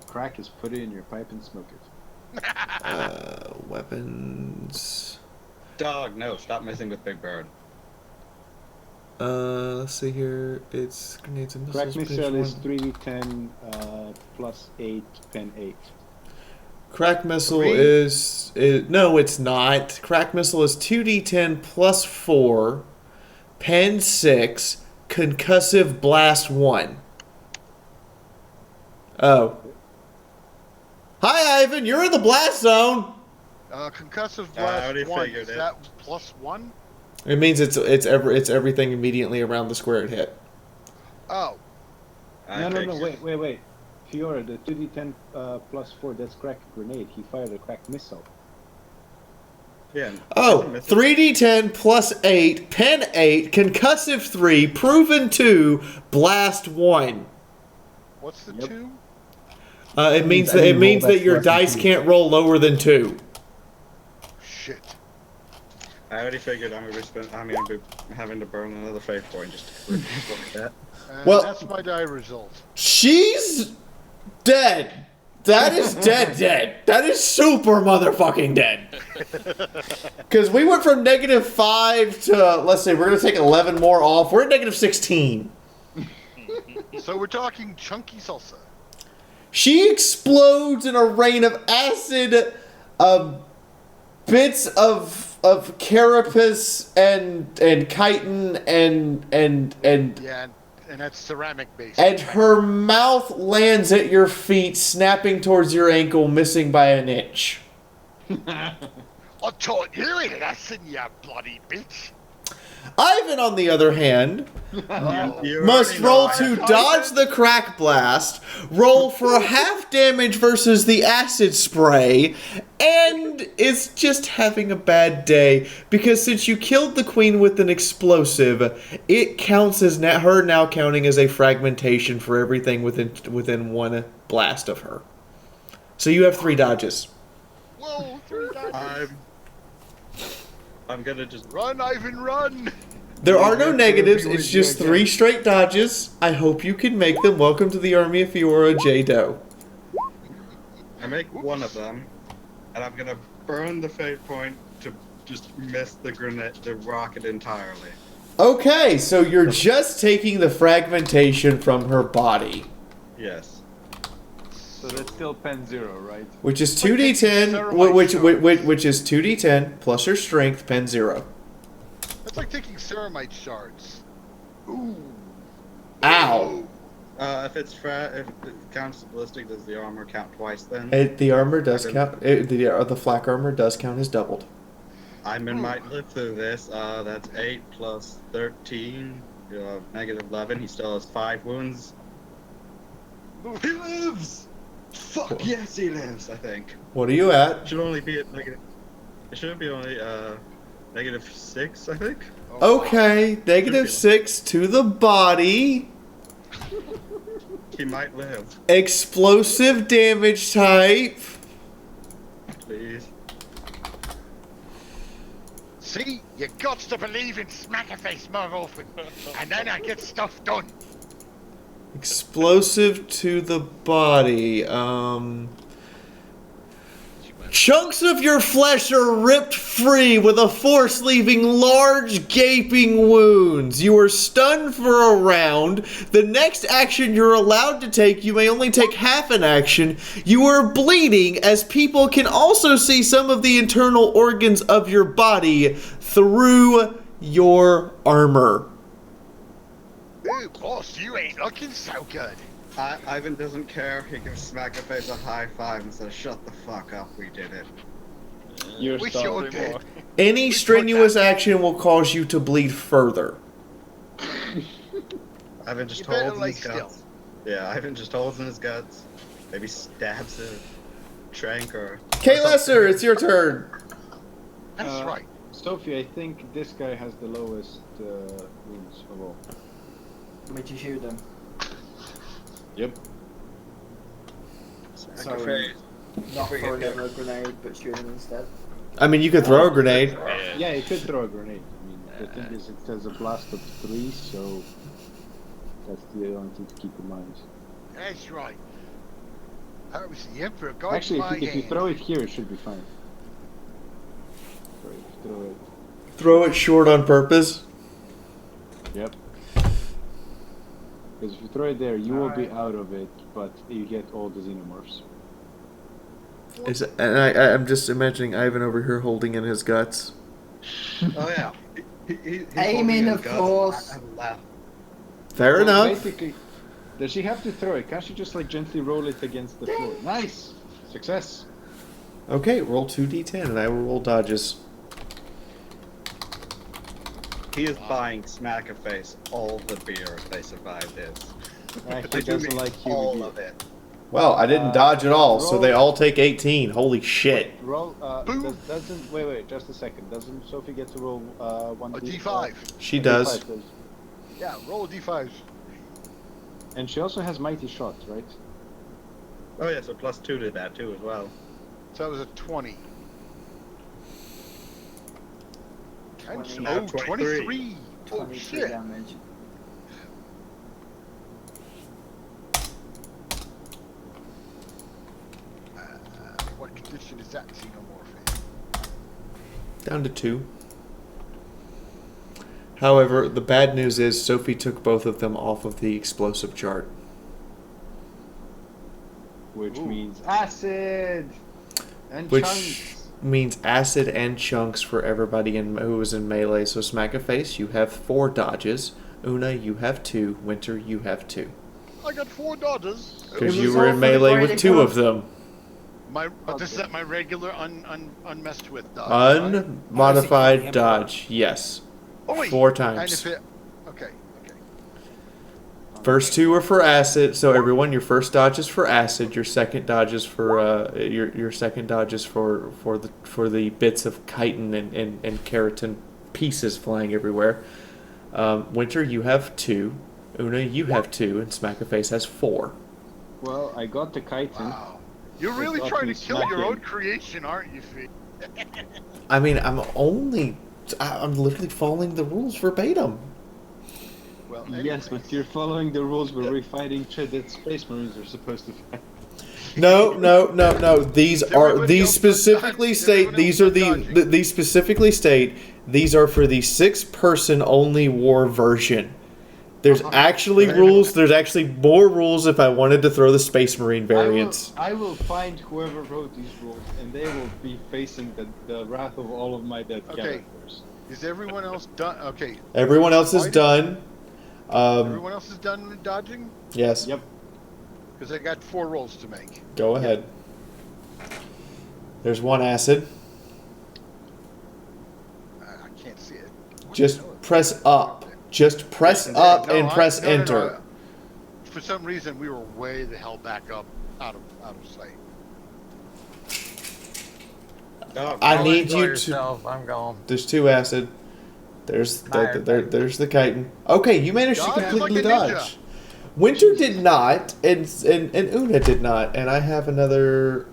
Crack is put it in your pipe and smoke it. Weapons. Dog, no, stop messing with Big Bird. Let's see here. It's grenades and missiles. Crack missile is 3d10 plus 8, pen 8. Crack missile is no, it's not. Crack missile is 2d10 plus 4, pen 6, concussive blast 1. Oh. Hi, Ivan. You're in the blast zone. Concussive I blast already 1. figured Is it. that plus 1? It means it's everything immediately around the square it hit. Oh. No, wait. Fiaura, the 2d10 plus 4, that's crack grenade. He fired a crack missile. Yeah. Oh, 3d10 plus 8, pen 8, concussive 3, proven 2, blast 1. What's the 2? It means that your dice can't roll lower than 2. Shit. I already figured I'm gonna be having to burn another fate point just to look at that. Well, that's my die result. She's dead. That is dead. That is super motherfucking dead. Because we went from -5 to, let's say, we're going to take 11 more off. We're at -16. So we're talking chunky salsa. She explodes in a rain of acid, bits of carapace and chitin and Yeah, and that's ceramic based. and her mouth lands at your feet, snapping towards your ankle, missing by an inch. I taught you in lesson, you bloody bitch. Ivan, on the other hand, must roll to dodge the crack blast, roll for half damage versus the acid spray, and is just having a bad day because since you killed the queen with an explosive, it counts as her now counting as a fragmentation for everything within one blast of her. So you have 3 dodges. Whoa, 3 dodges. I'm gonna just run, Ivan, run. There are no negatives, it's just 3 straight dodges. I hope you can make them. Welcome to the army of Fiaura, J-Do. I make one of them, and I'm gonna burn the fate point to just miss the rocket entirely. Okay, so you're just taking the fragmentation from her body. Yes. So that's still pen 0, right? Which is 2d10, which is 2d10 plus her strength, pen 0. That's like taking ceramite shards. Ooh. Ow. If it counts as ballistic, does the armor count twice then? The armor does count. The flak armor does count as doubled. Iman might live through this. That's 8 plus 13, -11. He still has 5 wounds. He lives! Fuck yes, he lives, I think. What are you at? It should only be at negative. It should be only -6, I think. Okay, -6 to the body. He might live. Explosive damage type. Please. See, you got to believe in Smackerface more often, and then I get stuff done. Explosive to the body. Chunks of your flesh are ripped free with a force leaving large gaping wounds. You are stunned for a round. The next action you're allowed to take, you may only take half an action. You are bleeding as people can also see some of the internal organs of your body through your armor. Ooh, boss, you ain't looking so good. Ivan doesn't care. He gives Smackerface a high 5 and says, "Shut the fuck up, we did it." You're sorry more. Any strenuous action will cause you to bleed further. Ivan just You better holds in lay his still. guts. Yeah, Ivan just holds in his guts. Maybe stabs a trank or... K. Lesser, it's your turn. That's right. Sophie, I think this guy has the lowest wounds of all. Where'd you shoot them? Yep. So, not throw another grenade, but shoot him instead. I mean, you could throw a grenade. Yeah, you could throw a grenade. I mean, the thing is, it has a blast of 3, so that's the only thing to keep in mind. That's right. That was the Emperor. God, Actually, my if you hand. throw it here, it should be fine. Throw it. Throw it short on purpose. Yep. Because if you throw it there, you will be out of it, but you get all the xenomorphs. And I'm just imagining Ivan over here holding in his guts. Oh yeah. He's Aiming, holding of his guts. course. I laugh. Fair enough. Basically, does she have to throw it? Can't she just like gently roll it against the floor? Nice! Success! Okay, roll 2d10 and I will roll dodges. He is buying Smackaface all the beer if they survive this. He doesn't like human all beer. of it. Well, I didn't dodge at all, so roll- they all take 18. Holy shit. Roll, doesn't, wait, just a second. Doesn't Sophie get to roll one A D5. She does. Yeah, roll a D5. And she also has mighty shot, right? Oh yeah, so +2 to that too as well. So that was a 20. And 20. oh, 23. Oh 23 shit. damage. What condition is that xenomorph in? Down to 2. However, the bad news is Sophie took both of them off of the explosive chart. Which means acid! And Which chunks! means acid and chunks for everybody who was in melee. So Smackaface, you have 4 dodges. Una, you have 2. Winter, you have 2. I got 4 dodges. Because you were in melee with 2 of them. But this is at my regular unmessed with dodge. Unmodified dodge, yes. Oh, wait. 4 And times. if it, okay. First 2 are for acid, so everyone, your first dodge is for acid. Your second dodge is for your second dodge is for the bits of chitin and keratin pieces flying everywhere. Winter, you have 2. Una, you have 2, and Smackaface has 4. Well, I got the chitin. Wow. You're really got trying me to kill your smacking. own creation, aren't you, Fee? I mean, I'm literally following the rules verbatim. Well, Yes, but you're following the rules where we're fighting that Space Marines are supposed to fight. No. These specifically state these specifically state these are for the 6-person only war version. There's actually rules. There's actually more rules if I wanted to throw the Space Marine variants. I will find whoever wrote these rules, and they will be facing the wrath of all of my dead characters. Is everyone else done? Okay. Everyone else is done. Everyone else is done with dodging? Yes. Yep. Because I got 4 rolls to make. Go ahead. There's 1 acid. I can't see it. Just press up. Just press up and press enter. No. For some reason, we were way the hell back up, out of sight. I need you yourself. I'm gone. There's 2 acid. There's there's the chitin. Okay, you managed to Dodge completely like a ninja. dodge. Winter did not, and Una did not, and I have another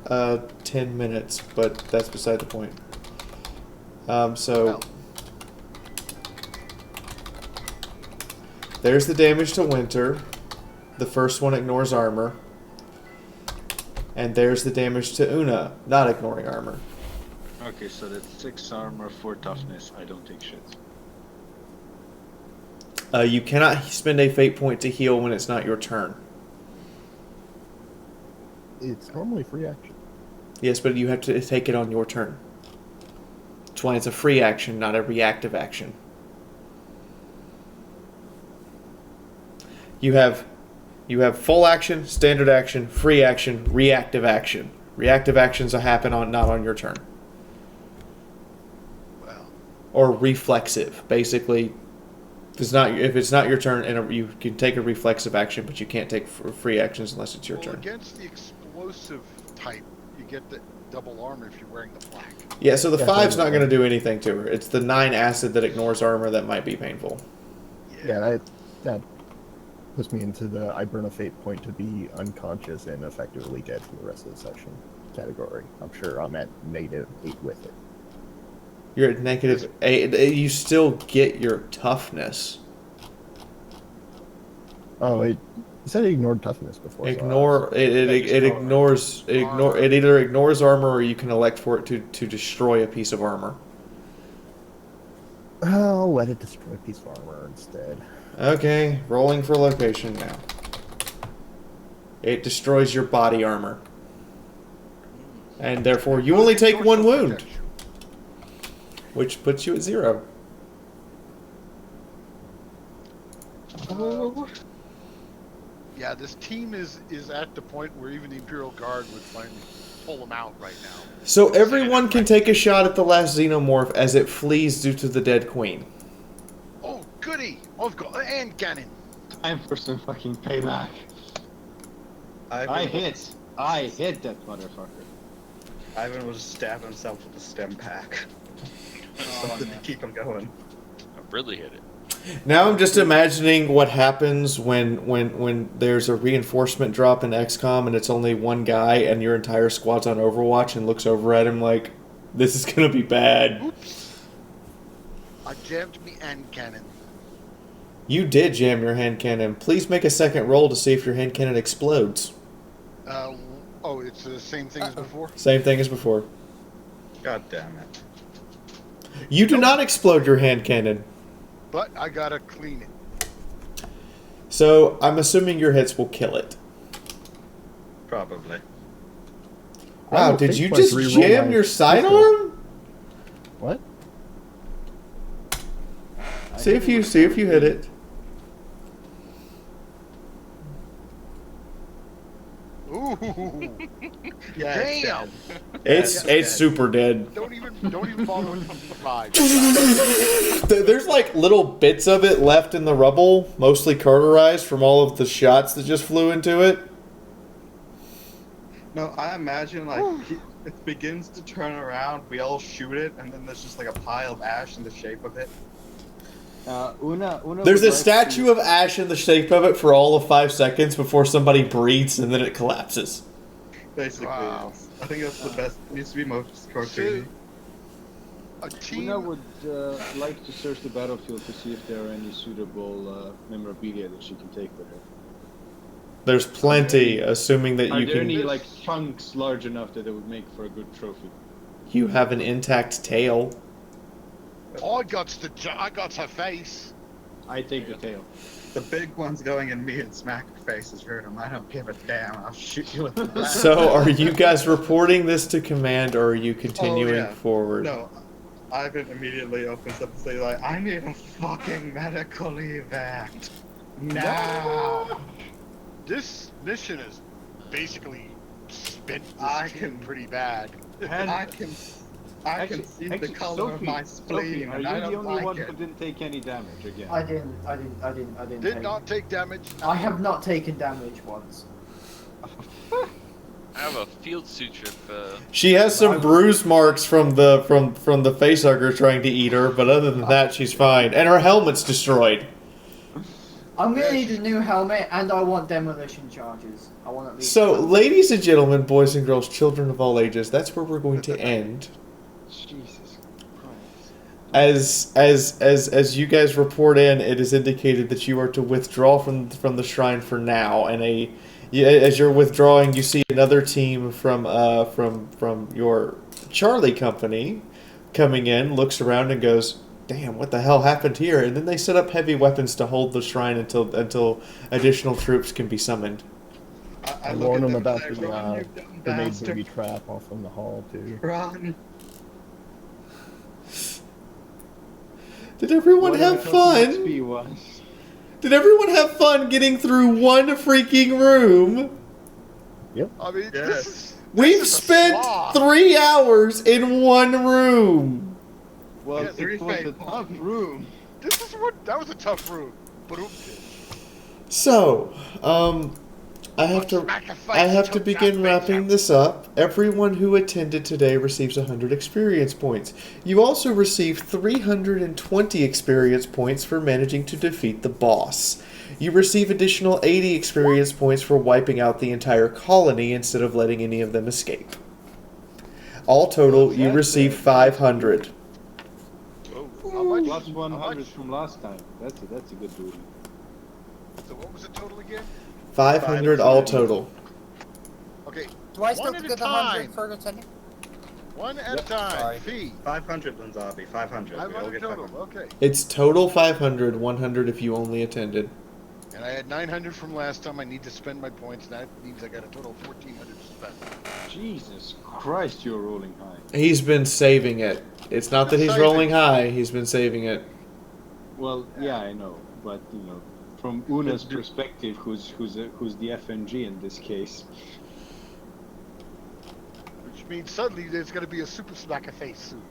10 minutes, but that's beside the point. There's the damage to Winter. The first one ignores armor. And there's the damage to Una, not ignoring armor. Okay, so that's 6 armor, 4 toughness. I don't take shit. You cannot spend a fate point to heal when it's not your turn. It's normally free action. Yes, but you have to take it on your turn. That's why it's a free action, not a reactive action. You have full action, standard action, free action, reactive action. Reactive actions will happen not on your turn. Well. Or reflexive, basically. If it's not your turn, and you can take a reflexive action, but you can't take free actions unless it's your turn. Against the explosive type, you get the double armor if you're wearing the black. Yeah, so the 5's not going to do anything to her. It's the 9 acid that ignores armor that might be painful. Yeah, that Puts me into the I burn a fate point to be unconscious and effectively dead for the rest of the session category. I'm sure I'm at -8 with it. You're at -8. You still get your toughness. Oh, you said it ignored toughness before. It either ignores armor or you can elect for it to destroy a piece of armor. I'll let it destroy a piece of armor instead. Okay, rolling for location now. It destroys your body armor. And therefore you only take 1 wound. Which puts you at 0. Yeah, this team is at the point where even the Imperial Guard would finally pull them out right now. So everyone can take a shot at the last xenomorph as it flees due to the dead queen. Oh, goody! I've got an hand cannon. Time for some fucking payback. I hit that motherfucker. Ivan will just stab himself with a stem pack. Something to keep him going. I really hit it. Now I'm just imagining what happens when there's a reinforcement drop in XCOM and it's only one guy and your entire squad's on Overwatch and looks over at him like, this is gonna be bad. Oops. I jammed me hand cannon. You did jam your hand cannon. Please make a second roll to see if your hand cannon explodes. Oh, it's the same thing as before? Same thing as before. God damn it. You do not explode your hand cannon. But I gotta clean it. So I'm assuming your hits will kill it. Probably. Wow, did you just jam your sidearm? What? See if you hit it. Ooh. Yeah, damn. It's super dead. Don't even bother with the 5. There's like little bits of it left in the rubble, mostly cauterized from all of the shots that just flew into it. No, I imagine like it begins to turn around, we all shoot it, and then there's just like a pile of ash in the shape of it. Una There's a statue of ash in the shape of it for all of 5 seconds before somebody breathes and then it collapses. Basically, Wow. I think that's the best. It needs to be most cartoony. Una would like to search the battlefield to see if there are any suitable memorabilia that she can take with her. There's plenty, assuming that Are you there can. any like chunks large enough that it would make for a good trophy? You have an intact tail. I got her face. I take the tail. The big one's going in me and smack your faces hurt him. I don't give a damn. I'll shoot you with the blast. So, are you guys reporting this to command, or are you continuing forward? No, Ivan immediately opens up and says like, "I need a fucking medical evac now." This mission is basically spent this team pretty bad. I can see the color of my spleen, Are and you I the don't only like one it. who didn't take any damage again? I didn't. Did not take damage. I have not taken damage once. I have a field suture. She has some bruise marks from the facehugger trying to eat her, but other than that, she's fine. And her helmet's destroyed. I'm gonna need a new helmet, and I want demolition charges. I want at least. So, ladies and gentlemen, boys and girls, children of all ages, that's where we're going to end. Jesus As Christ. you guys report in, it is indicated that you are to withdraw from the shrine for now, and as you're withdrawing, you see another team from your Charlie company coming in, looks around and goes, "Damn, what the hell happened here?" And then they set up heavy weapons to hold the shrine until additional troops can be summoned. I warn them about the grenade booby trap off in the hall too. Run! Did everyone have fun? Did everyone have fun getting through one freaking room? Yep. I mean, We've spent 3 hours in one room. Well, Yeah, it was a tough room. That was a tough room. But So, I have to begin wrapping this up. Everyone who attended today receives 100 experience points. You also receive 320 experience points for managing to defeat the boss. You receive additional 80 experience points for wiping out the entire colony instead of letting any of them escape. All total, you receive 500. How much? Plus 100 from last time. That's a good booty. So what was the total again? 500 all total. Okay. Do I still one have at to a get the 100 time. for attending? One at a time. Sorry. Fee. 500, Linzabi. 500. We all 500 get total. 500. Okay. It's total 500, 100 if you only attended. And I had 900 from last time. I need to spend my points. That means I got a total of 1,400 to spend. Jesus Christ, you're rolling high. He's been saving it. It's not that he's rolling high, he's been saving it. Well, yeah, I know, but you know, from Una's perspective, who's the FNG in this case. Which means suddenly there's going to be a super smacker face soon.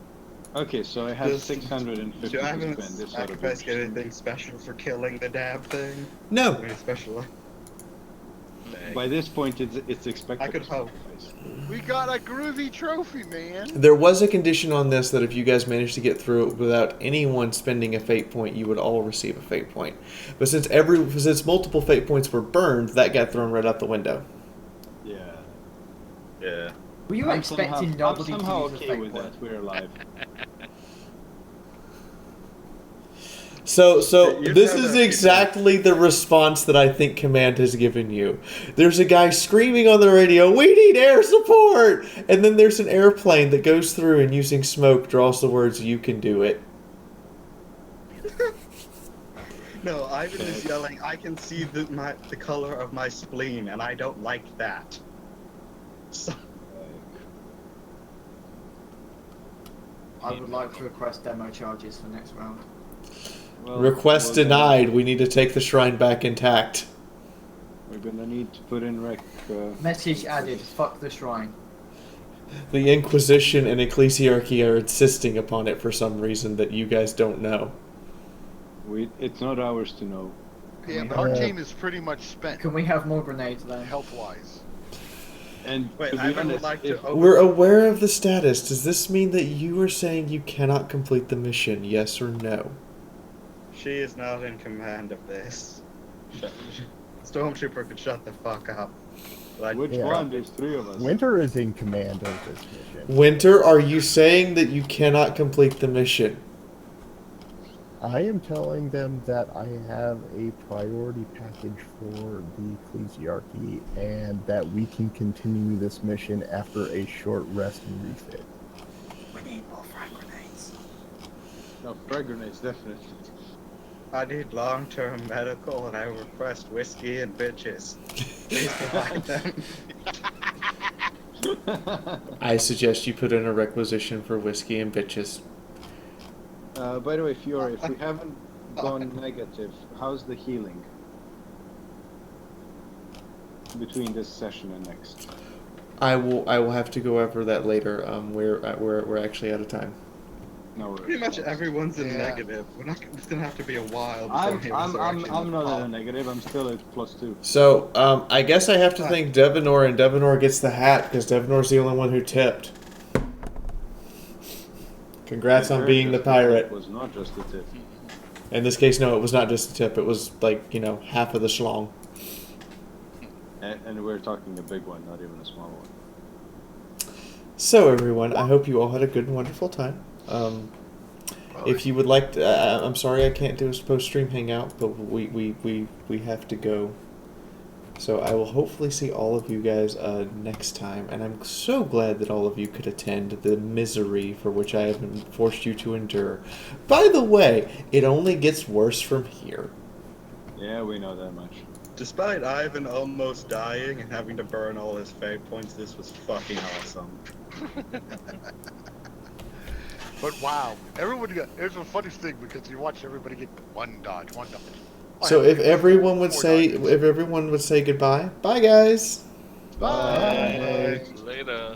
Okay, so I have 650 Do I to have spend. This sort of sacrifice get anything special for killing the dab thing? No. Any special? By this point, it's expected. I could hope. We got a groovy trophy, man. There was a condition on this that if you guys managed to get through it without anyone spending a fate point, you would all receive a fate point. But since multiple fate points were burned, that got thrown right out the window. Yeah. Yeah. Were you expecting nobody I'm somehow to use a okay fake with point? that. We're alive. So You've this never is actually exactly the response that I think Command has given you. There's a guy screaming on the radio, "We need air support!" And then there's an airplane that goes through and using smoke draws the words, "You can do it." No, Ivan is yelling, I can see the color of my spleen, and I don't like that. So, I would like to request demo charges for next round. Well, Request denied. We need to take the shrine back intact. We're gonna need to put in rec. Message added. Fuck the shrine. The Inquisition and Ecclesiarchy are insisting upon it for some reason that you guys don't know. It's not ours to know. Yeah, but our team is pretty much spent. Can we have more grenades then? Health-wise. And wait, to be Ivan would honest, like if to We're aware of the status. Does this mean that you are saying you cannot complete the mission? Yes or no? She is not in command of this. Stormtrooper could shut the fuck up. Like, which one? There's 3 of us. Winter is in command of this mission. Winter, are you saying that you cannot complete the mission? I am telling them that I have a priority package for the Ecclesiarchy and that we can continue this mission after a short rest and refit. We need more frag grenades. No, frag grenades, definitely. I need long-term medical, and I request whiskey and bitches. Please provide them. I suggest you put in a requisition for whiskey and bitches. By the way, Fiora, if we haven't gone negative, how's the healing between this session and next? I will have to go over that later. We're actually out of time. No, Pretty much everyone's in negative. It's gonna have to be a while. I'm not in a negative. I'm still at +2. So I guess I have to thank Devanor, and Devanor gets the hat because Devanor's the only one who tipped. Congrats on being the pirate. It was not just a tip. In this case, no, it was not just a tip. It was like, half of the schlong. And we're talking a big one, not even a small one. So everyone, I hope you all had a good and wonderful time. If you would like to, I'm sorry I can't do a post-stream hangout, but we have to go. So I will hopefully see all of you guys next time, and I'm so glad that all of you could attend the misery for which I have forced you to endure. By the way, it only gets worse from here. Yeah, we know that much. Despite Ivan almost dying and having to burn all his fate points, this was fucking awesome. But wow, it's a funny thing because you watch everybody get one dodge. So if everyone would say goodbye, bye guys. Bye. Later.